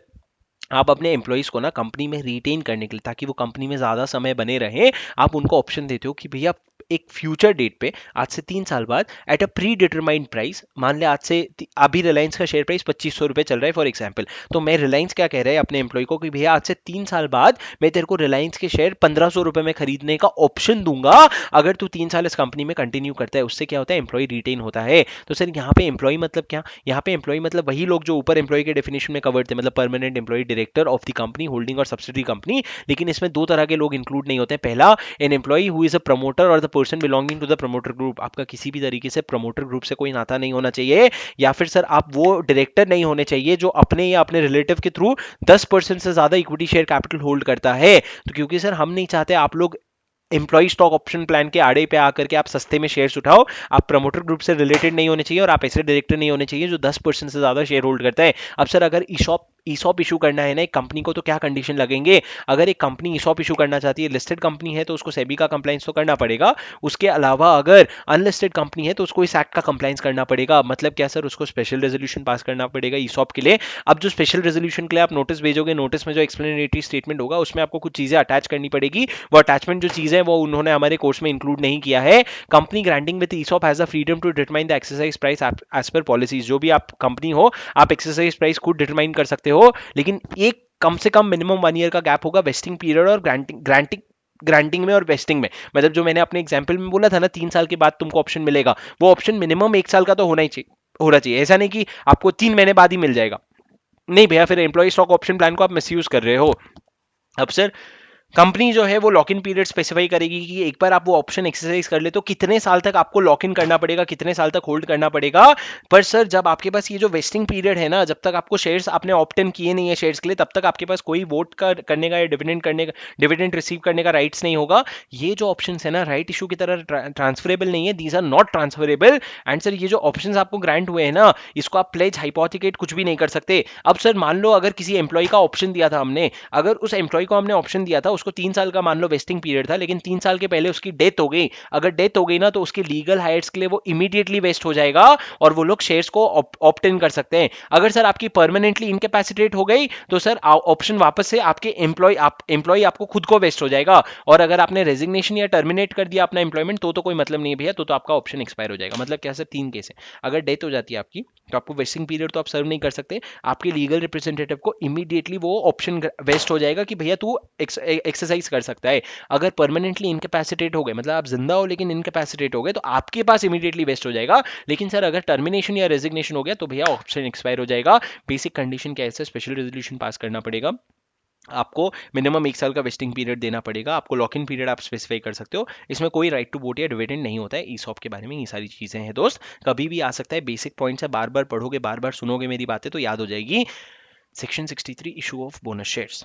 आप अपने एम्प्लॉयज़ को ना कंपनी में रिटेन करने के लिए, ताकि वो कंपनी में ज़्यादा समय बने रहें, आप उनको ऑप्शन देते हो कि भैया एक फ्यूचर डेट पे, आज से 3 साल बाद, at a pre determined price, मान ले आज से अभी रिलायंस का शेयर प्राइस 2500 रुपये चल रहा है फॉर एग्जाम्पल, तो मैं रिलायंस क्या कह रहा है अपने एम्प्लॉय को कि भैया आज से 3 साल बाद मैं तेरे को रिलायंस के शेयर 1500 रुपये में खरीदने का ऑप्शन दूंगा, अगर तू 3 साल इस कंपनी में कंटिन्यू करता है। उससे क्या होता है? एम्प्लॉय रिटेन होता है। तो सर यहाँ पे एम्प्लॉय मतलब क्या? यहाँ पे एम्प्लॉय मतलब वही लोग जो ऊपर एम्प्लॉय के डेफिनेशन में कवर्ड थे, मतलब permanent employee, director of the company, holding और सब्सिडरी कंपनी। लेकिन इसमें 2 तरह के लोग इंक्लूड नहीं होते हैं। पहला, an employee who is a promoter और the person belonging to the promoter group. आपका किसी भी तरीके से प्रमोटर ग्रुप से कोई नाता नहीं होना चाहिए, या फिर सर आप वो डायरेक्टर नहीं होने चाहिए जो अपने या अपने रिलेटिव के थ्रू 10% से ज्यादा इक्विटी शेयर कैपिटल होल्ड करता है। तो क्योंकि सर हम नहीं चाहते आप लोग एम्प्लॉय स्टॉक ऑप्शन प्लान के आड़े पे आकर के आप सस्ते में शेयर्स उठाओ। आप प्रमोटर ग्रुप से रिलेटेड नहीं होने चाहिए, और आप ऐसे डायरेक्टर नहीं होने चाहिए जो 10% से ज्यादा शेयर होल्ड करता है। अब सर अगर ईसॉप इशू करना है ना एक कंपनी को, तो क्या कंडीशन लगेंगे? अगर एक कंपनी ईसॉप इशू करना चाहती है, लिस्टेड कंपनी है, तो उसको सेबी का कंप्लाइंस तो करना पड़ेगा। उसके अलावा अगर अनलिस्टेड कंपनी है तो उसको इस एक्ट का कंप्लाइंस करना पड़ेगा। मतलब क्या सर? उसको स्पेशल रेजोल्यूशन पास करना पड़ेगा ईसॉप के लिए। अब जो स्पेशल रेजोल्यूशन के लिए आप नोटिस भेजोगे, नोटिस में जो एक्सप्लेनेटरी स्टेटमेंट होगा उसमें आपको कुछ चीजें अटैच करनी पड़ेगी। वो अटैचमेंट जो चीजें वो उन्होंने हमारे कोर्स में इंक्लूड नहीं किया है। Company granting with ESOP has the freedom to determine the exercise price as per policies. जो भी आप कंपनी हो, आप एक्सरसाइज प्राइस खुद डिटरमाइन कर सकते हो, लेकिन एक कम से कम मिनिमम 1 ईयर का गैप होगा वेस्टिंग पीरियड और ग्रांटिंग में और वेस्टिंग में। मतलब जो मैंने अपने एग्जांपल में बोला था ना, 3 साल के बाद तुमको ऑप्शन मिलेगा, वो ऑप्शन मिनिमम 1 साल का तो होना चाहिए। ऐसा नहीं कि आपको 3 महीने बाद ही मिल जाएगा। नहीं भैया, फिर एम्प्लॉय स्टॉक ऑप्शन प्लान को आप मिसयूज कर रहे हो। अब सर कंपनी जो है वो लॉक इन पीरियड स्पेसिफाई करेगी कि एक बार आप वो ऑप्शन एक्सरसाइज कर ले तो कितने साल तक आपको लॉक इन करना पड़ेगा, कितने साल तक होल्ड करना पड़ेगा। पर सर जब आपके पास ये जो वेस्टिंग पीरियड है ना, जब तक आपको शेयर्स आपने ऑप्ट इन किए नहीं है शेयर्स के लिए, तब तक आपके पास कोई वोट करने का या डिविडेंड रिसीव करने का राइट्स नहीं होगा। ये जो ऑप्शन है ना, राइट इशू की तरह ट्रांसफरेबल नहीं है, these are not transferable. And sir ये जो ऑप्शन आपको ग्रांट हुए हैं ना, इसको आप प्लेज हाइपोथिकेट कुछ भी नहीं कर सकते। अब सर मान लो अगर किसी एम्प्लॉय का ऑप्शन दिया था हमने, अगर उस एम्प्लॉय को हमने ऑप्शन दिया था, उसको 3 साल का मान लो वेस्टिंग पीरियड था, लेकिन 3 साल के पहले उसकी डेथ हो गई। अगर डेथ हो गई ना, तो उसके लीगल हाइट्स के लिए वो इमीडिएटली वेस्ट हो जाएगा, और वो लोग शेयर्स को ऑप्ट इन कर सकते हैं। अगर सर आपकी परमानेंटली इनकैपेसिटेट हो गई, तो सर ऑप्शन वापस से आपके एम्प्लॉय आपको खुद को वेस्ट हो जाएगा। और अगर आपने रेजिग्नेशन या टर्मिनेट कर दिया अपना एम्प्लॉयमेंट, तो कोई मतलब नहीं है भैया, तो आपका ऑप्शन एक्सपायर हो जाएगा। मतलब क्या सर? 3 केस है। अगर डेथ हो जाती है आपकी, तो आपको वेस्टिंग पीरियड तो आप सर्व नहीं कर सकते, आपके लीगल रिप्रेजेंटेटिव को इमीडिएटली वो ऑप्शन वेस्ट हो जाएगा कि भैया तू एक्सरसाइज कर सकता है। अगर परमानेंटली इनकैपेसिटेट हो गए, मतलब आप जिंदा हो लेकिन इनकैपेसिटेट हो गए, तो आपके पास इमीडिएटली वेस्ट हो जाएगा। लेकिन सर अगर टर्मिनेशन या रेजिग्नेशन हो गया, तो भैया ऑप्शन एक्सपायर हो जाएगा। बेसिक कंडीशन क्या है? स्पेशल रेजोल्यूशन पास करना पड़ेगा, आपको मिनिमम 1 साल का वेस्टिंग पीरियड देना पड़ेगा, आपको लॉक इन पीरियड आप स्पेसिफाई कर सकते हो। इसमें कोई राइट टू वोट या डिविडेंड नहीं होता है। ईसॉप के बारे में ये सारी चीजें हैं दोस्त, कभी भी आ सकता है। बेसिक पॉइंट्स है, बार बार पढ़ोगे, बार बार सुनोगे मेरी बातें तो याद हो जाएगी। Section 63 issue of bonus shares.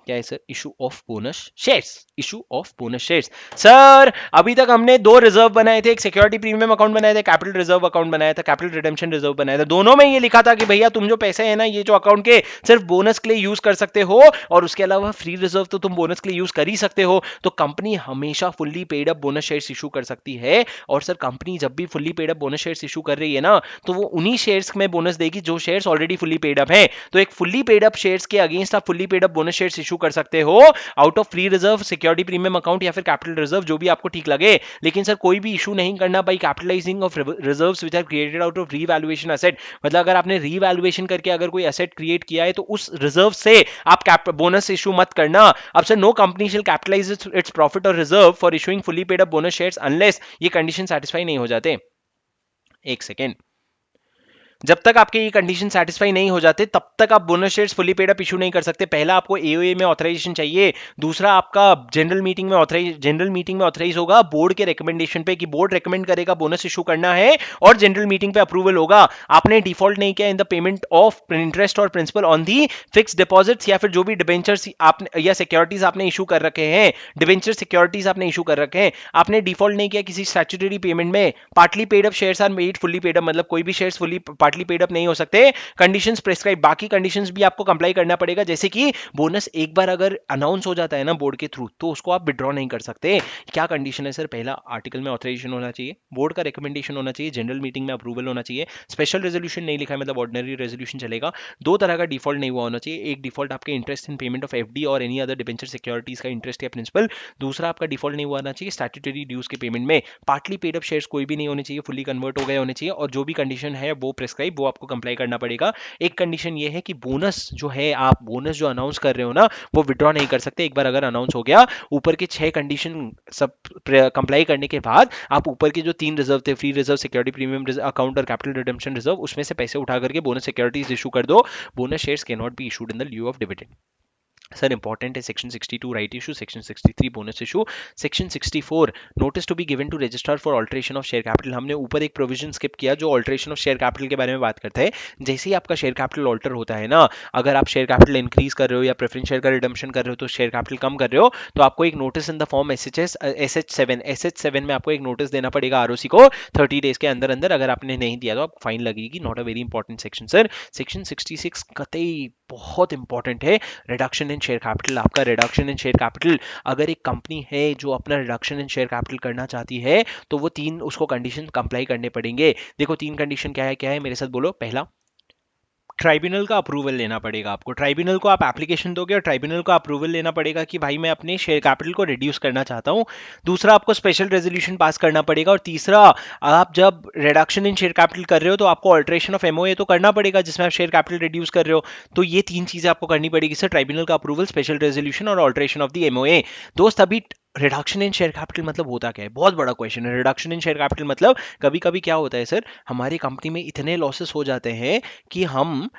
क्या है sir? Issue of bonus shares. Issue of bonus shares. Sir अभी तक हमने दो रिजर्व बनाए थे, एक सिक्योरिटी प्रीमियम अकाउंट बनाया था, कैपिटल रिजर्व अकाउंट बनाया था, कैपिटल रिडेम्पशन रिजर्व बनाया था। दोनों में ये लिखा था कि भैया तुम जो पैसे है ना ये जो अकाउंट के सिर्फ बोनस के लिए यूज कर सकते हो, और उसके अलावा फ्री रिजर्व तो तुम बोनस के लिए यूज कर ही सकते हो। तो कंपनी हमेशा fully paid up bonus shares issue कर सकती है। और सर कंपनी जब भी fully paid up bonus shares issue कर रही है ना, तो वो उन्हीं शेयर्स में बोनस देगी जो shares already fully paid up है। तो एक फुल्ली पेड अप शेयर्स के अगेंस्ट आप fully paid up bonus shares issue कर सकते हो out of free reserve, security premium account या फिर कैपिटल रिजर्व, जो भी आपको ठीक लगे। लेकिन सर कोई भी इशू नहीं करना by capitalising of reserves which are created out of revaluation asset. मतलब अगर आपने रीवैल्यूएशन करके अगर कोई एसेट क्रिएट किया है तो उस रिजर्व से आप बोनस इशू मत करना। अब सर नो कंपनी शिल कैपिटलाइज इट्स प्रॉफिट और reserve for issuing fully paid up bonus shares unless ये कंडीशन सेटिस्फाई नहीं हो जाते। एक सेकेंड, जब तक आपके ये कंडीशन सेटिस्फाई नहीं हो जाते तब तक आप bonus shares fully paid up issue नहीं कर सकते। पहला आपको एओए में ऑथराइजेशन चाहिए, दूसरा आपका जनरल मीटिंग में ऑथराइज होगा बोर्ड के रिकमेंडेशन पे कि बोर्ड रिकमेंड करेगा बोनस इशू करना है और जनरल मीटिंग पे अप्रूवल होगा। आपने डिफॉल्ट नहीं किया in the payment of interest और principal on the fix deposits या फिर जो भी डिबेंचर्स आपने या सिक्योरिटीज आपने इशू कर रखे हैं, डिबेंचर सिक्योरिटीज आपने इशू कर रखे हैं, आपने डिफॉल्ट नहीं किया किसी स्टैट्यूटरी पेमेंट में। Partly paid up shares are made fully paid up, मतलब कोई भी shares fully partly paid up नहीं हो सकते। कंडीशंस प्रेस्क्राइब, बाकी कंडीशंस भी आपको कंप्लाई करना पड़ेगा, जैसे कि बोनस एक बार अगर अनाउंस हो जाता है ना बोर्ड के थ्रू तो उसको आप विड्रॉ नहीं कर सकते। क्या कंडीशन है सर? पहला आर्टिकल में ऑथराइजेशन होना चाहिए, बोर्ड का रिकमेंडेशन होना चाहिए, जनरल मीटिंग में अप्रूवल होना चाहिए, स्पेशल रेजोल्यूशन नहीं लिखा है मतलब ऑर्डिनरी रेजोल्यूशन चलेगा। दो तरह का डिफॉल्ट नहीं हुआ होना चाहिए, एक डिफॉल्ट आपके interest in payment of FD और एनी अदर डिबेंचर सिक्योरिटीज का इंटरेस्ट या प्रिंसिपल, दूसरा आपका डिफॉल्ट नहीं हुआ होना चाहिए स्टैट्यूटरी ड्यूज के पेमेंट में। पार्टली पेड अप शेयर्स कोई भी नहीं होने चाहिए, फुल्ली कन्वर्ट हो गए होने चाहिए, और जो भी कंडीशन है वो प्रेस्क्राइब वो आपको कंप्लाई करना पड़ेगा। एक कंडीशन ये है कि बोनस जो है, आप बोनस जो अनाउंस कर रहे हो ना वो विड्रॉ नहीं कर सकते। एक बार अगर अनाउंस हो गया, ऊपर के 6 कंडीशन सब कंप्लाई करने के बाद आप ऊपर के जो 3 रिजर्व थे, free reserve, security premium account और कैपिटल रिडेम्पशन रिजर्व, उसमें से पैसे उठा करके बोनस सिक्योरिटीज इशू कर दो। Bonus shares can not be issued in the lieu of dividend. Sir important है section 62 right issue, section 63 bonus issue, section 64 notice to be given to registrar for alteration of share capital. हमने ऊपर एक provision skip किया जो alteration of share capital के बारे में बात करता है। जैसे ही आपका शेयर कैपिटल ऑल्टर होता है ना, अगर आप शेयर कैपिटल इंक्रीज कर रहे हो या प्रेफरेंस शेयर का रिडम्पशन कर रहे हो तो शेयर कैपिटल कम कर रहे हो, तो आपको एक notice in the form SH7 में आपको एक नोटिस देना पड़ेगा आरओसी को 30 डेज के अंदर अंदर। अगर आपने नहीं दिया तो आपको फाइन लगेगी। Not a very important section sir. Section 66 कतई बहुत इंपॉर्टेंट है, रिडक्शन इन शेयर कैपिटल। आपका रिडक्शन इन शेयर कैपिटल, अगर एक कंपनी है जो अपना रिडक्शन इन शेयर कैपिटल करना चाहती है तो वो 3 उसको कंडीशन कंप्लाई करने पड़ेंगे। देखो 3 कंडीशन क्या है मेरे साथ बोलो। पहला, ट्राइब्यूनल का अप्रूवल लेना पड़ेगा आपको। ट्राइब्यूनल को आप एप्लीकेशन दोगे और ट्राइब्यूनल को अप्रूवल लेना पड़ेगा कि भाई मैं अपने शेयर कैपिटल को रिड्यूस करना चाहता हूं। दूसरा, आपको स्पेशल रेजोल्यूशन पास करना पड़ेगा। और तीसरा, आप जब रिडक्शन इन शेयर कैपिटल कर रहे हो तो आपको अल्टरेशन ऑफ एमओए तो करना पड़ेगा जिसमें आप शेयर कैपिटल रिड्यूस कर रहे हो। तो ये 3 चीजें आपको करनी पड़ेगी सर, ट्राइब्यूनल का अप्रूवल, स्पेशल रेजोल्यूशन और अल्टरेशन ऑफ द एमओए। दोस्त अभी रिडक्शन इन शेयर कैपिटल मतलब होता क्या है? बहुत बड़ा क्वेश्चन है। रिडक्शन इन शेयर कैपिटल मतलब कभी कभी क्या होता है सर, हमारी कंपनी में इतने लॉसेस हो जाते हैं कि हम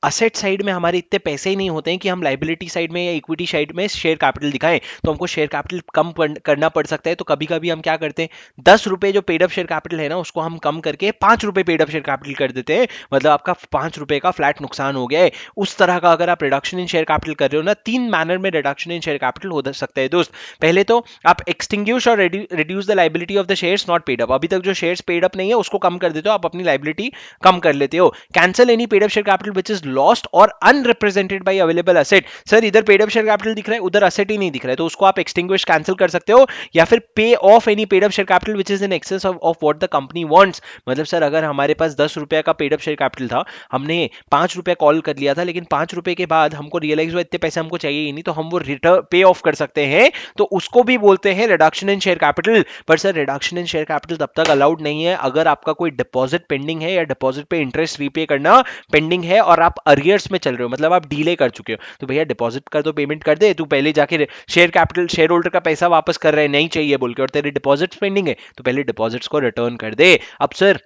असेट साइड में हमारे इतने पैसे ही नहीं होते हैं कि हम लाइबिलिटी साइड में या इक्विटी साइड में शेयर कैपिटल दिखाएं, तो हमको शेयर कैपिटल कम करना पड़ सकता है। तो कभी कभी हम क्या करते हैं, 10 रुपए जो पेड अप शेयर कैपिटल है ना उसको हम कम करके 5 रुपए पेड अप शेयर कैपिटल कर देते हैं। मतलब आपका 5 रुपए का फ्लैट नुकसान हो गया है। उस तरह का अगर आप रिडक्शन इन शेयर कैपिटल कर रहे हो ना, 3 मैनर में रिडक्शन इन शेयर कैपिटल हो सकता है दोस्त। पहले तो आप एक्सटिंग्विश और reduce the liability of the shares not paid up. अभी तक जो शेयर्स पेड अप नहीं है उसको कम कर देते हो, आप अपनी लाइबिलिटी कम कर लेते हो। Cancel any paid up share capital which is lost और unrepresented bye available asset. Sir इधर पेड अप शेयर कैपिटल दिख रहा है, उधर एसेट ही नहीं दिख रहा है, तो उसको आप एक्सटिंग्विश कैंसिल कर सकते हो। या फिर पे of any paid up share capital which is in excess of what the company wants. मतलब सर अगर हमारे पास 10 रुपए का पेड अप शेयर कैपिटल था, हमने 5 रुपए कॉल कर लिया था, लेकिन 5 रुपए के बाद हमको रियलाइज हुआ इतने पैसे हमको चाहिए ही नहीं, तो हम वो रिटर्न पे ऑफ कर सकते हैं। तो उसको भी बोलते हैं रिडक्शन इन शेयर कैपिटल। पर sir reduction in share capital तब तक अलाउड नहीं है अगर आपका कोई डिपॉजिट पेंडिंग है या डिपॉजिट पे इंटरेस्ट रीपे करना पेंडिंग है और आप अरियर्स में चल रहे हो, मतलब आप डीले कर चुके हो। तो भैया डिपॉजिट कर दो, पेमेंट कर दे, तू पहले जाके शेयर कैपिटल शेयर होल्डर का पैसा वापस कर रहे हैं नहीं चाहिए बोल के, और तेरे डिपॉजिट पेंडिंग है तो पहले डिपॉजिट्स को रिटर्न कर दे। अब सर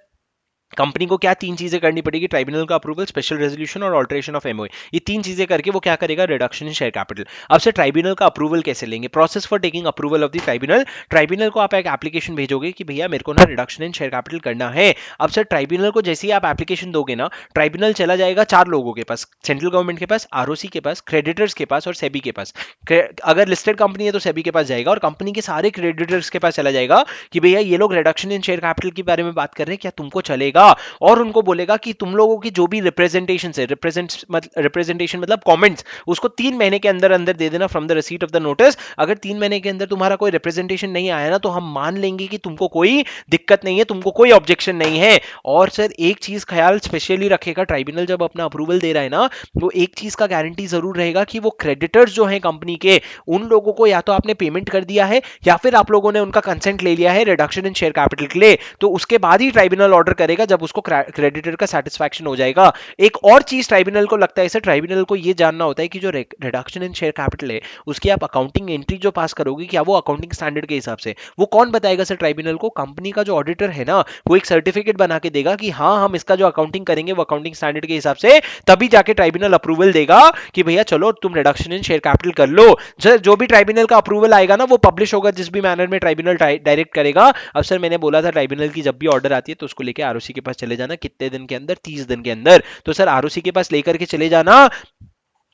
कंपनी को क्या तीन चीजें करनी पड़ेगी, ट्राइब्यूनल का अप्रूवल, स्पेशल रेजोल्यूशन और ऑल्टरेशन ऑफ एमओए, ये तीन चीजें करके वो क्या करेगा, रिडक्शन इन शेयर कैपिटल। अब से ट्राइब्यूनल का अप्रूवल कैसे लेंगे, process for taking approval of the tribunal, tribunal को आप एक एप्लीकेशन भेजोगे कि भैया मेरे को ना रिडक्शन इन शेयर कैपिटल करना है। अब सर ट्राइब्यूनल को जैसे ही आप एप्लीकेशन दोगे ना, ट्राइब्यूनल चला जाएगा चार लोगों के पास, सेंट्रल गवर्नमेंट के पास, आरओसी के पास, क्रेडिटर्स के पास और सेबी के पास। अगर लिस्टेड कंपनी है तो सेबी के पास जाएगा और कंपनी के सारे क्रेडिटर्स के पास चला जाएगा कि भैया ये लोग रिडक्शन इन शेयर कैपिटल के बारे में बात कर रहे हैं, क्या तुमको चलेगा, और उनको बोलेगा कि तुम लोगों की जो भी रिप्रेजेंटेशन है, रिप्रेजेंटेशन मतलब कमेंट्स, उसको 3 महीने के अंदर अंदर दे देना from the receipt of the notice. अगर 3 महीने के अंदर तुम्हारा कोई रिप्रेजेंटेशन नहीं आया ना, तो हम मान लेंगे कि तुमको कोई दिक्कत नहीं है, तुमको कोई ऑब्जेक्शन नहीं है। और सर एक चीज ख्याल स्पेशली रखेगा, ट्राइब्यूनल जब अपना अप्रूवल दे रहा है ना, वो एक चीज का गारंटी जरूर रहेगा कि वो क्रेडिटर्स जो है कंपनी के, उन लोगों को या तो आपने पेमेंट कर दिया है या फिर आप लोगों ने उनका कंसेंट ले लिया है रिडक्शन इन शेयर कैपिटल के लिए, तो उसके बाद ही ट्राइब्यूनल ऑर्डर करेगा जब उसको क्रेडिटर का सेटिस्फैक्शन हो जाएगा। एक और चीज ट्राइब्यूनल को लगता है सर, ट्राइब्यूनल को यह जानना होता है कि जो रिडक्शन इन शेयर कैपिटल है उसकी आप अकाउंटिंग एंट्री जो पास करोगे, क्या वो अकाउंटिंग स्टैंडर्ड के हिसाब से, वो कौन बताएगा सर ट्राइब्यूनल को, कंपनी का जो ऑडिटर है ना, वो एक सर्टिफिकेट बना के देगा कि हाँ हम इसका जो अकाउंटिंग करेंगे वो अकाउंटिंग स्टैंडर्ड के हिसाब से, तभी जाके ट्राइब्यूनल अप्रूवल देगा कि भैया चलो तुम रिडक्शन इन शेयर कैपिटल कर लो। जो भी ट्राइब्यूनल का अप्रूवल आएगा ना, वो पब्लिश होगा जिस भी मैनर में ट्राइब्यूनल डायरेक्ट करेगा। अब सर मैंने बोला था ट्राइब्यूनल की जब भी ऑर्डर आती है तो उसको लेके आरओसी के पास चले जाना, कितने दिन के अंदर, 30 दिन के अंदर। तो सर आरओसी के पास लेकर के चले जाना,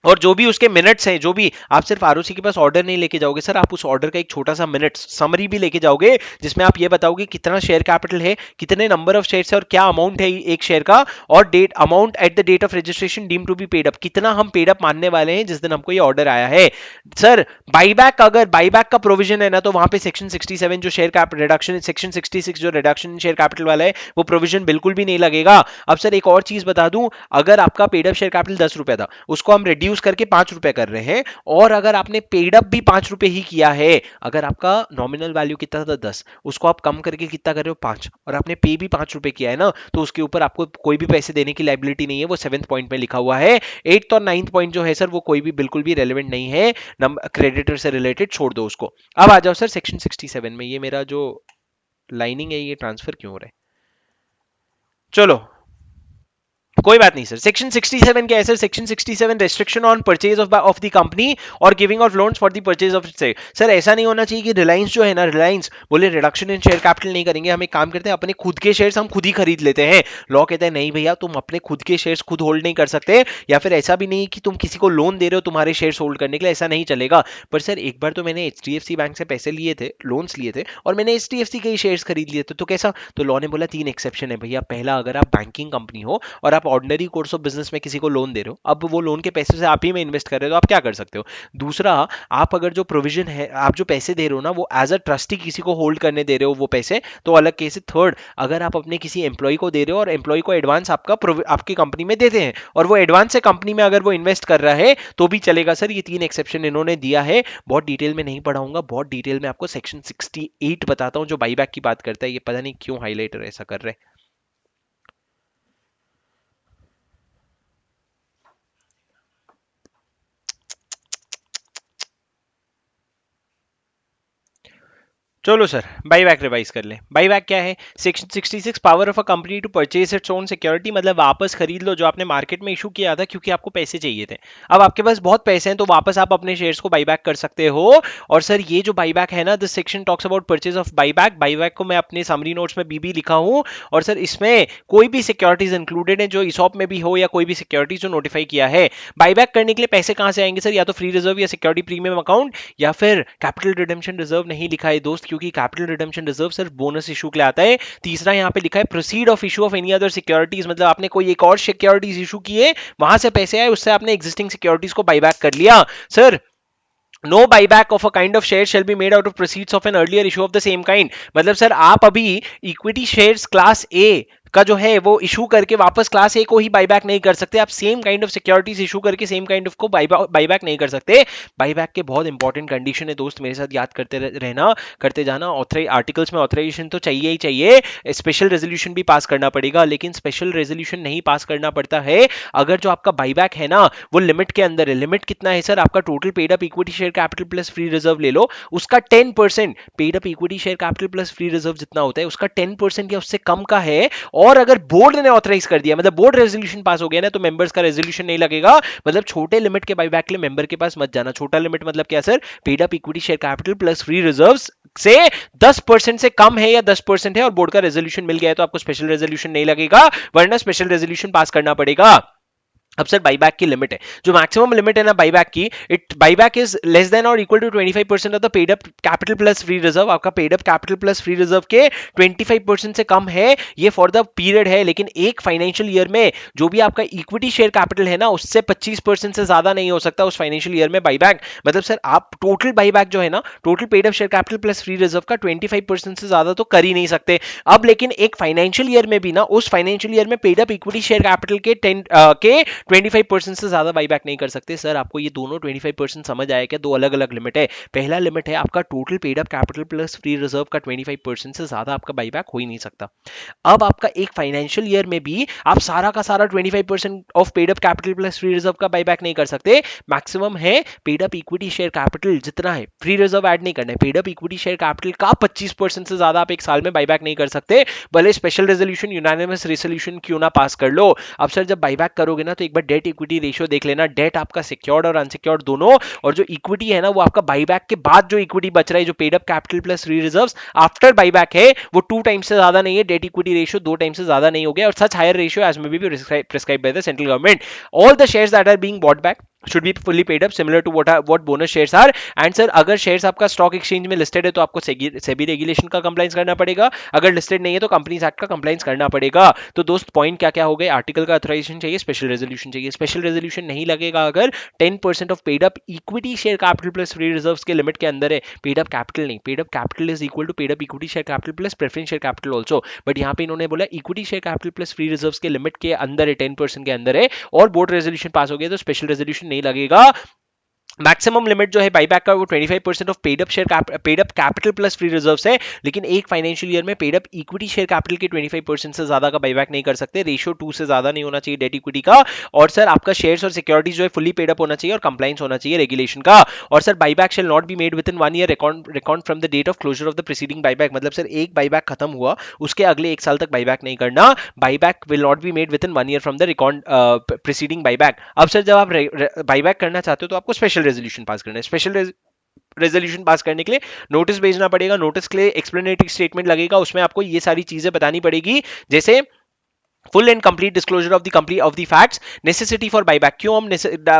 और जो भी उसके मिनट्स हैं, जो भी आप सिर्फ आरओसी के पास ऑर्डर नहीं लेके जाओगे सर, आप उस ऑर्डर का एक छोटा सा मिनट समरी भी लेके जाओगे, जिसमें आप ये बताओगे कितना शेयर कैपिटल है, कितने नंबर ऑफ शेयर्स है और क्या अमाउंट है एक शेयर का, और debt amount at the date of registration deem to be paid up, कितना हम पेड अप मानने वाले हैं जिस दिन हमको ये ऑर्डर आया है। सर बाईबैक, अगर बाईबैक का प्रोविजन है ना, तो वहां पे सेक्शन 67 जो शेयर कैपिटल रिडक्शन, सेक्शन 66 जो रिडक्शन शेयर कैपिटल वाला है, वो प्रोविजन बिल्कुल भी नहीं लगेगा। अब सर एक और चीज बता दूं, अगर आपका पेड अप शेयर कैपिटल 10 रुपए था, उसको हम रिड्यूस करके 5 रुपए कर रहे हैं, और अगर आपने पेड अप भी 5 रुपए ही किया है, अगर आपका नॉमिनल वैल्यू कितना था 10, उसको आप कम करके कितना कर रहे हो 5, और आपने पे भी 5 रुपए किया है ना, तो उसके ऊपर आपको कोई भी पैसे देने की लाइबिलिटी नहीं है, वो 7th पॉइंट में लिखा हुआ है। 8th और 9th पॉइंट जो है सर, वो कोई भी बिल्कुल भी रेलिवेंट नहीं है, क्रेडिटर से रिलेटेड, छोड़ दो उसको। अब आ जाओ सर सेक्शन 67 में, ये मेरा जो लाइनिंग है ये ट्रांसफर क्यों हो रहा है, चलो कोई बात नहीं सर। सेक्शन 67 क्या है sir, section 67 restriction on purchase of the company or giving of loans for the purchase of its. Sir ऐसा नहीं होना चाहिए कि रिलायंस जो है ना, रिलायंस बोले रिडक्शन इन शेयर कैपिटल नहीं करेंगे, हम एक काम करते हैं अपने खुद के शेयर्स हम खुद ही खरीद लेते हैं। लॉ कहता है नहीं भैया, तुम अपने खुद के शेयर्स खुद होल्ड नहीं कर सकते, या फिर ऐसा भी नहीं कि तुम किसी को लोन दे रहे हो तुम्हारे शेयर्स होल्ड करने के लिए, ऐसा नहीं चलेगा। पर सर एक बार तो मैंने एचडीएफसी बैंक से पैसे लिए थे, लोन्स लिए थे, और मैंने एचडीएफसी के ही शेयर्स खरीद लिए थे, तो कैसा, तो लॉ ने बोला 3 एक्सेप्शन है भैया। पहला, अगर आप बैंकिंग कंपनी हो और आप ऑर्डिनरी कोर्स ऑफ बिजनेस में किसी को लोन दे रहे हो, अब वो लोन के पैसे से आप ही में इन्वेस्ट कर रहे हो, तो आप क्या कर सकते हो। दूसरा, आप अगर जो प्रोविजन है, आप जो पैसे दे रहे हो ना, वो एज अ ट्रस्टी किसी को होल्ड करने दे रहे हो वो पैसे, तो अलग केस है। थर्ड, अगर आप अपने किसी एम्प्लॉय को दे रहे हो और एम्प्लॉय को एडवांस आपकी कंपनी में देते हैं, और वो एडवांस से कंपनी में अगर वो इन्वेस्ट कर रहा है तो भी चलेगा सर। ये 3 एक्सेप्शन इन्होंने दिया है, बहुत डिटेल में नहीं पढ़ाऊंगा, बहुत डिटेल में आपको सेक्शन 68 बताता हूं जो बाईबैक की बात करता है। ये पता नहीं क्यों हाईलाइटर ऐसा कर रहे हैं। चलो सर बाईबैक रिवाइज कर लें। बाईबैक क्या है, section 66 power of a company to purchase its own security, मतलब वापस खरीद लो जो आपने मार्केट में इशू किया था क्योंकि आपको पैसे चाहिए थे। अब आपके पास बहुत पैसे हैं तो वापस आप अपने शेयर्स को बाईबैक कर सकते हो। और सर ये जो बाईबैक है ना, this section talks about purchase of buyback. Buyback को मैं अपने समरी नोट्स में बीबी लिखा हूं, और सर इसमें कोई भी सिक्योरिटीज इंक्लूडेड है जो इसॉप में भी हो, या कोई भी सिक्योरिटीज जो नोटिफाई किया है। बाईबैक करने के लिए पैसे कहां से आएंगे सर, या तो फ्री रिजर्व या सिक्योरिटी प्रीमियम अकाउंट, या फिर कैपिटल रिडेम्पशन रिजर्व नहीं लिखा है दोस्त, क्योंकि कैपिटल रिडेम्पशन रिजर्व सिर्फ बोनस इशू के लिए आता है। तीसरा यहाँ पे लिखा है proceed of issue of any other securities, मतलब आपने कोई एक और सिक्योरिटीज इशू किए, वहां से पैसे आए, उससे आपने एग्जिस्टिंग सिक्योरिटीज को बाईबैक कर लिया। Sir no buyback of a kind of share shall be made out of proceeds of an earlier issue of the same kind, मतलब सर आप अभी इक्विटी शेयर्स क्लास ए का जो है वो इशू करके वापस क्लास ए को ही बाईबैक नहीं कर सकते। आप same kind of securities issue करके सेम काइंड ऑफ को बाईबैक नहीं कर सकते। बाईबैक के बहुत इंपॉर्टेंट कंडीशन है दोस्त, मेरे साथ याद करते रहना, करते जाना। आर्टिकल्स में ऑथराइजेशन तो चाहिए ही चाहिए, स्पेशल रेजोल्यूशन भी पास करना पड़ेगा, लेकिन स्पेशल रेजोल्यूशन नहीं पास करना पड़ता है अगर जो आपका बाईबैक है ना वो लिमिट के अंदर है। लिमिट कितना है सर, आपका total paid up equity share capital plus free reserve ले लो, उसका 10% paid up equity share capital plus free reserve जितना होता है उसका 10% या उससे कम का है, और अगर बोर्ड ने ऑथराइज कर दिया, मतलब बोर्ड रेजोल्यूशन पास हो गया ना, तो मेंबर्स का रेजोल्यूशन नहीं लगेगा। मतलब छोटे लिमिट के बाईबैक के लिए मेंबर के पास मत जाना। छोटा लिमिट मतलब क्या sir? Paid up equity share capital plus free reserves से 10% से कम है या 10% है और बोर्ड का रेजोल्यूशन मिल गया है, तो आपको स्पेशल रेजोल्यूशन नहीं लगेगा, वरना स्पेशल रेजोल्यूशन पास करना पड़ेगा। अब सर बाईबैक की लिमिट है, जो मैक्सिमम लिमिट है ना बाईबैक की, it buyback is less than or equal to 25% of the paid up capital plus free reserve. आपका paid up capital plus free reserve के 25% से कम है, ये फॉर द पीरियड है, लेकिन एक फाइनेंशियल ईयर में जो भी आपका इक्विटी शेयर कैपिटल है ना, उससे 25% से ज्यादा नहीं हो सकता उस फाइनेंशियल ईयर में बाईबैक। मतलब सर आप टोटल बाईबैक जो है ना, total paid up share capital plus free reserve का 25% से ज्यादा तो कर ही नहीं सकते। अब लेकिन एक फाइनेंशियल ईयर में भी ना, उस फाइनेंशियल ईयर में paid up equity share capital के 25% से ज्यादा बाईबैक नहीं कर सकते। सर आपको ये दोनों 25% समझ आया क्या? दो अलग अलग लिमिट है। पहला लिमिट है आपका total paid up capital plus free reserve का 25% से ज्यादा आपका बाईबैक हो ही नहीं सकता। अब आपका एक फाइनेंशियल ईयर में भी आप सारा का सारा 25% of paid up capital plus free reserve का बाईबैक नहीं कर सकते। मैक्सिमम है paid up equity share capital जितना है, फ्री रिजर्व ऐड नहीं करना है, paid up equity share capital का 25% से ज्यादा आप एक साल में बाईबैक नहीं कर सकते, भले स्पेशल रेजोल्यूशन यूनानिमस रेजोल्यूशन क्यों ना पास कर लो। अब सर जब बाईबैक करोगे ना, तो एक बार डेट इक्विटी रेशियो देख लेना। डेट आपका सिक्योर्ड और अनसिक्योर्ड दोनों, और जो इक्विटी है ना वो आपका बाईबैक के बाद जो इक्विटी बच रहा है, जो paid up capital plus free reserves after buyback है, वो 2 टाइम्स से ज्यादा नहीं है। डेट इक्विटी रेशियो 2 टाइम्स से ज्यादा नहीं हो गया, और such higher ratio as may be prescribe by the central government. All the shares that are being bought back should be fully paid up similar to what bonus shares are। and sir अगर shares आपका stock exchange में listed है तो आपको SEBI regulation का compliance करना पड़ेगा, अगर लिस्टेड नहीं है तो कंपनीज एक्ट का कंप्लाइंस करना पड़ेगा। तो दोस्त पॉइंट क्या क्या हो गए? आर्टिकल का अथोराइजेशन चाहिए, स्पेशल रेजोल्यूशन चाहिए। स्पेशल रेजोल्यूशन नहीं लगेगा अगर 10% of paid up equity share capital plus free reserves के लिमिट के अंदर है। पेड अप कैपिटल नहीं, paid up capital is equal to paid up equity share capital plus preference share capital also, but यहाँ पे इन्होंने बोला equity share capital plus free reserves के लिमिट के अंदर है, 10% के अंदर है, और बोर्ड रेजोल्यूशन पास हो गया तो स्पेशल रेजोल्यूशन नहीं लगेगा। मैक्सिमम लिमिट जो है बाईबैक का वो 25% of paid up capital plus free reserves है, लेकिन एक फाइनेंशियल ईयर में paid up equity share capital के 25% से ज्यादा का बाईबैक नहीं कर सकते। रेशियो 2 से ज्यादा नहीं होना चाहिए डेट इक्विटी का, और सर आपका शेयर्स और सिक्योरिटीज जो है फुली पेड अप होना चाहिए और कंप्लाइंस होना चाहिए रेगुलेशन का। और sir buyback shall not be made within 1 year record from the date of closure of the preceding buyback. मतलब सर एक बाईबैक खत्म हुआ उसके अगले एक साल तक बाईबैक नहीं करना। Buyback will not be made within 1 year from the record preceding buyback. अब सर जब आप बाईबैक करना चाहते हो तो आपको स्पेशल रेजोल्यूशन पास करना है। स्पेशल रेजोल्यूशन पास करने के लिए नोटिस भेजना पड़ेगा, नोटिस के लिए एक्सप्लेनेटरी स्टेटमेंट लगेगा, उसमें आपको ये सारी चीजें बतानी पड़ेगी, जैसे full and complete disclosure of the facts, necessity for buyback, क्यों हम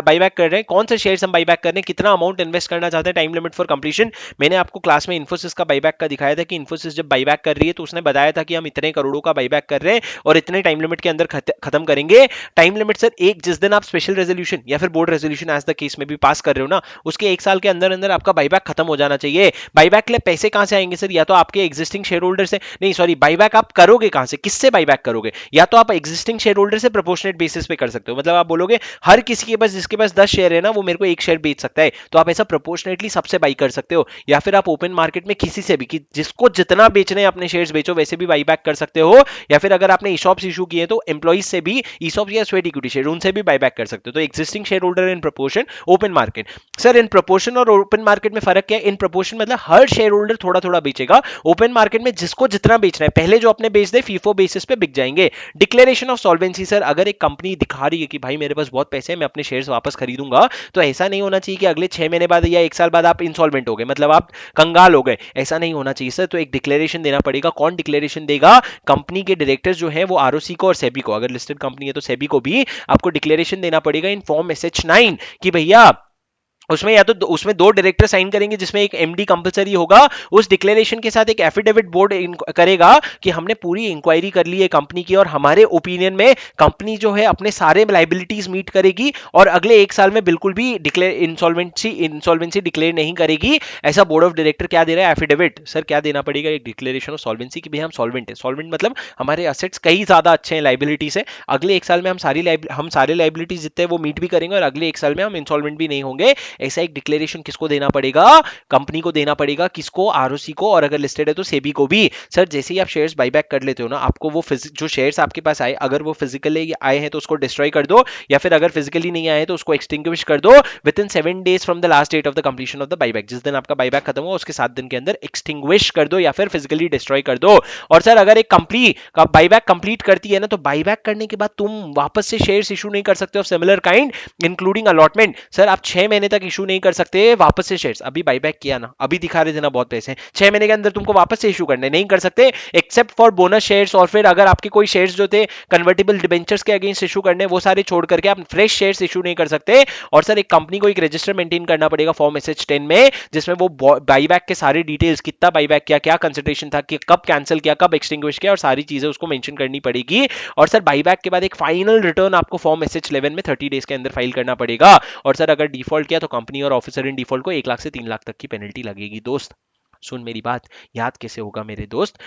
बाईबैक कर रहे हैं, कौन से शेयर्स हम बाईबैक कर रहे हैं, कितना अमाउंट इन्वेस्ट करना चाहते हैं, टाइम लिमिट फॉर कंप्लीशन। मैंने आपको क्लास में इन्फोसिस का बाईबैक का दिखाया था कि इन्फोसिस जब बाईबैक कर रही है तो उसने बताया था कि हम इतने करोड़ों का बाईबैक कर रहे हैं और इतने टाइम लिमिट के अंदर खत्म करेंगे। टाइम लिमिट सर एक, जिस दिन आप स्पेशल रेजोल्यूशन या फिर board resolution as the case में भी पास कर रहे हो ना, उसके एक साल के अंदर अंदर आपका बाईबैक खत्म हो जाना चाहिए। बाईबैक के लिए पैसे कहां से आएंगे सर? या तो आपके एग्जिस्टिंग शेयर होल्डर से, नहीं सॉरी, बाईबैक आप करोगे कहां से, किससे बाईबैक करोगे? या तो आप एग्जिस्टिंग शेयर होल्डर से प्रोपोर्शनेट बेसिस पे कर सकते हो, मतलब आप बोलोगे हर किसी के पास, जिसके पास 10 शेयर है ना, वो मेरे को एक शेयर बेच सकता है, तो आप ऐसा प्रोपोर्शनेटली सबसे बाई कर सकते हो। या फिर आप ओपन मार्केट में किसी से भी, कि जिसको जितना बेचने हैं अपने शेयर्स बेचो, वैसे भी बाई बैक कर सकते हो। या फिर अगर आपने ईशॉप्स इशू किए तो एम्प्लॉइज से भी ईशॉप्स या स्वेट इक्विटी शेयर, उनसे भी बाई बैक कर सकते हो। तो existing share holder in proportion, open market. Sir in proportion और ओपन मार्केट में फर्क क्या है? इन प्रोपोर्शन मतलब हर शेयर होल्डर थोड़ा थोड़ा बेचेगा, ओपन मार्केट में जिसको जितना बेचना है, पहले जो अपने बेच दे फीफो बेसिस पे बिक जाएंगे। डिक्लेरेशन ऑफ सॉल्वेंसी सर, अगर एक कंपनी दिखा रही है कि भाई मेरे पास बहुत पैसे हैं, मैं अपने शेयर्स वापस खरीदूंगा, तो ऐसा नहीं होना चाहिए कि अगले 6 महीने बाद या 1 साल बाद आप इंसॉल्वेंट हो गए, मतलब आप कंगाल हो गए, ऐसा नहीं होना चाहिए सर। तो एक डिक्लेरेशन देना पड़ेगा। कौन डिक्लेरेशन देगा? कंपनी के डायरेक्टर्स जो है वो आरओसी को और सेबी को, अगर लिस्टेड कंपनी है तो सेबी को भी आपको डिक्लेरेशन देना पड़ेगा इन फॉर्म SH9 कि भैया उसमें या तो उसमें 2 डायरेक्टर साइन करेंगे, जिसमें एक एमडी कंपलसरी होगा। उस डिक्लेरेशन के साथ एक एफिडेविट बोर्ड करेगा कि हमने पूरी इंक्वायरी कर ली है कंपनी की, और हमारे ओपिनियन में कंपनी जो है अपने सारे लाइबिलिटीज मीट करेगी और अगले 1 साल में बिल्कुल भी इंसॉल्वेंसी डिक्लेयर नहीं करेगी। ऐसा बोर्ड ऑफ डायरेक्टर क्या दे रहा है? एफिडेविट। सर क्या देना पड़ेगा? एक डिक्लेरेशन ऑफ सॉल्वेंसी कि भैया हम सॉल्वेंट है। सॉल्वेंट मतलब हमारे असेट्स कई ज्यादा अच्छे हैं लाइबिलिटी से, अगले 1 साल में हम सारे लाइबिलिटीज जितने वो मीट भी करेंगे और अगले 1 साल में हम इंसॉल्वेंट भी नहीं होंगे। ऐसा एक डिक्लेरेशन किसको देना पड़ेगा? कंपनी को देना पड़ेगा। किसको? आरओसी को, और अगर लिस्टेड है तो सेबी को भी। सर जैसे ही आप शेयर्स बाईबैक कर लेते हो ना, आपको वो जो शेयर्स आपके पास आए, अगर वो फिजिकली आए हैं तो उसको डिस्ट्रॉय कर दो, या फिर अगर फिजिकली नहीं आए तो उसको एक्सटिंग्विश कर दो within 7 days from the last date of the completion of the buyback. जिस दिन आपका बाईबैक खत्म हो उसके 7 दिन के अंदर एक्सटिंग्विश कर दो या फिर फिजिकली डिस्ट्रॉय कर दो। और सर अगर एक कंपनी का बाईबैक कंप्लीट करती है ना, तो बाईबैक करने के बाद तुम वापस से शेयर्स इशू नहीं कर सकते हो similar kind including allotment. Sir आप 6 महीने तक इशू नहीं कर सकते वापस से शेयर्स। अभी बाईबैक किया ना, अभी दिखा रहे थे ना बहुत पैसे, 6 महीने के अंदर तुमको वापस से इशू करने नहीं कर सकते, एक्सेप्ट फॉर बोनस शेयर्स। और फिर अगर आपके कोई शेयर्स जो थे कन्वर्टेबल डिबेंचर्स के अगेंस्ट इशू करने, वो सारे छोड़ करके आप फ्रेश शेयर्स इशू नहीं कर सकते। और सर एक कंपनी को एक रजिस्टर मेंटेन करना पड़ेगा फॉर्म SH10 में, जिसमें वो बाईबैक के सारे डिटेल्स, कितना बाईबैक किया, क्या कंसिडरेशन था, कि कब कैंसिल किया, कब एक्सटिंग्विश किया, और सारी चीजें उसको मेंशन करनी पड़ेगी। और सर बाईबैक के बाद एक फाइनल रिटर्न आपको फॉर्म SH11 में 30 डेज के अंदर फाइल करना पड़ेगा। और सर अगर डिफॉल्ट किया तो कंपनी और ऑफिसर इन डिफॉल्ट को 1 लाख से 3 लाख तक की पेनल्टी लगेगी। दोस्त सुन मेरी बात, याद कैसे होगा मेरे दोस्त?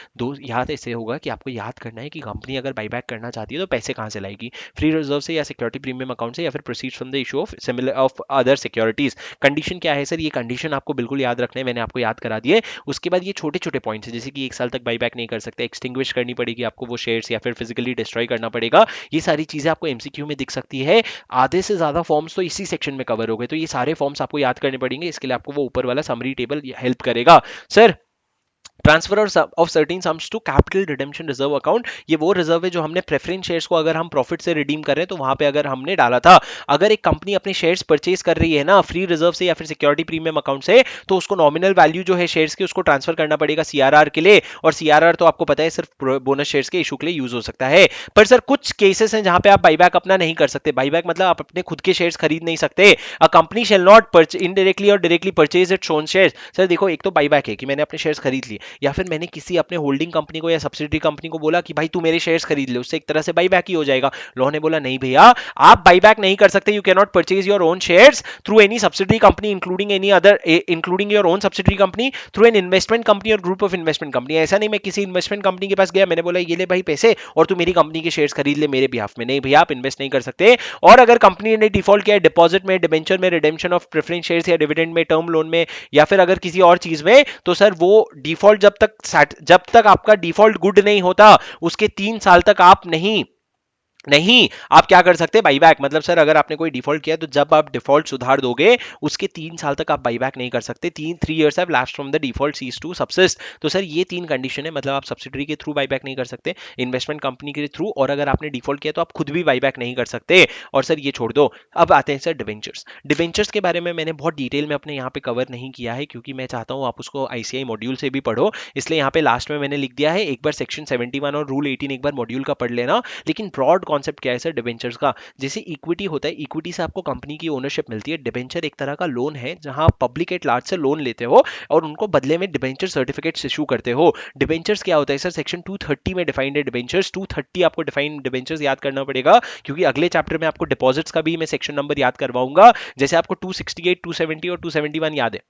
याद ऐसे होगा कि आपको याद करना है कि कंपनी अगर बाईबैक करना चाहती है तो पैसे कहां से लाएगी? फ्री रिजर्व से, या सिक्योरिटी प्रीमियम अकाउंट से, या फिर proceeds from the issue of similar of other securities. Condition क्या है सर? ये कंडीशन आपको बिल्कुल याद रखना है, मैंने आपको याद करा दिए। उसके बाद ये छोटे छोटे पॉइंट्स है, जैसे कि 1 साल तक बाईबैक नहीं कर सकते, एक्सटिंग्विश करनी पड़ेगी आपको वो शेयर्स, या फिर फिजिकली डिस्ट्रॉय करना पड़ेगा। ये सारी चीजें आपको MCQ में दिख सकती है। आधे से ज्यादा फॉर्म्स तो इसी सेक्शन में कवर हो गए, तो ये सारे फॉर्म्स आपको याद करने पड़ेंगे। इसके लिए आपको वो ऊपर वाला समरी टेबल हेल्प करेगा। Sir transfer of certain sums to capital redemption reserve account, ये वो रिजर्व है जो हमने प्रेफरेंस शेयर्स को अगर हम प्रॉफिट से रिडीम कर रहे हैं तो वहां पे अगर हमने डाला था। अगर एक कंपनी अपने शेयर्स परचेज कर रही है ना फ्री रिजर्व से या फिर सिक्योरिटी प्रीमियम अकाउंट से, तो उसको नॉमिनल वैल्यू जो है शेयर्स की उसको ट्रांसफर करना पड़ेगा CRR के लिए। और CRR तो आपको पता है सिर्फ बोनस शेयर्स के इशू के लिए यूज हो सकता है। पर सर कुछ केसेस हैं जहां पे आप बाईबैक अपना नहीं कर सकते। बाईबैक मतलब आप अपने खुद के शेयर्स खरीद नहीं सकते। A company shall not indirectly or directly purchase its own shares. Sir देखो, एक तो बाईबैक है कि मैंने अपने शेयर्स खरीद लिए, या फिर मैंने किसी अपने होल्डिंग कंपनी को या सब्सिडरी कंपनी को बोला कि भाई तू मेरे शेयर्स खरीद ले, उससे एक तरह से बाईबैक ही हो जाएगा। लॉ ने बोला नहीं भैया, आप बाईबैक नहीं कर सकते। You can not purchase your own shares through any subsidiary company including any other including your own subsidiary company through an investment company और ग्रुप ऑफ इन्वेस्टमेंट कंपनी। ऐसा नहीं मैं किसी इन्वेस्टमेंट कंपनी के पास गया, मैंने बोला ये ले भाई पैसे और तू मेरी कंपनी के शेयर्स खरीद ले मेरे बिहाफ में। नहीं भैया, आप इन्वेस्ट नहीं कर सकते। और अगर कंपनी ने डिफॉल्ट किया डिपॉजिट में, डिबेंचर में, रिडेम्पशन ऑफ प्रेफरेंस शेयर्स या डिविडेंड में, टर्म लोन में, या फिर अगर किसी और चीज में, तो सर वो डिफॉल्ट जब तक आपका डिफॉल्ट गुड नहीं होता उसके 3 साल तक आप नहीं आप क्या कर सकते? बाईबैक। मतलब सर अगर आपने कोई डिफॉल्ट किया तो जब आप डिफॉल्ट सुधार दोगे उसके 3 साल तक आप बाईबैक नहीं कर सकते। 3 years have lapsed from the default cease to subsist. तो सर ये 3 कंडीशन है। मतलब आप सब्सिडरी के थ्रू बाईबैक नहीं कर सकते, इन्वेस्टमेंट कंपनी के थ्रू, और अगर आपने डिफॉल्ट किया तो आप खुद भी बाईबैक नहीं कर सकते। और सर ये छोड़ दो, अब आते हैं सर डिबेंचर्स। डिबेंचर्स के बारे में मैंने बहुत डिटेल में अपने यहाँ पे कवर नहीं किया है, क्योंकि मैं चाहता हूँ आप उसको ICI मॉड्यूल से भी पढ़ो, इसलिए यहाँ पे लास्ट में मैंने लिख दिया है, एक बार सेक्शन 71 और रूल 18 एक बार मॉड्यूल का पढ़ लेना। लेकिन ब्रॉड कॉन्सेप्ट क्या है सर डिबेंचर्स का? जैसे इक्विटी होता है, इक्विटी से आपको कंपनी की ओनरशिप मिलती है। डिबेंचर एक तरह का लोन है जहां आप पब्लिक एट लार्ज से लोन लेते हो और उनको बदले में डिबेंचर सर्टिफिकेट्स इशू करते हो। डिबेंचर्स क्या होता है सर? सेक्शन 230 में डिफाइंड है डिबेंचर्स। 230 आपको डिफाइंड डिबेंचर्स याद करना पड़ेगा, क्योंकि अगले चैप्टर में आपको डिपॉजिट्स का भी मैं सेक्शन नंबर याद करवाऊंगा। जैसे आपको 268, 270 और 271 याद है,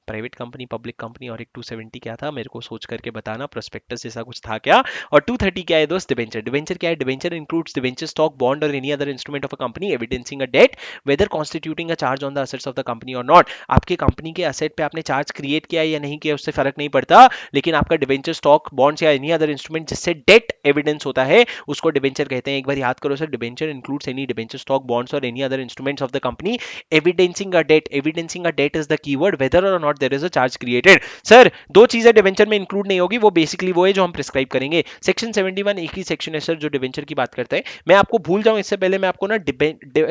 प्राइवेट कंपनी, पब्लिक कंपनी, और एक 270 क्या था मेरे को सोच करके बताना, प्रोस्पेक्टस जैसा कुछ था क्या? और 230 क्या है दोस्त? डिबेंचर। डिबेंचर क्या है? Debenture includes debenture stock, bond or any other instrument of a company evidencing a debt whether constituting a charge on the assets of the company or not. आपके कंपनी के असेट पे आपने charge create किया है या नहीं किया उससे फर्क नहीं पड़ता, लेकिन आपका डिबेंचर स्टॉक, बॉन्ड्स या एनी अदर इंस्ट्रूमेंट जिससे डेट एविडेंस होता है उसको डिबेंचर कहते हैं। एक बार याद करो sir, debenture includes any debenture stock, bonds or any other instruments of the company evidencing a debt. Evidencing a debt is the keyword, whether or not there is a charge created. Sir दो चीजें debenture में include नहीं होगी, वो basically वो है जो हम प्रिस्क्राइब करेंगे। सेक्शन 71 एक ही सेक्शन है सर जो डिवेंचर की बात करता है। मैं आपको भूल जाऊं इससे पहले मैं आपको ना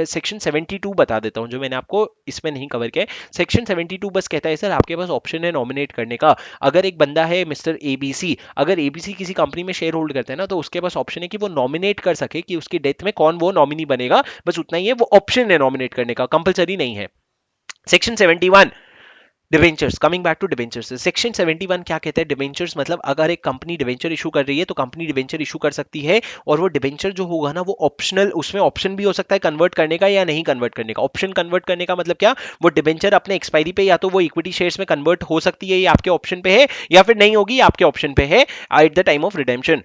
सेक्शन 72 बता देता हूं जो मैंने आपको इसमें नहीं कवर किया है। सेक्शन 72 बस कहता है सर आपके पास ऑप्शन है नॉमिनेट करने का। अगर एक बंदा है मिस्टर ABC, अगर ABC किसी कंपनी में शेयर होल्ड करता है ना, तो उसके पास ऑप्शन है कि वो नॉमिनेट कर सके कि उसकी डेथ में कौन वो नॉमिनी बनेगा, बस उतना ही है, वो ऑप्शन है नॉमिनेट करने का, कंपलसरी नहीं है। Section 71 debentures, coming back to debentures, section 71 क्या कहता है? डिवेंचर्स मतलब अगर एक कंपनी डिवेंचर इशू कर रही है तो कंपनी डिवेंचर इशू कर सकती है, और वो डिवेंचर जो होगा ना वो ऑप्शनल, उसमें ऑप्शन भी हो सकता है कन्वर्ट करने का या नहीं कन्वर्ट करने का। ऑप्शन कन्वर्ट करने का मतलब क्या? वो डिवेंचर अपने एक्सपायरी पे या तो वो इक्विटी शेयर्स में कन्वर्ट हो सकती है, ये आपके ऑप्शन पे है, या फिर नहीं होगी, आपके ऑप्शन पे है at the time of redemption.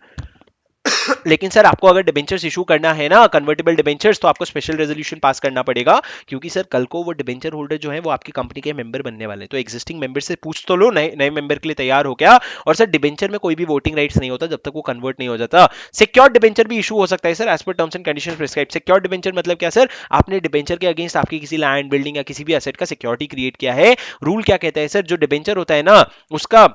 लेकिन सर आपको अगर डिबेंचर्स इशू करना है ना, कन्वर्टेबल डिबेंचर्स, तो आपको स्पेशल रेजोल्यूशन पास करना पड़ेगा, क्योंकि सर कल को वो डिबेंचर होल्डर जो है वो आपकी कंपनी के मेंबर बनने वाले हैं। तो एग्जिस्टिंग मेंबर से पूछ तो लो, नए नए मेंबर के लिए तैयार हो क्या। और सर डिबेंचर में कोई भी वोटिंग राइट्स नहीं होता जब तक वो कन्वर्ट नहीं हो जाता। सिक्योर्ड डिबेंचर भी इशू हो सकता है सर, एज पर terms and conditions prescribe. Secured debenture मतलब क्या सर, आपने डिबेंचर के अगेंस्ट आपकी किसी लैंड, बिल्डिंग या किसी भी एसेट का सिक्योरिटी क्रिएट किया है। रूल क्या कहता है सर, जो डिबेंचर होता है ना, उसका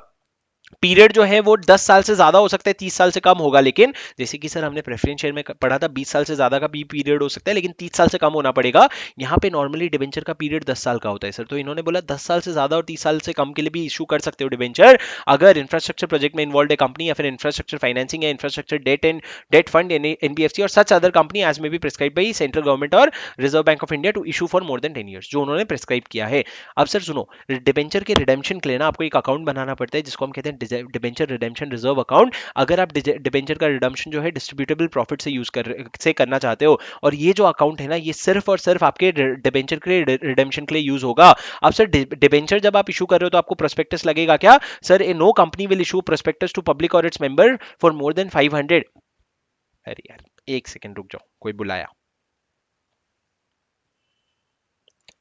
पीरियड जो है वो 10 साल से ज्यादा हो सकता है, 30 साल से कम होगा। लेकिन जैसे कि सर हमने प्रेफरेंस शेयर में पढ़ा था, 20 साल से ज्यादा का भी पीरियड हो सकता है, लेकिन 30 साल से कम होना पड़ेगा। यहाँ पे नॉर्मली डिबेंचर का पीरियड 10 साल का होता है सर। तो इन्होंने बोला 10 साल से ज्यादा और 30 साल से कम के लिए भी इशू कर सकते हो डिबेंचर, अगर इंफ्रास्ट्रक्चर प्रोजेक्ट में इन्वॉल्व है कंपनी, या फिर इंफ्रास्ट्रक्चर फाइनेंसिंग या infrastructure debt and debt fund NBFC or such other company as may be prescribed by central government or reserve bank of India to issue for more than 10 years, जो उन्होंने prescribe किया है। अब sir सुनो, debenture के redemption के लिए ना आपको एक अकाउंट बनाना पड़ता है, जिसको हम कहते हैं डिबेंचर रिडेम्पशन रिजर्व अकाउंट। अगर आप डिबेंचर का रिडेम्पशन जो है डिस्ट्रीब्यूटेबल प्रॉफिट से करना चाहते हो, और ये जो अकाउंट है ना, ये सिर्फ और सिर्फ आपके डिबेंचर के रिडेम्पशन के लिए यूज होगा। अब सर डिबेंचर जब आप इशू कर रहे हो तो आपको प्रोस्पेक्टस लगेगा क्या sir, a no company will issue prospectus to public or its member for more than 500। अरे यार एक सेकंड रुक जाओ, कोई बुलाया।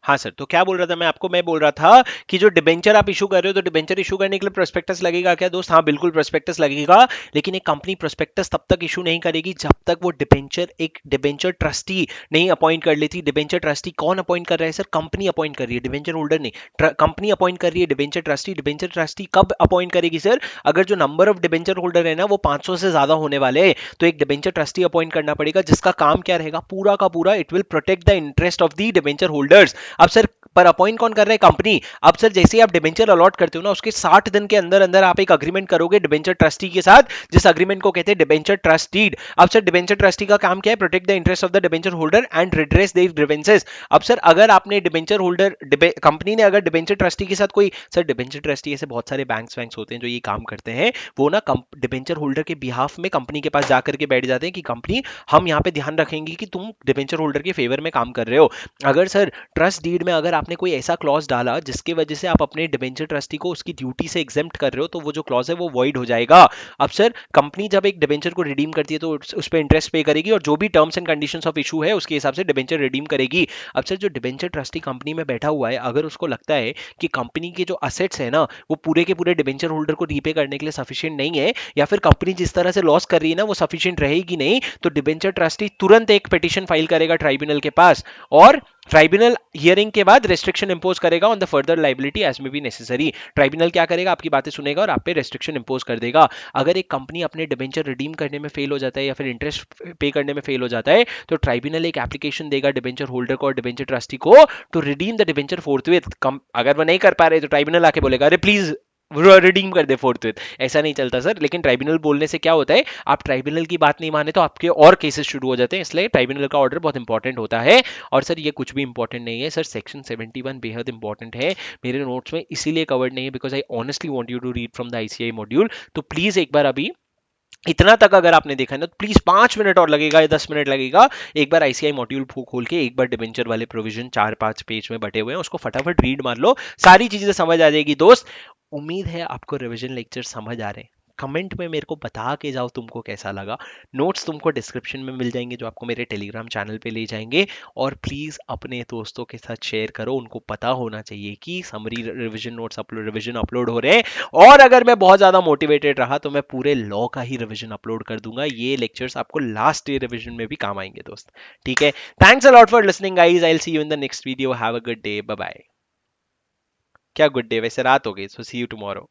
हाँ सर, तो क्या बोल रहा था मैं आपको, मैं बोल रहा था कि जो डिबेंचर आप इशू कर रहे हो, तो डिबेंचर इशू करने के लिए प्रोस्पेक्टस लगेगा क्या दोस्त? हाँ बिल्कुल प्रोस्पेक्टस लगेगा, लेकिन एक कंपनी प्रोस्पेक्टस तब तक इशू नहीं करेगी जब तक वो डिबेंचर एक डिबेंचर ट्रस्टी नहीं अपॉइंट कर लेती। डिबेंचर ट्रस्टी कौन अपॉइंट कर रहा है सर? कंपनी अपॉइंट कर रही है, डिबेंचर होल्डर नहीं, कंपनी अपॉइंट कर रही है डिबेंचर ट्रस्टी। डिबेंचर ट्रस्टी कब अपॉइंट करेगी सर? अगर जो नंबर ऑफ डिबेंचर होल्डर है ना वो 500 से ज्यादा होने वाले हैं, तो एक डिबेंचर ट्रस्टी अपॉइंट करना पड़ेगा, जिसका काम क्या रहेगा पूरा का पूरा, it will protect the interest of the debenture holders. अब सर पर अपॉइंट कौन कर रहा है? कंपनी। अब सर जैसे ही आप डिबेंचर अलॉट करते हो ना, उसके 60 दिन के अंदर अंदर आप एक अग्रीमेंट करोगे डिबेंचर ट्रस्टी के साथ, जिस अग्रीमेंट को कहते हैं डिबेंचर ट्रस्ट डीड। अब सर डिबेंचर ट्रस्टी का काम क्या है? Protect the interest of the debenture holder and redress their grievances. अब सर अगर आपने डिबेंचर होल्डर, कंपनी ने अगर डिबेंचर ट्रस्टी के साथ कोई, सर डिबेंचर ट्रस्टी ऐसे बहुत सारे बैंक्स होते हैं जो ये काम करते हैं, वो ना डिबेंचर होल्डर के बिहाफ में कंपनी के पास जाकर के बैठ जाते हैं कि कंपनी हम यहाँ पे ध्यान रखेंगे कि तुम डिबेंचर होल्डर के फेवर में काम कर रहे हो। अगर सर ट्रस्ट डीड में अगर आपने कोई ऐसा क्लॉज डाला जिसकी वजह से आप अपने डिबेंचर ट्रस्टी को उसकी ड्यूटी से एग्जेम्प्ट कर रहे हो, तो वो जो क्लॉज है वो वॉइड हो जाएगा। अब सर कंपनी जब एक डिबेंचर को रिडीम करती है तो उस पर इंटरेस्ट पे करेगी, और जो भी terms and conditions of issue है उसके हिसाब से डिबेंचर रिडीम करेगी। अब सर जो डिबेंचर ट्रस्टी कंपनी में बैठा हुआ है, अगर उसको लगता है कि कंपनी के जो असेट्स है ना वो पूरे के पूरे डिबेंचर होल्डर को रीपे करने के लिए सफिशिएंट नहीं है, या फिर कंपनी जिस तरह से लॉस कर रही है ना वो सफिशिएंट रहेगी नहीं, तो डिबेंचर ट्रस्टी तुरंत एक पिटीशन फाइल करेगा ट्राइब्यूनल के पास, और ट्राइब्यूनल हियरिंग के बाद रेस्ट्रिक्शन इंपोज करेगा on the further liability as may be necessary. Tribunal क्या करेगा? आपकी बातें सुनेगा और आप पे रेस्ट्रिक्शन इंपोज कर देगा। अगर एक कंपनी अपने डिबेंचर रिडीम करने में फेल हो जाता है या फिर इंटरेस्ट पे करने में फेल हो जाता है, तो ट्राइब्यूनल एक एप्लीकेशन देगा डिबेंचर होल्डर को और डिबेंचर ट्रस्टी को to redeem the debenture forthwith. अगर वो नहीं कर पा रहे तो ट्राइब्यूनल आके बोलेगा अरे प्लीज रिडीम कर दे फोर्थविथ। ऐसा नहीं चलता सर, लेकिन ट्राइब्यूनल बोलने से क्या होता है, आप ट्राइब्यूनल की बात नहीं माने तो आपके और केसेस शुरू हो जाते हैं, इसलिए ट्राइब्यूनल का ऑर्डर बहुत इंपॉर्टेंट होता है। और सर ये कुछ भी इंपॉर्टेंट नहीं है सर, सेक्शन 71 बेहद इंपॉर्टेंट है, मेरे नोट्स में इसीलिए कवर्ड नहीं है because I honestly want you to read from the ICI module. तो प्लीज एक बार अभी इतना तक अगर आपने देखा है ना, तो प्लीज 5 मिनट और लगेगा या 10 मिनट लगेगा, एक बार आईसीआई मॉड्यूल खोल के एक बार डिबेंचर वाले प्रोविजन 4-5 पेज में बटे हुए हैं उसको फटाफट रीड मार लो, सारी चीजें समझ आ जाएगी दोस्त। उम्मीद है आपको रिवीजन लेक्चर समझ आ रहे हैं। कमेंट में मेरे को बता के जाओ तुमको कैसा लगा। नोट्स तुमको डिस्क्रिप्शन में मिल जाएंगे जो आपको मेरे टेलीग्राम चैनल पे ले जाएंगे, और प्लीज़ अपने दोस्तों के साथ शेयर करो, उनको पता होना चाहिए कि summary revision notes revision upload हो रहे हैं। और अगर मैं बहुत ज़्यादा मोटिवेटेड रहा तो मैं पूरे लॉ का ही रिवीजन अपलोड कर दूंगा, ये लेक्चर्स आपको लास्ट ईयर रिवीजन में भी काम आएंगे दोस्त। ठीक है, thanks a lot for listening guys, I will see you in the next video, have a good day, bye bye. क्या गुड डे, वैसे रात हो गई, सो सी यू टुमारो।